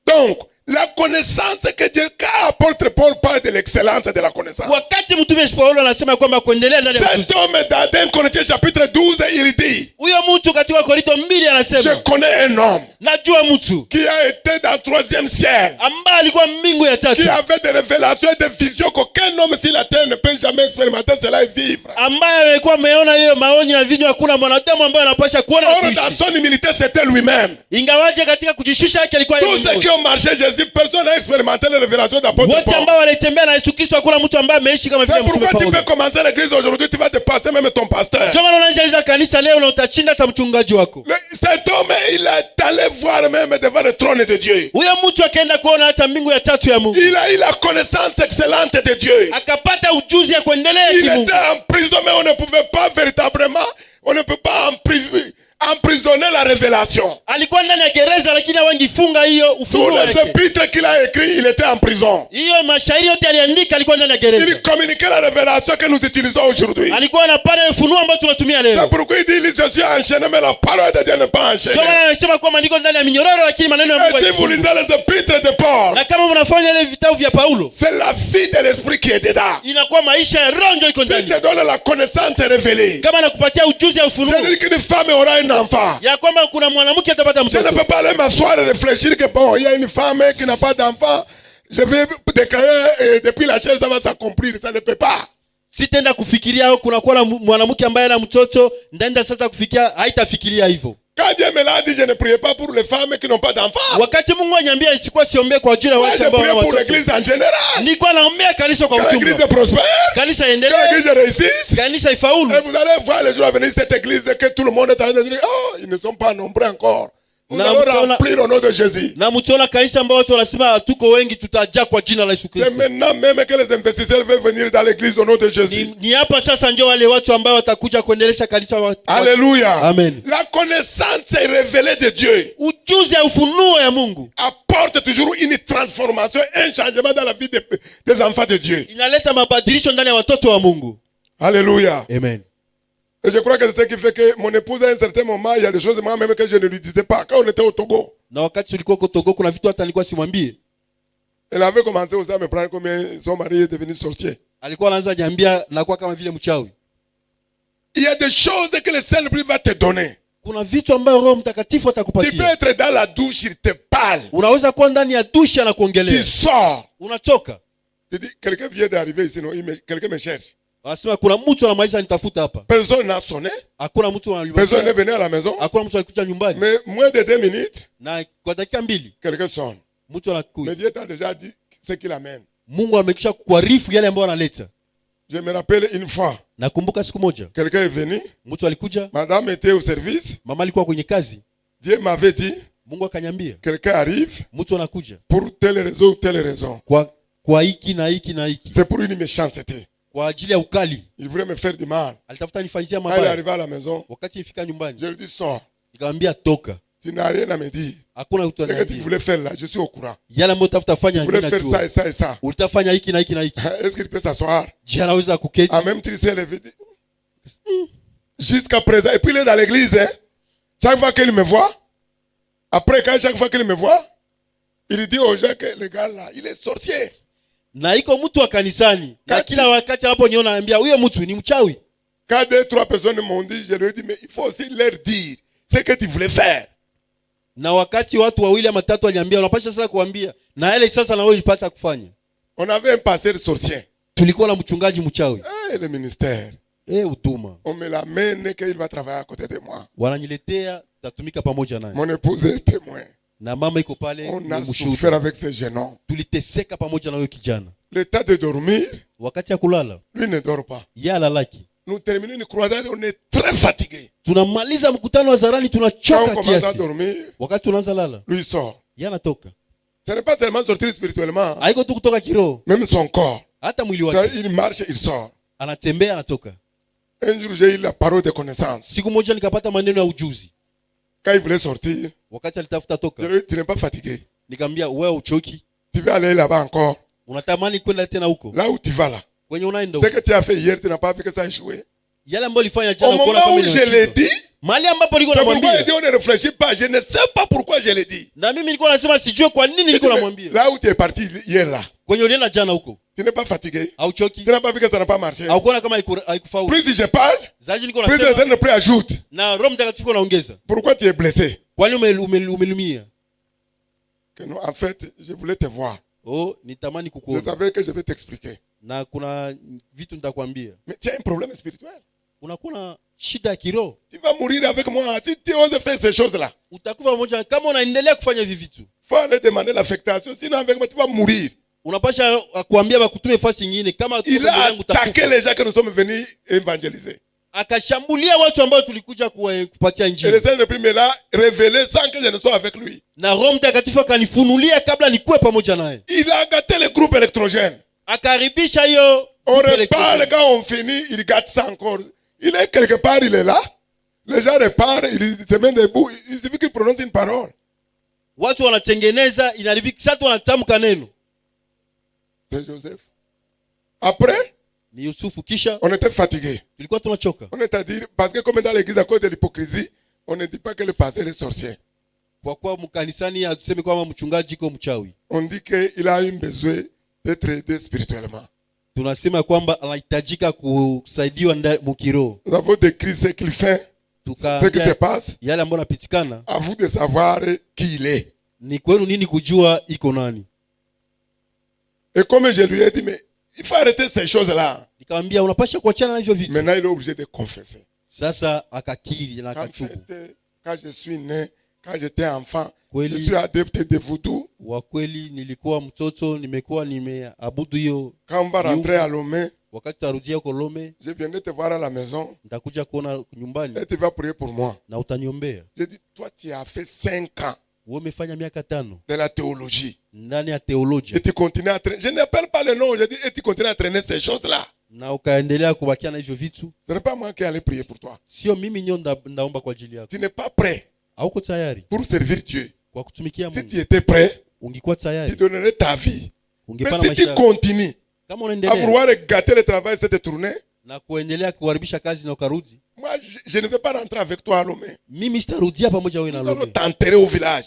Donc, la connaissance que Dieu, quand apôtre Paul parle de l'excellence de la connaissance. Wakati mtume Paulo anasema kwamba kuendelea ndani ya Cet homme dans 1 Corinthiens chapitre 12, il dit, huyo mtu katika Korinto 2 je anasema connais un homme najua mtu qui a été dans le 3e ciel, ambaye alikuwa mbingu ya tatu, qui avait des révélations et des visions qu'aucun homme sur la terre ne peut jamais expérimenter cela et vivre. ambaye alikuwa ameona hiyo maonyo na vinywa. Hakuna mwanadamu ambaye anapasha kuona na Or, kuishi. dans son humilité, c'était lui-même. Ingawaje katika kujishusha yake alikuwa yeye Tous ceux mwenyewe. qui ont marché Jésus, personne n'a expérimenté les révélations d'apôtre Wote Paul. ambao walitembea na Yesu Kristo hakuna mtu ambaye ameishi kama vile C'est mtume pourquoi tu Paulo. peux commencer l'église aujourd'hui, tu vas te passer même ton pasteur. Ndio maana unaanza kanisa leo na utashinda hata mchungaji wako. Cet homme, il est allé voir même devant le trône de Dieu. Huyo mtu akaenda kuona hata mbingu ya tatu ya Mungu. Il a eu la connaissance excellente de Dieu. Akapata ujuzi ya kuendelea Il kimungu. était en prison, mais on ne pouvait pas véritablement, on ne peut pas emprisonner la révélation. Alikuwa ndani ya gereza lakini hawangifunga hiyo Tous ufunuo les wake. épîtres qu'il a écrits, il était en prison. Hiyo mashairi yote aliandika alikuwa ndani ya gereza. Il communiquait la révélation que nous utilisons aujourd'hui. Alikuwa anapana ufunuo ambao tunatumia C'est leo. pourquoi il dit, je suis enchaîné, mais la parole de Dieu n'est pas enchaînée. Ndio maana anasema kwamba niko ndani ya minyororo lakini maneno ya Mungu Et si vous hayafungwi. lisez les épîtres de Paul, Na kama mnafanya ile vitabu vya Paulo, c'est la vie de l'esprit qui est dedans. inakuwa maisha ya roho ndio iko S'il ndani. te donne la connaissance révélée, Kama nakupatia ujuzi ya ufunuo je dis qu'une femme aura un enfant. ya kwamba kuna mwanamke atapata Je ne mtoto. peux pas aller m'asseoir et réfléchir que bon, il y a une femme qui n'a pas d'enfant. Je vais déclarer depuis la chair, ça va s'accomplir. Ça ne peut pas. Sitaenda kufikiria au kuna kuwa na mwanamke ambaye ana mtoto, ndaenda sasa kufikia, haitafikiria hivyo. Quand Dieu me l'a dit, je ne priais pas pour les femmes qui n'ont pas d'enfants. Wakati Mungu anyambia isikuwa siombee kwa ajili ya Moi, watu je ambao priais wana pour watoto. l'église en général. Nilikuwa naombea kanisa kwa Que l'église ujumla. prospère. Kanisa Que iendelee, l'église réussisse. kanisa ifaulu. Et vous allez voir les jours à venir cette église que tout le monde est en train de dire, oh, ils ne sont pas nombreux encore. Nous Na allons mtaona- remplir au nom de Jésus. Na mtaona kanisa ambao watu wanasema tuko wengi, tutajaa kwa jina la Yesu C'est Kristo. maintenant même que les investisseurs veulent venir dans l'église au nom de Jésus. Ni hapa sasa ndio wale watu ambao watakuja kuendelesha kanisa Alléluia. Amen. La connaissance révélée de Dieu Ujuzi ya ufunuo ya Mungu apporte toujours une transformation, un changement dans la vie des enfants de Dieu. inaleta mabadilisho ndani ya watoto wa Mungu. Alléluia. Amen. Et je crois que c'est ce qui fait que mon épouse, à un certain moment, il y a des choses moi-même que je ne lui disais pas. Quand on était au Togo, Na wakati tulikuwa kwa Togo kuna vitu hata nilikuwa simwambie. elle avait commencé aussi à me prendre comme son mari est devenu sorcier. Alikuwa anaanza niambia na kwa kama vile mchawi. Il y a des choses que le Saint-Esprit va te donner. Kuna vitu ambayo Roho Mtakatifu Tu peux atakupatia. être dans la douche, il te parle. Unaweza kuwa ndani ya dusha na Tu kuongelea. sors. Unatoka. Tu dis, quelqu'un vient d'arriver ici, non? Quelqu'un me cherche. Wanasema kuna mtu anamaliza nitafuta hapa. Personne n'a sonné. Hakuna mtu Personne n'est analibia. venu à la maison. Hakuna mtu alikuja nyumbani. Mais moins de 2 minutes, Na kwa dakika 2 quelqu'un sonne. mtu Mais anakuja. Dieu t'a déjà dit ce qu'il amène. Mungu amekisha kuarifu yale ambayo analeta. Je me rappelle une fois, Nakumbuka siku moja quelqu'un est venu, mtu alikuja, madame était au service, mama alikuwa kwenye kazi. Dieu m'avait dit, Mungu akanyambia quelqu'un arrive mtu anakuja pour telle raison ou telle raison. kwa hiki na hiki na hiki, C'est pour une méchanceté. kwa ajili ya ukali. Il voulait me faire du mal. Alitafuta nifanyia Quand il est mabaya. arrivé à la maison, Wakati nifika nyumbani je lui dis, sors. nikamwambia toka, Tu n'as rien à me dire. hakuna kitu Ce que tu ananiambia. voulais faire là, je suis au courant. Yale ambayo utafuta Tu fanya voulais mimi faire ça najua. et ça et ça. Ulitafanya hiki na hiki na hiki. Est-ce qu'il peut s'asseoir? Je anaweza kuketi. En même temps, il s'est levé. Jusqu'à présent. Et puis il est dans l'église. Hein. Chaque fois qu'il me voit, après, chaque fois qu'il me voit, il dit aux gens que le gars là, il est sorcier. Na iko mtu wa kanisani. Na kila wakati anaponiona anambia huyo mtu ni mchawi. Quand 2-3 personnes m'ont dit, je leur ai dit, mais il faut aussi leur dire ce que tu voulais faire. Na wakati watu wawili ama tatu waniambia unapaswa sasa kuambia na yale sasa na wewe ulipata kufanya. On avait un pasteur sorcier. Tulikuwa na mchungaji mchawi. Le ministère. Utuma. On me l'amène qu'il va travailler à côté de moi. Wananiletea tatumika pamoja naye. Mon épouse est témoin. Na mama iko pale On a ni souffert mshuhuda. avec ce jeune homme. Tuliteseka pamoja na huyo kijana. Le temps de dormir, Wakati ya kulala, lui ne dort pas. yeye alalaki. Nous terminons une croisade, on est très fatigué. Tunamaliza mkutano wa zarani Quand on tunachoka commence à kiasi. dormir, Wakati tunaanza lala, lui sort. yeye anatoka. Ce n'est pas seulement sortir spirituellement, Haiko tu kutoka kiroho, même son corps. hata mwili Ça, wake. il marche, il sort. anatembea anatoka. Un jour, j'ai eu la parole de connaissance. Siku moja nikapata maneno ya ujuzi. Quand il voulait sortir, Wakati alitafuta je toka, lui ai dit, tu n'es pas fatigué. nikamwambia wewe uchoki, Tu vas aller là-bas encore. unatamani kwenda tena huko. Là où tu vas là. Kwenye unaenda Ce huko. que tu as fait hier, tu n'as pas vu que ça a échoué. Yale ambayo ulifanya Au jana ukaona moment kama où je l'ai dit, Mali ambapo nilikuwa c'est pourquoi il dit namwambia. on ne réfléchit pas. Je ne sais pas pourquoi je l'ai dit. Na mimi nilikuwa nasema sijue kwa nini nilikuwa namwambia. Là où tu es parti hier là, Kwenye ulienda jana huko. tu n'es pas fatigué. Hauchoki. Tu n'as pas vu que ça n'a pas marché. Haukuona kama haikufaulu. Plus je parle, Zaji nilikuwa plus le nasema Saint-Esprit ajoute. na Roho Mtakatifu anaongeza. Pourquoi tu es blessé? Kwani umelumia? Que non, en fait, je voulais te voir. Oh, nitamani Je kukuona. savais que je vais t'expliquer. Na kuna vitu nitakwambia. Mais tu as un problème spirituel. Unakuwa na shida ya kiroho. Tu vas mourir avec moi si tu oses faire ces choses-là. Utakufa pamoja kama unaendelea kufanya hivi vitu. Faut aller demander l'affectation. Sinon, avec moi, tu vas mourir. Unapasha kuambia bakutume fasi nyingine kama Il a attaqué les gens que nous sommes venus évangéliser. akashambulia watu ambao tulikuja kupatia Et le injili. Saint-Esprit me l'a révélé sans que je ne sois avec lui. Na Roho Mtakatifu akanifunulia kabla nikuwe pamoja naye. Il a gâté le groupe électrogène. Akaribisha hiyo. On reparle quand on finit, il gâte ça encore. Il est quelque part, il est là. Les gens repartent, il se met debout. Il suffit qu'il prononce une parole. Watu wanatengeneza inaribika sasa wanatamka neno. C'est Joseph. Après, Ni Yusufu kisha on était fatigué. tulikuwa tunachoka. On est à dire, parce que comme dans l'église, à cause de l'hypocrisie, on ne dit pas que le pasteur est sorcier. Kwa kuwa mkanisani hatusemi kwamba mchungaji iko mchawi. On dit qu'il a eu besoin d'être aidé spirituellement. Tunasema kwamba anahitajika kusaidiwa mkiroho. Nous avons décrit ce qu'il fait, ce qui se passe. Yale ambayo napitikana À vous de savoir qui il est. ni kwenu nini kujua iko nani. Et comme je lui ai dit, mais il faut arrêter ces choses-là. Nikamwambia unapasha kuachana na hivyo vitu. Maintenant, il est obligé de confesser. Sasa akakiri na En akatubu. fait, quand je suis né, quand j'étais enfant, Kweli. je suis adepte de voodoo. Wa kweli nilikuwa mtoto, nimekuwa nimeabudu hiyo. Quand on va rentrer à Lomé, Wakati tarudia huko Lome, je viendrai te voir à la maison nitakuja kuona nyumbani et tu vas prier pour moi. na utaniombea. Je dis, toi, tu as fait 5 ans Wewe umefanya miaka 5 de la théologie. ndani ya teolojia Et tu continues à traîner. Je n'appelle pas le nom, je dis, et tu continues à traîner ces choses-là. na ukaendelea kubakia na hivyo vitu. Ce n'est pas moi qui allais prier pour toi. Sio mimi nyo ndaomba kwa ajili yako. Tu n'es pas prêt Hauko tayari pour servir Dieu. kwa kutumikia Si Mungu. tu étais prêt, Ungekuwa tu tayari, donnerais ta vie. ungepana Mais si tu maisha. continues Kama à unaendelea vouloir gâter le travail cette tournée, na kuendelea kuharibisha kazi na ukarudi, moi, je ne vais pas rentrer avec toi à Lomé. mimi sitarudia pamoja wewe na Nous allons Lome. t'enterrer au village.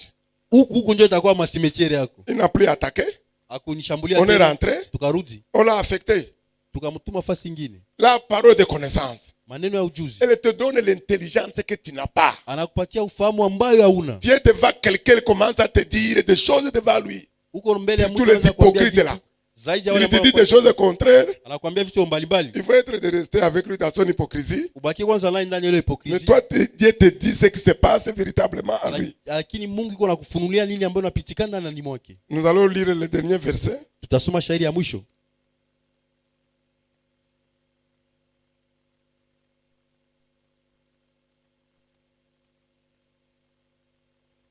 Huku ndio itakuwa masimetiere yako. Il n'a plus attaqué. Akunishambulia On est tena, rentré. tukarudi, On l'a affecté. tukamtuma fasi nyingine. La parole de connaissance. Maneno ya ujuzi. Elle te donne l'intelligence que tu n'as pas. Anakupatia ufahamu ambayo hauna. Dieu devant quelqu'un commence à te dire des choses devant lui. Huko mbele ya Surtout mtu les anaweza kuambia hypocrites vitu. là. Zaidi ya Il wale te ambao dit des choses contraires. anakuambia vitu mbalimbali. Il faut être de rester avec lui dans son hypocrisie. Ubaki kwanza ndani ya ile Mais hypocrisie. toi, Dieu te dit ce qui se passe véritablement en lui. Lakini Mungu iko nakufunulia nini ambayo inapitikana ndani mwake. Nous allons lire le dernier verset. Tutasoma shairi ya mwisho.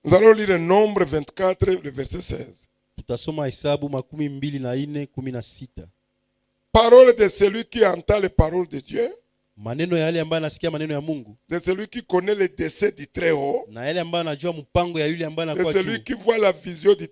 Nous allons lire Nombre 24, le verset 16. Tutasoma Hesabu 24:16. Parole de celui qui entend les paroles de Dieu, Maneno ya yale ambayo anasikia maneno ya Mungu, de celui qui connaît les décès du Très-Haut, na yale ambayo anajua mpango ya yule ambaye de anakuwa celui juu, qui voit la vision du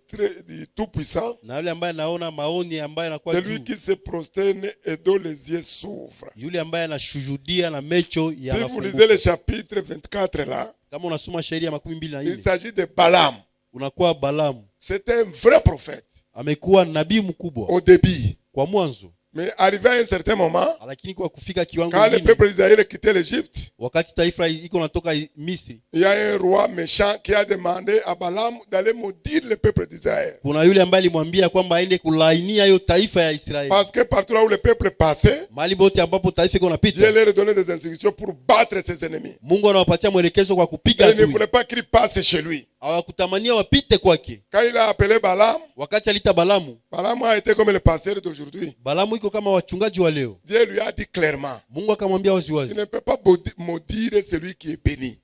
Tout-Puissant, na yule ambaye anaona maoni ambayo anakuwa celui juu, qui se prosterne et dont les yeux s'ouvrent. yule ambaye anashuhudia na mecho Si ya vous mafunguko. lisez le chapitre 24 là, Kama unasoma shairi ya il 24, s'agit de Balaam. unakuwa Balamu. C'était un vrai prophète Amekuwa nabii mkubwa au début. kwa mwanzo, Mais arrivé à un certain moment, lakini kwa kufika kiwango quand le kingine, peuple d'Israël quittait l'Égypte, wakati taifa iko natoka Misri, il y a un roi méchant qui a demandé à Balaam d'aller maudire le peuple d'Israël. kuna yule ambaye alimwambia kwamba aende kulainia hiyo taifa ya Israeli. Parce que partout là où le peuple passait, Mahali pote ambapo taifa iko Dieu napita, leur donnait des instructions pour battre ses ennemis. Mungu anawapatia mwelekezo kwa kupiga Et il ne adui. voulait pas qu'il passe chez lui. Hawakutamania wapite kwake. Quand il a appelé Balaam, Wakati alita Balamu, Balaam a été comme le pasteur d'aujourd'hui. Balamu iko kama wachungaji wa leo. Dieu lui a dit clairement, Mungu akamwambia wazi il wazi, ne peut pas maudire celui qui est béni.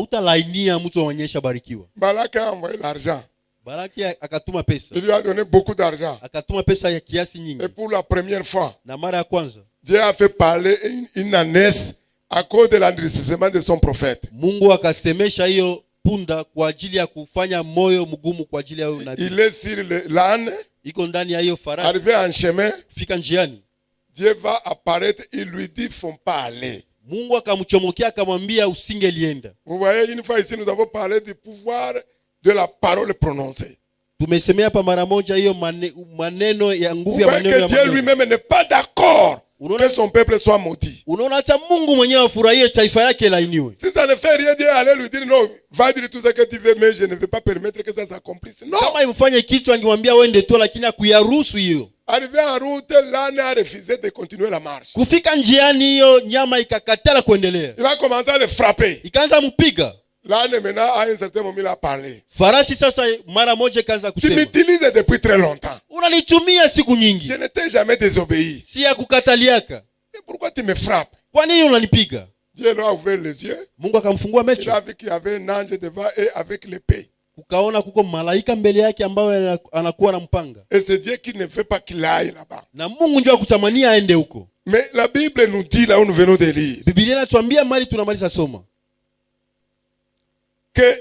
hautalainia mtu onyesha barikiwa. Balak a envoyé l'argent. Baraki akatuma pesa, Il lui a donné beaucoup d'argent. akatuma pesa ya kiasi Et nyingi, pour la première fois, na mara ya kwanza Dieu a fait parler une ânesse à cause de l'endurcissement de son prophète. Mungu akasemesha hiyo punda kwa ajili ya kufanya moyo mgumu kwa ajili ya nabii. Il est sur l'âne, Iko ndani ya hiyo farasi. arrivé en chemin, Fika njiani, Dieu va apparaître, il lui dit, faut pas aller. Mungu akamchomokea akamwambia usingelienda. Vous voyez, une fois ici, nous avons parlé du pouvoir de la parole prononcée. Tumesemea hapa mara moja hiyo maneno ya Vous nguvu ya voyez maneno que ya Dieu maneno. lui-même n'est pas d'accord Unaona- que son peuple soit maudit. Unaona hata Mungu mwenyewe afurahie taifa yake lainiwe. Si ça ne fait rien, Dieu allait lui dire, non, va dire tout ce que tu veux, mais je ne vais pas permettre que ça s'accomplisse. Non. Kama imfanye kitu angemwambia wende tu, lakini akuyaruhusu hiyo. Arrivé en route, l'âne a refusé de continuer la marche. Kufika njiani hiyo nyama ikakatala kuendelea. Il a commencé à le frapper. Ikaanza mpiga. L'âne maintenant, à un certain moment, il a parlé. Farasi sasa mara moja ikaanza Tu kusema, m'utilises depuis très longtemps. unanitumia siku nyingi, Je ne t'ai jamais désobéi. si ya kukataliaka. Mais pourquoi tu me frappes? Kwa nini unanipiga? Dieu leur a ouvert les yeux. Mungu akamfungua Il macho, a vu qu'il y avait un ange devant et avec l'épée. ukaona kuko malaika mbele yake ambaye anakuwa na mpanga, Et c'est Dieu qui ne veut pas qu'il aille là-bas. na Mungu ndio akutamania aende huko. Mais la Bible nous dit, là où nous venons de lire, Biblia inatuambia mali tunamaliza soma que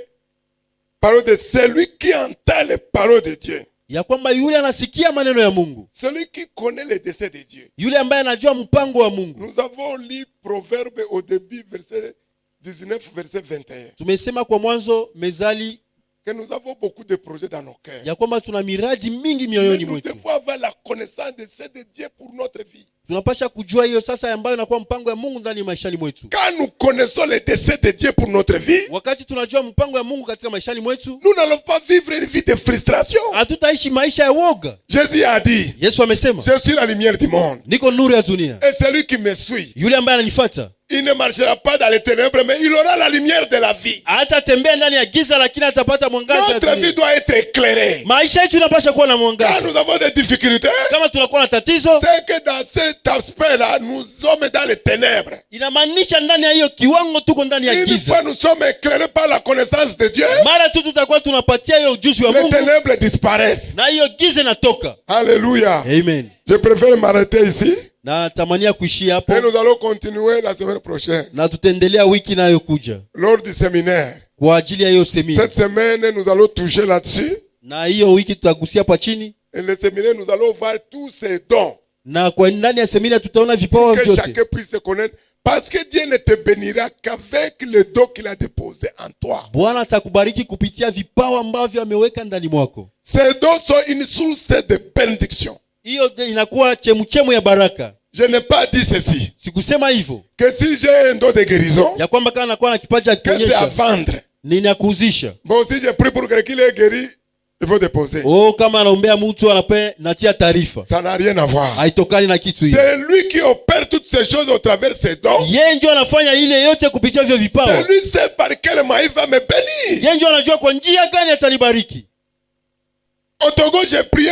parole de celui qui entend les paroles de Dieu, ya kwamba yule anasikia maneno ya Mungu, celui qui connaît les desseins de Dieu. yule ambaye anajua mpango wa Mungu. Nous avons lu Proverbe au début, verset 19, verset 21, Tumesema kwa mwanzo Mezali que nous avons beaucoup de projets dans nos cœurs. ya kwamba tuna miradi mingi Mais mioyoni nous mwetu. devons avoir la connaissance des desseins de Dieu pour notre vie. Tunapasha kujua hiyo sasa ambayo inakuwa mpango ya Mungu ndani ya maishani mwetu. Quand nous connaissons les desseins de Dieu pour notre vie, Wakati tunajua mpango ya Mungu katika maishani mwetu, nous n'allons pas vivre une vie de frustration. hatutaishi maisha ya woga. Jésus a dit, Yesu amesema, je suis la lumière du monde. niko nuru ya dunia. Et celui qui me suit, Yule ambaye ananifuata il ne marchera pas dans les ténèbres, mais il aura la lumière de la vie. hatatembea ndani ya giza, lakini atapata mwangaza wa Notre vie dunia. doit être éclairée. Maisha yetu inapasha kuwa na Quand mwangaza. nous avons des difficultés, Kama tunakuwa na tatizo, c'est que dans cet aspect-là, nous sommes dans les ténèbres. inamaanisha ndani ya hiyo kiwango tuko ndani ya Une giza. fois nous sommes éclairés par la connaissance de Dieu, Mara tu tutakuwa tunapatia hiyo ujuzi wa les Mungu ténèbres disparaissent. na hiyo giza inatoka. Alléluia. Amen. Je préfère m'arrêter ici Na tamania kuishia hapo, et nous allons continuer la semaine prochaine na tutaendelea wiki inayokuja lors du séminaire. kwa ajili ya hiyo semina. Cette semaine, nous allons toucher là-dessus. Na hiyo wiki tutagusia hapa chini, Et le séminaire, nous allons voir tous ces dons na kwa ndani ya semina tutaona vipawa que vyote, chacun puisse se connaître. Parce que Dieu ne te bénira qu'avec le don qu'il a déposé en toi. Bwana atakubariki kupitia vipawa ambavyo ameweka ndani mwako. Ces dons sont une source de bénédiction. Hiyo inakuwa chemuchemu ya baraka. Je n'ai pas dit ceci, Sikusema hivyo que si j'ai un don de guérison, ya kwamba kama nakuwa na kipaji cha que c'est à kuonyesha vendre. ninakuuzisha. Bon, si j'ai pris pour qu'il est guéri, il faut déposer. Oh, kama anaombea mtu anape natia taarifa, Ça n'a rien à voir. haitokani na kitu hiyo. C'est lui qui opère toutes ces choses au travers de ses dons. Yeye ndio anafanya ile yote kupitia hivyo vipawa. C'est lui sait par quel moyen il va me bénir. Yeye ndio anajua kwa njia gani atanibariki. Au Togo, j'ai prié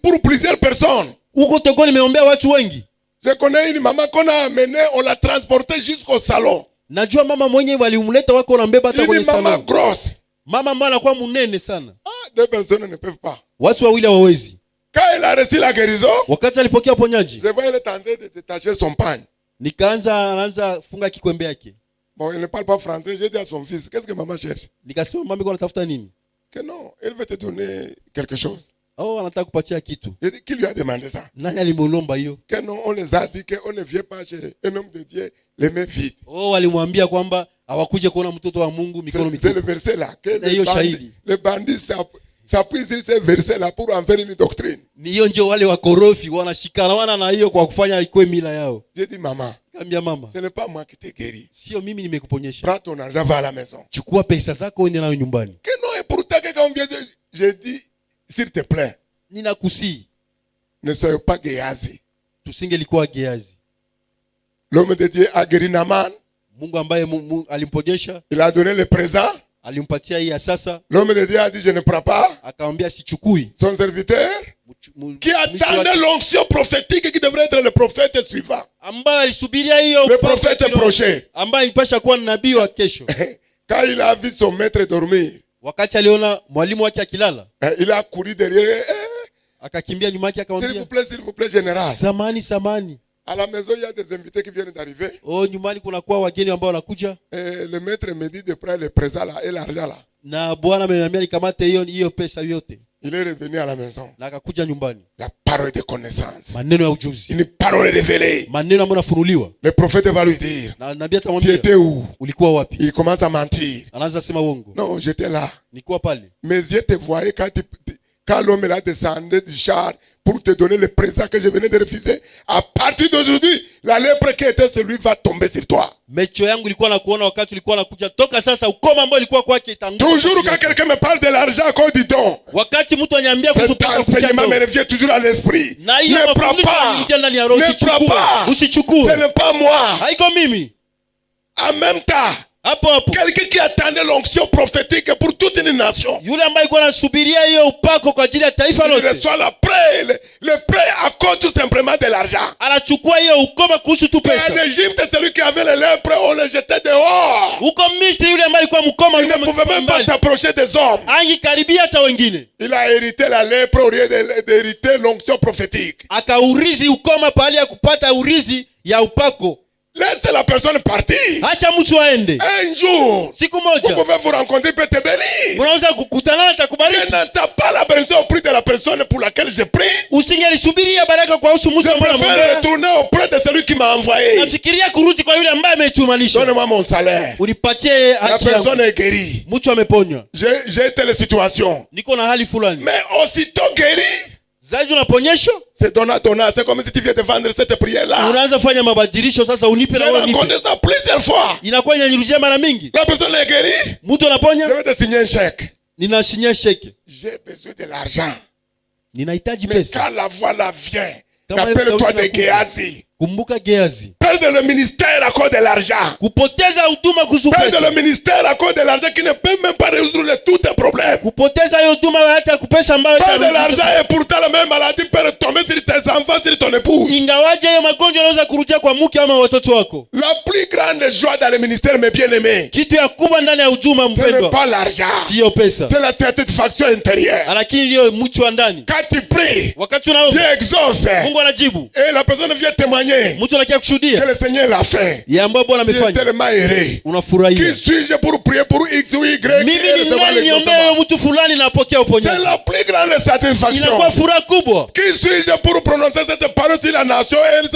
pour plusieurs personnes. Huko Togo nimeombea watu wengi. Je connais une maman qu'on a amenée, on l'a transportée jusqu'au salon. Najua mama mwenyewe walimleta wako na mbeba hata Une kwenye maman salon. grosse. Mama ambaye anakuwa munene sana. Ah, deux personnes ne peuvent pas. Watu wawili hawawezi. Quand elle a reçu la guérison, Wakati alipokea uponyaji, je vois elle est en train de détacher son pagne. anaanza funga kikwembe yake. Bon, elle ne parle pas français. J'ai dit à son fils, qu'est-ce que maman cherche? Nikasema mama iko anatafuta nini? Que non, elle veut te donner quelque chose. Oh, anataka kupatia kitu. J'ai dit, qui lui a demandé ça? Nani alimwomba hiyo? Que non, on les a dit qu'on ne vient pas chez un homme de Dieu les mains vides. Oh, walimwambia kwamba hawakuje kuona mtoto wa Mungu mikono C'est le mitupu. verset là. Que Et yo shahidi. les bandits s'appuient sur ces versets là pour en faire une doctrine. Ni hiyo ndio wale wakorofi wanashikana na hiyo kwa kufanya ikuwe mila yao. J'ai dit, maman, Kambia mama, ce n'est pas moi qui t'ai guéri. sio mimi nimekuponyesha. Prends ton argent, va à la maison. Chukua pesa zako uende nayo nyumbani. Que non, et pourtant, que quand on vient, j'ai dit, s'il te plaît, Ninakusii ne soyez pas Géasi. tusingelikuwa Geazi. L'homme de Dieu a guéri Naaman. Mungu ambaye alimponyesha, Il a donné le présent. alimpatia hii ya sasa, L'homme de Dieu a dit, je ne prends pas. akamwambia sichukui. Son serviteur, qui attendait l'onction prophétique qui devrait être le prophète suivant. ambaye alisubiria hiyo Le prophète prochain. ambaye ipasha kuwa nabii wa kesho. Quand il a vu son maître dormir, Wakati aliona mwalimu wake akilala, il a couru derrière. akakimbia nyuma yake S'il akamwambia, vous plaît, général. samani, À la maison, il y a des invités qui viennent d'arriver. Oh, nyumbani kuna kwa wageni ambao wanakuja. Et le maître me dit de prendre le présent là et l'argent là. Na bwana ameniambia nikamate hiyo pesa yote. Il est revenu à la maison. Na akakuja nyumbani. La parole de connaissance. Maneno ya ujuzi. Une parole révélée. Maneno ambayo nafunuliwa. Le prophète va lui dire. Na nabii Tu atamwambia. étais où? Ulikuwa wapi? Il commence à mentir. Anaanza sema uongo. Non, j'étais là. Nilikuwa pale. Mes yeux te voyaient quand l'homme là descendait du char pour te donner le présent que je venais de refuser. À partir d'aujourd'hui, la lèpre qui était sur lui va tomber sur toi. Macho yangu ilikuwa na kuona wakati ulikuwa nakuja. Toka sasa ukoma ambao ilikuwa kwake itanguka. Toujours quand quelqu'un me parle de l'argent qu'on dit donc. Wakati mtu ananiambia Cet enseignement me revient toujours à l'esprit. Ne prends pas. Ne prends pas. Ce n'est pas moi. Haiko mimi. En même temps, quelqu'un qui attendait l'onction prophétique pour toute une nation. Yule ambaye alikuwa anasubiria hiyo upako kwa ajili ya taifa lote. Il reçoit le prêt à cause tout simplement de l'argent. Anachukua hiyo ukoma kuhusu tu pesa. En Égypte, celui qui avait les lèpres, on le jetait dehors. Uko Misri yule ambaye alikuwa mkoma il ne pouvait même pas s'approcher des hommes. Angikaribia hata wengine. Il a hérité la lèpre au lieu d'hériter l'onction prophétique. Akaurizi ukoma pale ya kupata urizi ya upako. Laisse la personne partir. Acha mtu aende. Un jour, siku moja, vous pouvez vous rencontrer, peut te bénir. Unaweza kukutana na takubariki. Je n'entends pas la personne auprès de la personne pour laquelle je prie. Usingelisubiria baraka kwa usu mtu ambaye anamwombea. Je préfère retourner auprès de celui qui m'a envoyé. Nafikiria kurudi kwa yule ambaye ametumanisha. Donne-moi mon salaire. Unipatie haki. La personne est guérie. Mtu ameponywa. J'ai telle situation. Niko na hali fulani. Mais aussitôt guéri, zaidi unaponyeshwa, c'est donna. C'est comme si tu viens de vendre cette prière là. Unaanza fanya mabadilisho sasa, unipe na wewe nipe. J'ai ça plusieurs fois. Inakuwa inanirudia mara mingi. La personne est guérie. Mtu anaponya. Je vais te signer un chèque. Ninasigner chèque. J'ai besoin de l'argent. Ninahitaji pesa. Mais quand la voix là vient, rappelle-toi de Géasi. Kumbuka Géasi. Perdre le ministère à cause de l'argent. Kupoteza huduma kuhusu pesa. Perdre le ministère à cause de l'argent qui ne peut même pas résoudre tous tes problèmes. Kupoteza hiyo huduma hata kupesa ambayo. Perdre l'argent et pourtant la même maladie peut tomber sur tes enfants, sur ton épouse. Ingawaje hiyo magonjwa yanaweza kurudia kwa mke ama watoto wako. La plus grande joie dans le ministère, mes bien-aimés, kitu ya kubwa ndani ya huduma mpendwa, ce n'est pas l'argent. Sio pesa. C'est la satisfaction intérieure. Lakini ndio mtu wa ndani. Quand tu pries, wakati unaomba, Dieu exauce. Mungu anajibu. Et la personne vient témoigner. Mtu anakia kushuhudia que le Seigneur l'a fait. Yamba Bwana amefanya. Tu es tellement heureux. Unafurahia. Qui suis-je pour prier pour X ou Y? Mimi ni nani niombe mtu fulani na apokea uponyaji? C'est la plus grande satisfaction. Inakuwa furaha kubwa. Qui suis-je pour prononcer cette parole sur la nation et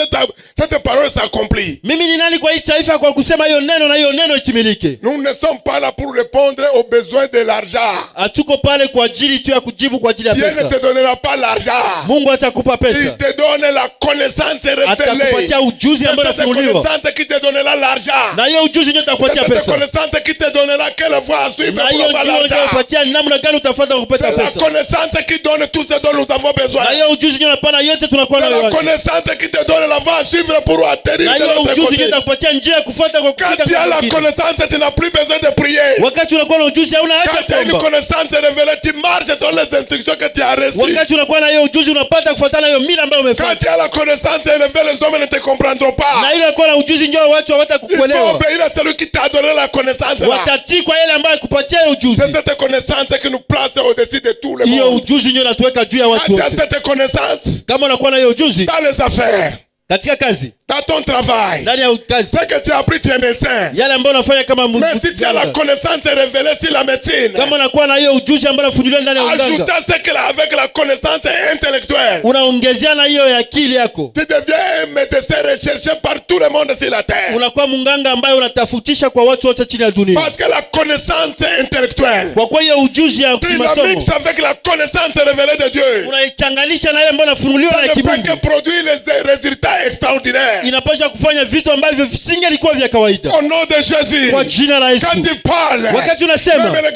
cette parole s'accomplit? Mimi ni nani kwa hii taifa kwa kusema hiyo neno na hiyo neno itimilike? Nous ne sommes pas là pour répondre aux besoins de l'argent. Hatuko pale kwa ajili tu ya kujibu kwa ajili ya pesa. Dieu ne te donnera pas l'argent. Mungu atakupa pesa. Il te donne la connaissance révélée. Atakupatia ujuzi ambao unafunuliwa. Connaissance qui te donnera l'argent. Na hiyo ujuzi ndio utakupatia pesa. C'est connaissance qui te donnera quelle voie à suivre pour avoir l'argent. Na hiyo utakupatia namna gani utafuata kupata pesa. C'est la connaissance qui donne tout ce dont nous avons besoin. Na hiyo ujuzi ndio unapana yote tunakuwa nayo. C'est la connaissance qui te donne la voie à suivre pour atterrir de notre côté. Na hiyo ujuzi ndio utakupatia njia ya kufuata kwa kufika. Quand tu as la connaissance, tu n'as plus besoin de prier. Wakati unakuwa na ujuzi hauna haja kuomba. Quand tu as une connaissance révélée, tu marches dans les instructions que tu as reçues. Wakati unakuwa na hiyo ujuzi unapata kufuatana hiyo mila ambayo umefanya. Quand tu as la connaissance élevée, les hommes ne te comprendront pas. Na ile unakuwa na ujuzi ndio watu hawatakuelewa. Il faut obéir à celui qui t'a donné la connaissance là. Watatii kwa yale ambayo kupatia hiyo ujuzi. C'est cette connaissance qui nous place au-dessus de tout le monde. Hiyo ujuzi ndio inatuweka juu ya watu wote. Quand tu as cette connaissance, kama unakuwa na hiyo ujuzi dans les affaires, katika kazi, dans ton travail, ndani ya kazi, c'est que tu as appris, tu es médecin. Yale ambayo unafanya kama mais si tu as la connaissance révélée sur la médecine, kama unakuwa na hiyo ujuzi ambayo unafunuliwa ndani ya uganga, ajoute ce que avec la connaissance intellectuelle, unaongezea na hiyo akili yako, tu deviens un médecin recherché par tout le monde sur la terre. Unakuwa mganga ambaye unatafutisha kwa watu wote chini ya dunia. Parce que la connaissance intellectuelle, kwa kwa hiyo ujuzi ya kimasomo, tu la mixes avec la connaissance révélée de Dieu, unaichanganisha na ile ambayo unafunuliwa na kimungu. Ça ne peut que produire les résultats extraordinaires. Inapaswa kufanya vitu ambavyo visingelikuwa vya kawaida. Au nom de Jésus. Kwa jina la Yesu. Quand tu parles, wakati unasema, même le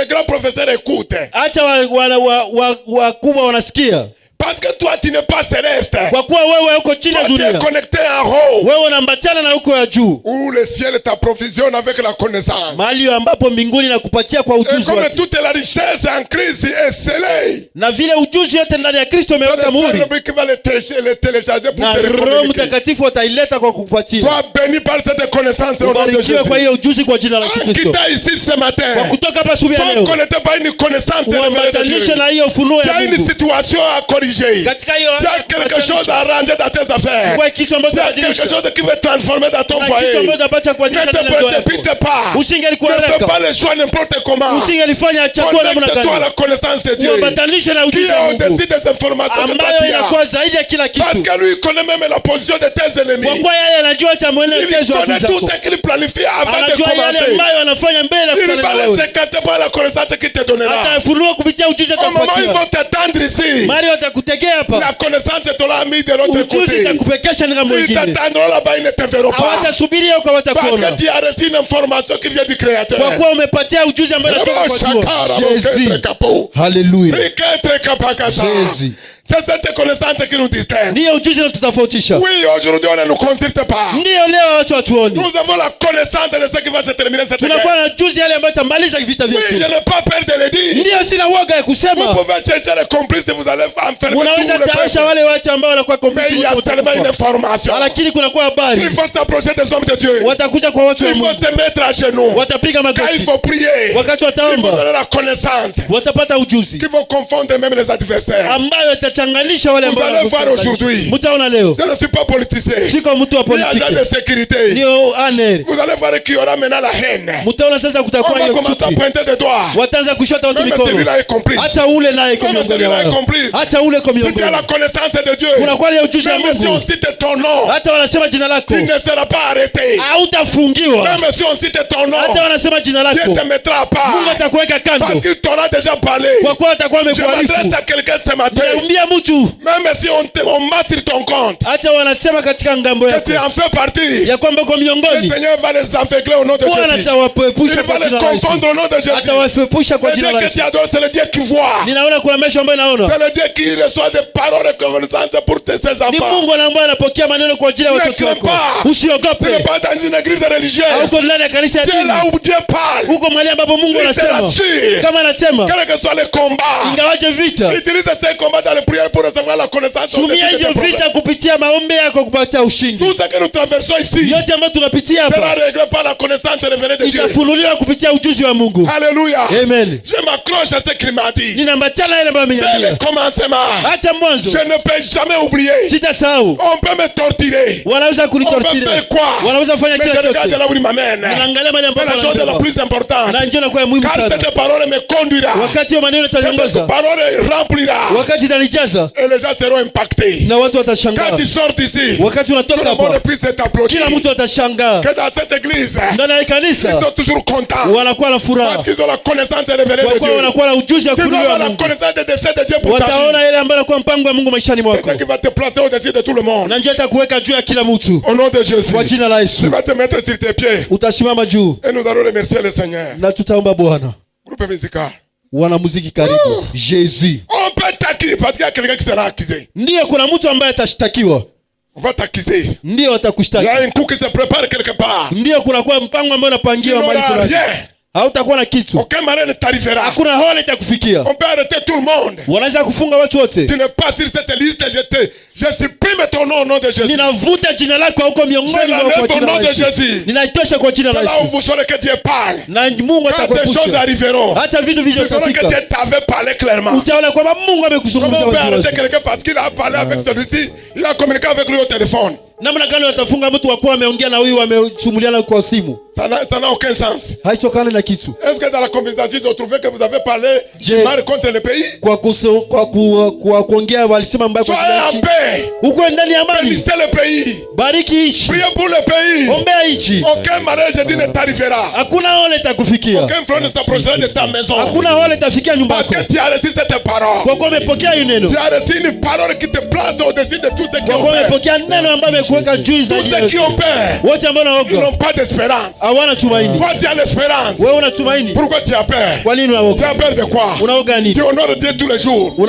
grand prophète écoute. Acha wakubwa wanasikia. Parce que toi tu n'es pas céleste. Kwa kuwa wewe uko chini ya dunia. Tu es connecté en haut. Wewe unambatana na uko ya juu. Où le ciel t'approvisionne avec la connaissance. Mahali ambapo mbinguni nakupatia kwa ujuzi wake. Et comme toute la richesse en Christ est scellée. Na vile ujuzi yote ndani ya Kristo umeweka muhuri. Qui va le télécharger pour te communiquer. Roho Mtakatifu ataileta kwa kukupatia. Sois béni par cette connaissance au nom de Jésus. Kwa hiyo ujuzi kwa jina la Yesu Kristo. Quitte ici ce matin. Kwa kutoka hapa asubuhi leo. Sans connaître pas une connaissance révélée de Dieu. Na hiyo ufunuo ya Mungu. Il y a une situation à corriger. corriger. Tu as quelque chose à arranger dans tes affaires. Tu as quelque chose qui veut transformer dans ton foyer. Ne te précipite pas. Ne fais pas les choix n'importe comment. Connecte-toi à la connaissance de Dieu qui est au-dessus des informations que tu as. Parce que lui, il connaît même la position de tes ennemis. Il connaît tout ce qu'il planifie avant de commencer. Il va les écarter par la connaissance qu'il te donnera. Au moment où ils vont t'attendre ici, la connaissance te l'aura mis de l'autre côté. Ils t'attendront là-bas, ils ne te verront pas. Parce que tu as reçu une information qui vient du Créateur. Hallelujah. C'est cette connaissance qui nous distingue. Oui, aujourd'hui on ne nous consulte pas. Nous avons la connaissance de ce qui va se terminer cette guerre. Oui, je n'ai pas peur de le dire. Vous pouvez chercher les complices et vous allez enfermer tout le peuple. Mais il y a seulement une information. Il faut s'approcher des hommes de Dieu. Il faut se mettre à genoux. Quand il faut prier, il faut donner la connaissance qui vont confondre même les adversaires. Vous allez voir aujourd'hui. Je ne suis pas politicien. Il y a agent de sécurité. Vous allez voir qu'il y aura maintenant la haine. On va commencer à pointer des doigts. Même celui-là est complice. Même celui-là est complice. Si tu as la connaissance de Dieu, même si on cite ton nom, tu ne seras pas arrêté. Même si on cite ton nom, Dieu ne te mettra pas. Parce qu'il t'aura déjà parlé. Je m'adresse à quelqu'un ce matin. Même si on met sur ton compte que tu en fais partie, le Seigneur va les aveugler au nom de Jésus. Il va les confondre au nom de Jésus. Le Dieu que tu adores, c'est le Dieu qui voit. C'est le Dieu qui reçoit des paroles de connaissance pour ses enfants. Ne crains pas. Tu n'es pas dans une église religieuse. Tu es là où Dieu parle. Il te rassure. Quel que soit le combat, utilise ces combats dans les prières pour recevoir la connaissance de Dieu. Tout ce que nous traversons ici sera réglé par la connaissance révélée de Dieu. Alléluia. Amen. Je m'accroche à ce qu'il m'a dit. Dès le commencement, je ne peux jamais oublier. On peut me torturer. On peut faire quoi? Mais je regarde là où il m'amène. C'est la chose la plus importante. Car cette parole me conduira. Cette parole remplira. Et les gens seront impactés. Quand ils sortent ici, tout le monde puisse t'applaudir. Que dans cette église, ils sont toujours contents. Parce qu'ils ont la connaissance révélée de Dieu. Tu dois avoir la connaissance des décès de Dieu pour ta vie. C'est ce qui va te placer au-dessus de tout le monde. Au nom de Jésus, tu vas te mettre sur tes pieds. Et nous allons remercier le Seigneur. Groupe musical. Wanamuziki karibu. Jésus. On peut t'accuser parce qu'il y a quelqu'un qui sera accusé. Ndiyo kuna mtu ambaye atashtakiwa. On va t'accuser. Ndiyo atakushtaki. Il y a un coup qui se prépare quelque part. Ndiyo kuna kwa mpango ambao unapangiwa mahali fulani. Hautakuwa na kitu. Aucun malheur ne t'arrivera. Hakuna hole itakufikia. On peut arrêter tout le monde. Wanaweza kufunga watu wote. Tu n'es pas sur cette liste, je supprime ton nom au nom de Jésus. Ninavuta jina lako huko miongoni mwa kwa jina la Yesu. Ninaitosha kwa jina la Yesu. Là où vous saurez que Dieu parle. Na Mungu atakuepusha. Ces choses arriveront. Hata vitu vitafika. Que Dieu t'avait parlé clairement. Utaona kwamba Mungu amekuzungumzia wazi. Comment on peut arrêter quelqu'un parce qu'il a parlé avec celui-ci, il a communiqué avec lui au téléphone. Namna gani watafunga mtu wakuwa ameongea na huyu amechumuliana kwa simu? Ça n'a aucun sens. Haitokani na kitu. Est-ce que dans la conversation ils ont trouvé que vous avez parlé du mal contre le pays? Kwa kuongea walisema mbaya kwa nchi. Uko ndani ya amani. Bénissez le pays. Bariki nchi. Priez pour le pays. Ombea nchi. Aucun malheur je dis ne t'arrivera. Hakuna ole itakufikia. Aucun front ne s'approchera de ta maison. Hakuna ole itafikia nyumba yako. Parce que tu as reçu cette parole. Kwa kuwa umepokea hiyo neno. Tu as reçu une parole qui te place au-dessus de tout ce qui ont peur. Kwa kuwa umepokea neno ambalo kuweka juu zaidi. Tous ceux qui ont peur, ils n'ont pas d'espérance. Toi tu as l'espérance. Pourquoi tu as peur? Tu as peur de quoi? Tu honores Dieu tous les jours. Tu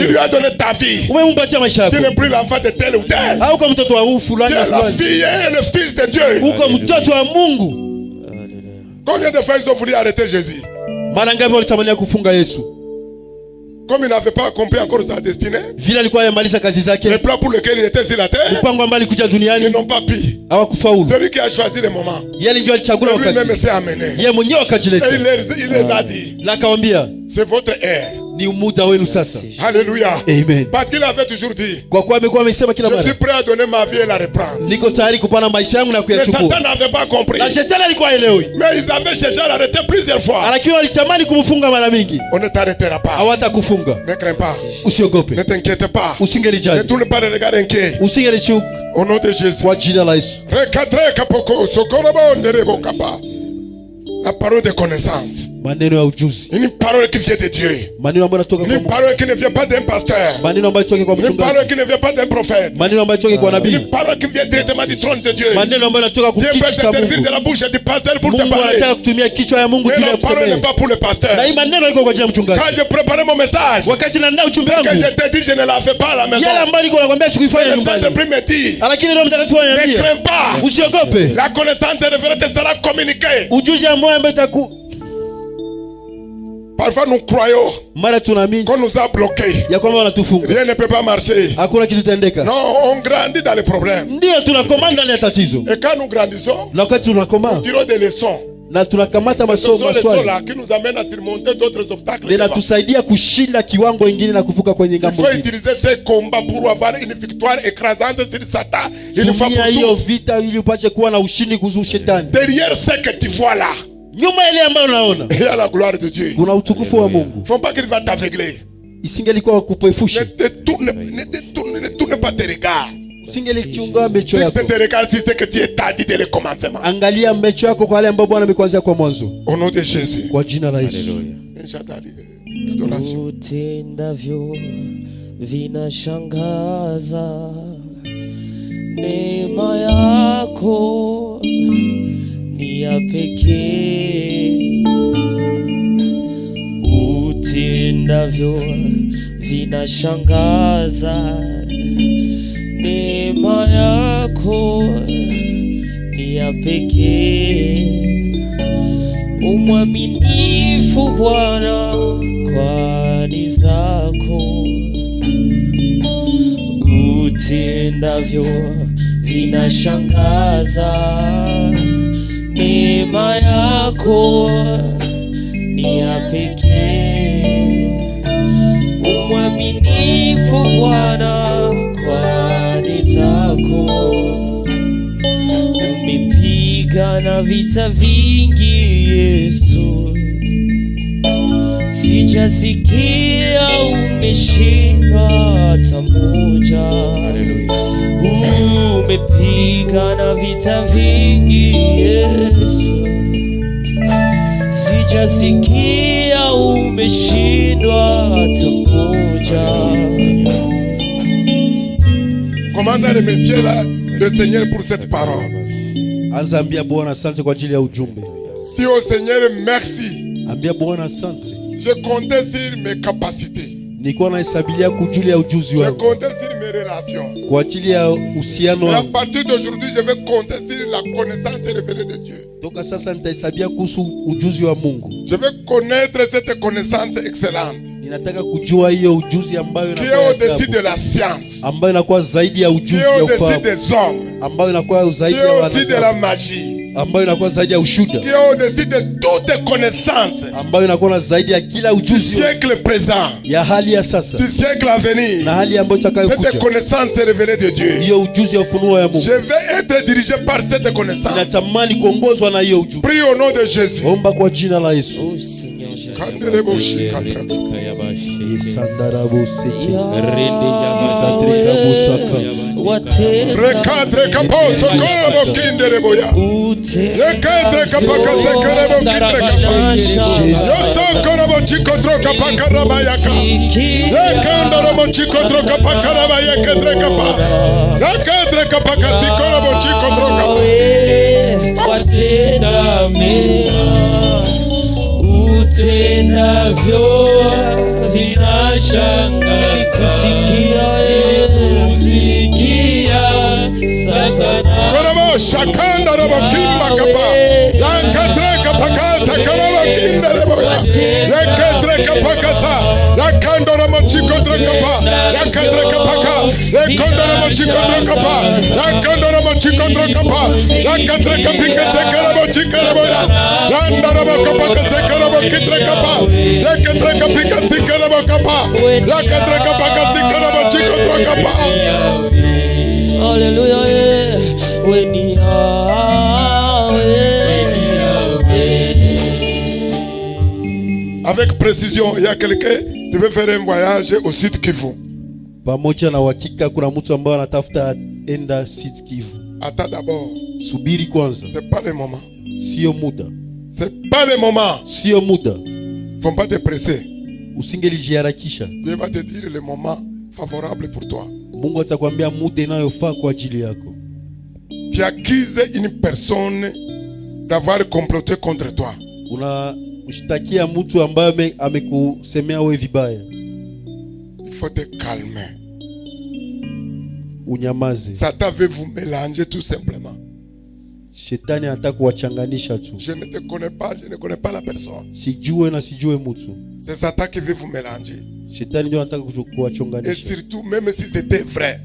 lui as donné ta vie. Tu n'es plus l'enfant de tel ou tel. Tu es la fille et le fils de Dieu. Combien de fois ils ont voulu arrêter Jésus? Comme il n'avait pas accompli encore sa destinée, le plan pour lequel il était sur la terre, ils n'ont pas pu. Celui qui a choisi le moment, lui-même s'est amené. Et il les a dit, c'est votre heure. Ni muda wenu sasa. Alléluia. Amen. Parce qu'il avait toujours dit, Kwa kuwa amekuwa amesema kila je suis mara, prêt à donner ma vie et la reprendre. niko tayari kupana maisha yangu na Mais kuyachukua. Satan n'avait pas compris. Na shetani alikuwa haelewi. Mais ils avaient cherché à l'arrêter plusieurs fois. Lakini walitamani kumfunga mara mingi. On ne t'arrêtera pas. Hawatakufunga. Ne crains pas. Usiogope. Ne t'inquiète pas. Ne Usingelijali. tourne pas le regard inquiet. Usingelichuka. Au nom de Jésus. Kwa jina la Yesu. La parole de connaissance. Maneno ya ujuzi. Une parole qui vient de Dieu. Maneno ambayo yanatoka kwa Une Mungu. parole qui ne vient pas d'un pasteur. Maneno ambayo yanatoka kwa Une parole mchungaji. qui ne vient pas d'un prophète. Maneno ambayo yanatoka kwa nabii. Une parole qui vient directement du trône de Dieu. Maneno ambayo yanatoka kwa Dieu peut kichwa cha se servir Mungu. de la bouche du pasteur pour te Mungu parler. anataka kutumia kichwa ya Mungu Mais ili la parole akusemee. n'est pas pour le pasteur. Na hii maneno iko kwa ajili ya mchungaji. Quand j'ai préparé mon message, Wakati naandaa ujumbe ce que wangu, je t'ai dit, je ne la fais pas à la maison. yale ambayo niko nakwambia sikuifanya Le nyumbani. Saint-Esprit me dit, Lakini Roho Mtakatifu ne ananiambia, crains pas. usiogope. La connaissance révélée te sera communiquée. Ujuzi ambao Parfois nous croyons mara tunaamini qu'on nous a bloqués. ya kwamba wanatufunga. Rien ne peut pas marcher. Hakuna kitu tendeka. Non, on grandit dans les problèmes. Ndio tunakomaa ndani ya tatizo. Et quand nous grandissons, Na wakati tunakomaa nous tirons des leçons. na tunakamata Ce masomo sont les leçons maswali, là qui nous amènent à surmonter d'autres obstacles. linatusaidia kushinda kiwango ingine na kuvuka kwenye Il ngambo faut nyingine. utiliser ces combats pour avoir une victoire écrasante sur Satan. Une fois Tumia pour hiyo toutes. vita ili upate kuwa na ushindi kuhusu shetani. Derrière ce que tu vois là, Nyuma ile ambayo unaona il y a la gloire de Dieu. kuna utukufu wa Mungu. Il ne faut pas qu'il va t'aveugler. Isingelikuwa Ne kupoefusha, tourne pas tes regards. usingelichunga macho Fixe yako. tes regards sur ce que Dieu t'a dit dès le commencement. Angalia macho yako kwa yale ambayo Bwana amekuanzia kwa mwanzo. Au nom de Jésus. Kwa jina la Yesu. Adoration. Utendavyo vinashangaza, neema yako ni ya pekee. Utendavyo vinashangaza, neema yako ni ya pekee. Umwaminifu Bwana kwa ahadi zako, utendavyo vinashangaza, neema yako ni ya pekee. Umwaminifu Bwana kwa ahadi zako, umepigana vita vingi Yesu, sijasikia umeshindwa hata moja. Umepigana vita vingi Yesu, sijasikia umeshindwa hata moja. Commence à remercier le Seigneur pour cette parole. Anza ambia Bwana asante kwa ajili ya ujumbe. Dis au Seigneur merci. Ambia Bwana asante. Je comptais sur mes capacités. Nilikuwa nahesabilia kujuli ya ujuzi Je wangu comptais sur mes relations. kwa ajili ya uhusiano Et à wangu. partir d'aujourd'hui, je vais compter sur la connaissance révélée de Dieu. Toka sasa nitahesabia kuhusu ujuzi wa Mungu. Je vais connaître cette connaissance excellente Ninataka kujua hiyo ujuzi ambayo qui est inakuwa ya au-dessus ajabu, de la science, ambayo inakuwa zaidi ya qui ujuzi est ya au-dessus ufahamu, des hommes, ambayo inakuwa qui zaidi est ya au-dessus de la wanadamu, magie, ambayo inakuwa zaidi ya ushuda, qui est au-dessus de toute connaissance ambayo inakuwa na zaidi ya kila du ujuzi siècle présent, ya hali ya sasa du siècle à venir. na hali ambayo Cette itakayokuja. connaissance révélée de Dieu. Hiyo ujuzi ya ufunuo ya Mungu. Je vais être dirigé par cette connaissance. Natamani kuongozwa na hiyo ujuzi. Prie au nom de Jésus. Omba kwa jina la Yesu. Oh Seigneur Jésus. Recadre caposo como kindereboya. Recadre capaka sekerebo kitre capa. Yo sokorobo chico troca pakarabayaka. Recandorobo chico troca pakarabayaka capa. Recadre capaka sikorobo chico troca. Watenda mema, utendavyo vinashangaza. Kusikia sasa na Korobo shakanda robo kimba kapa. Yakatre kapaka sakorobo kindereboya. Yakatre kapaka sa. Yakandorobo chico troca pa. Yakatre kapaka. Ekondora machikotra kapa. Ekondora machikotra kapa. Yakatra kapika sekara bochikara boya. Yandara bakapa sekara bokitra kapa. Yakatra kapika sekara bokapa. Yakatra kapaka sekara bochikotra kapa. Hallelujah. When Avec précision, il y a quelqu'un qui veut faire un voyage au Sud Kivu. Pamoja na uhakika kuna mtu ambaye anatafuta enda Sud Kivu. Attends d'abord. Subiri kwanza. C'est pas le moment. Sio muda. C'est pas le moment. Sio muda. Faut pas te presser. Usingelijiharakisha. Dieu va te dire le moment favorable pour toi. Mungu atakwambia muda inayofaa kwa ajili yako. Tu accuses une personne d'avoir comploté contre toi. Unamshtakia mtu ambaye amekusemea wewe vibaya. Il faut te calmer. Unyamaze. Satan veut vous mélanger tout simplement. Shetani anataka kuwachanganisha tu. Je ne te connais pas, je ne connais pas la personne. Sijue na sijue mtu. C'est Satan qui veut vous mélanger. Shetani ndio anataka Et kuwachonganisha. surtout, même si c'était vrai.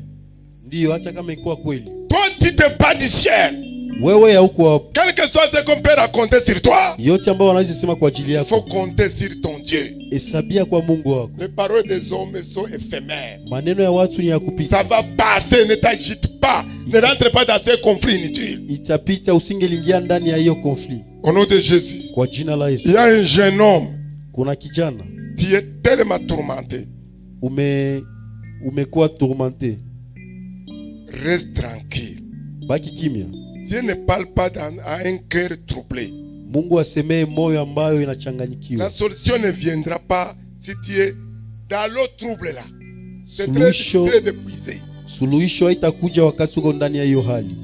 Ndio hata kama ikuwa kweli. Toi, tu t'es pas du ciel. Wewe hauko hapo. Quel que soit ce qu'on peut raconter sur toi, Yote ambao wanaweza sema kwa ajili il faut yako. compter sur ton Dieu. Hesabia kwa Mungu wako. Les paroles des hommes sont éphémères. Maneno ya watu ni ya Ça kupita. va passer, ne t'agite pas. Ne rentre pas dans ces conflits inutiles. Itapita, usingeliingia ndani ya hiyo conflit. Au nom de Jésus. Kwa jina la Yesu. Il y a un jeune homme Kuna kijana qui est tellement tourmenté. umekuwa tourmenté. Reste tranquille. Baki kimya. Dieu ne parle pas à un cœur troublé. Mungu asemee moyo ambayo inachanganyikiwa. La solution ne viendra pas si tu es dans l'eau trouble là. C'est très difficile d'épuiser. Suluhisho haitakuja wakati uko ndani ya hiyo hali.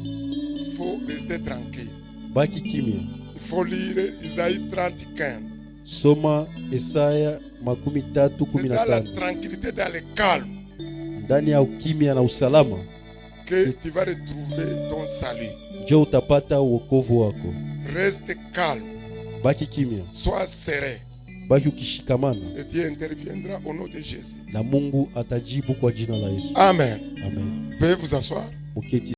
Il faut rester tranquille. Baki kimya. Il faut lire Isaïe 30:15. Soma Isaya C'est dans la 30:15. tranquillité, dans le calme, Ndani ya ukimya na usalama que tu vas retrouver ton salut. ndio utapata wokovu wako. Reste calme, Baki kimya. sois serein, Baki ukishikamana et Dieu interviendra au nom de Jésus. na Mungu atajibu kwa jina la Yesu. Amen. Amen. Veuillez vous asseoir. Muketi.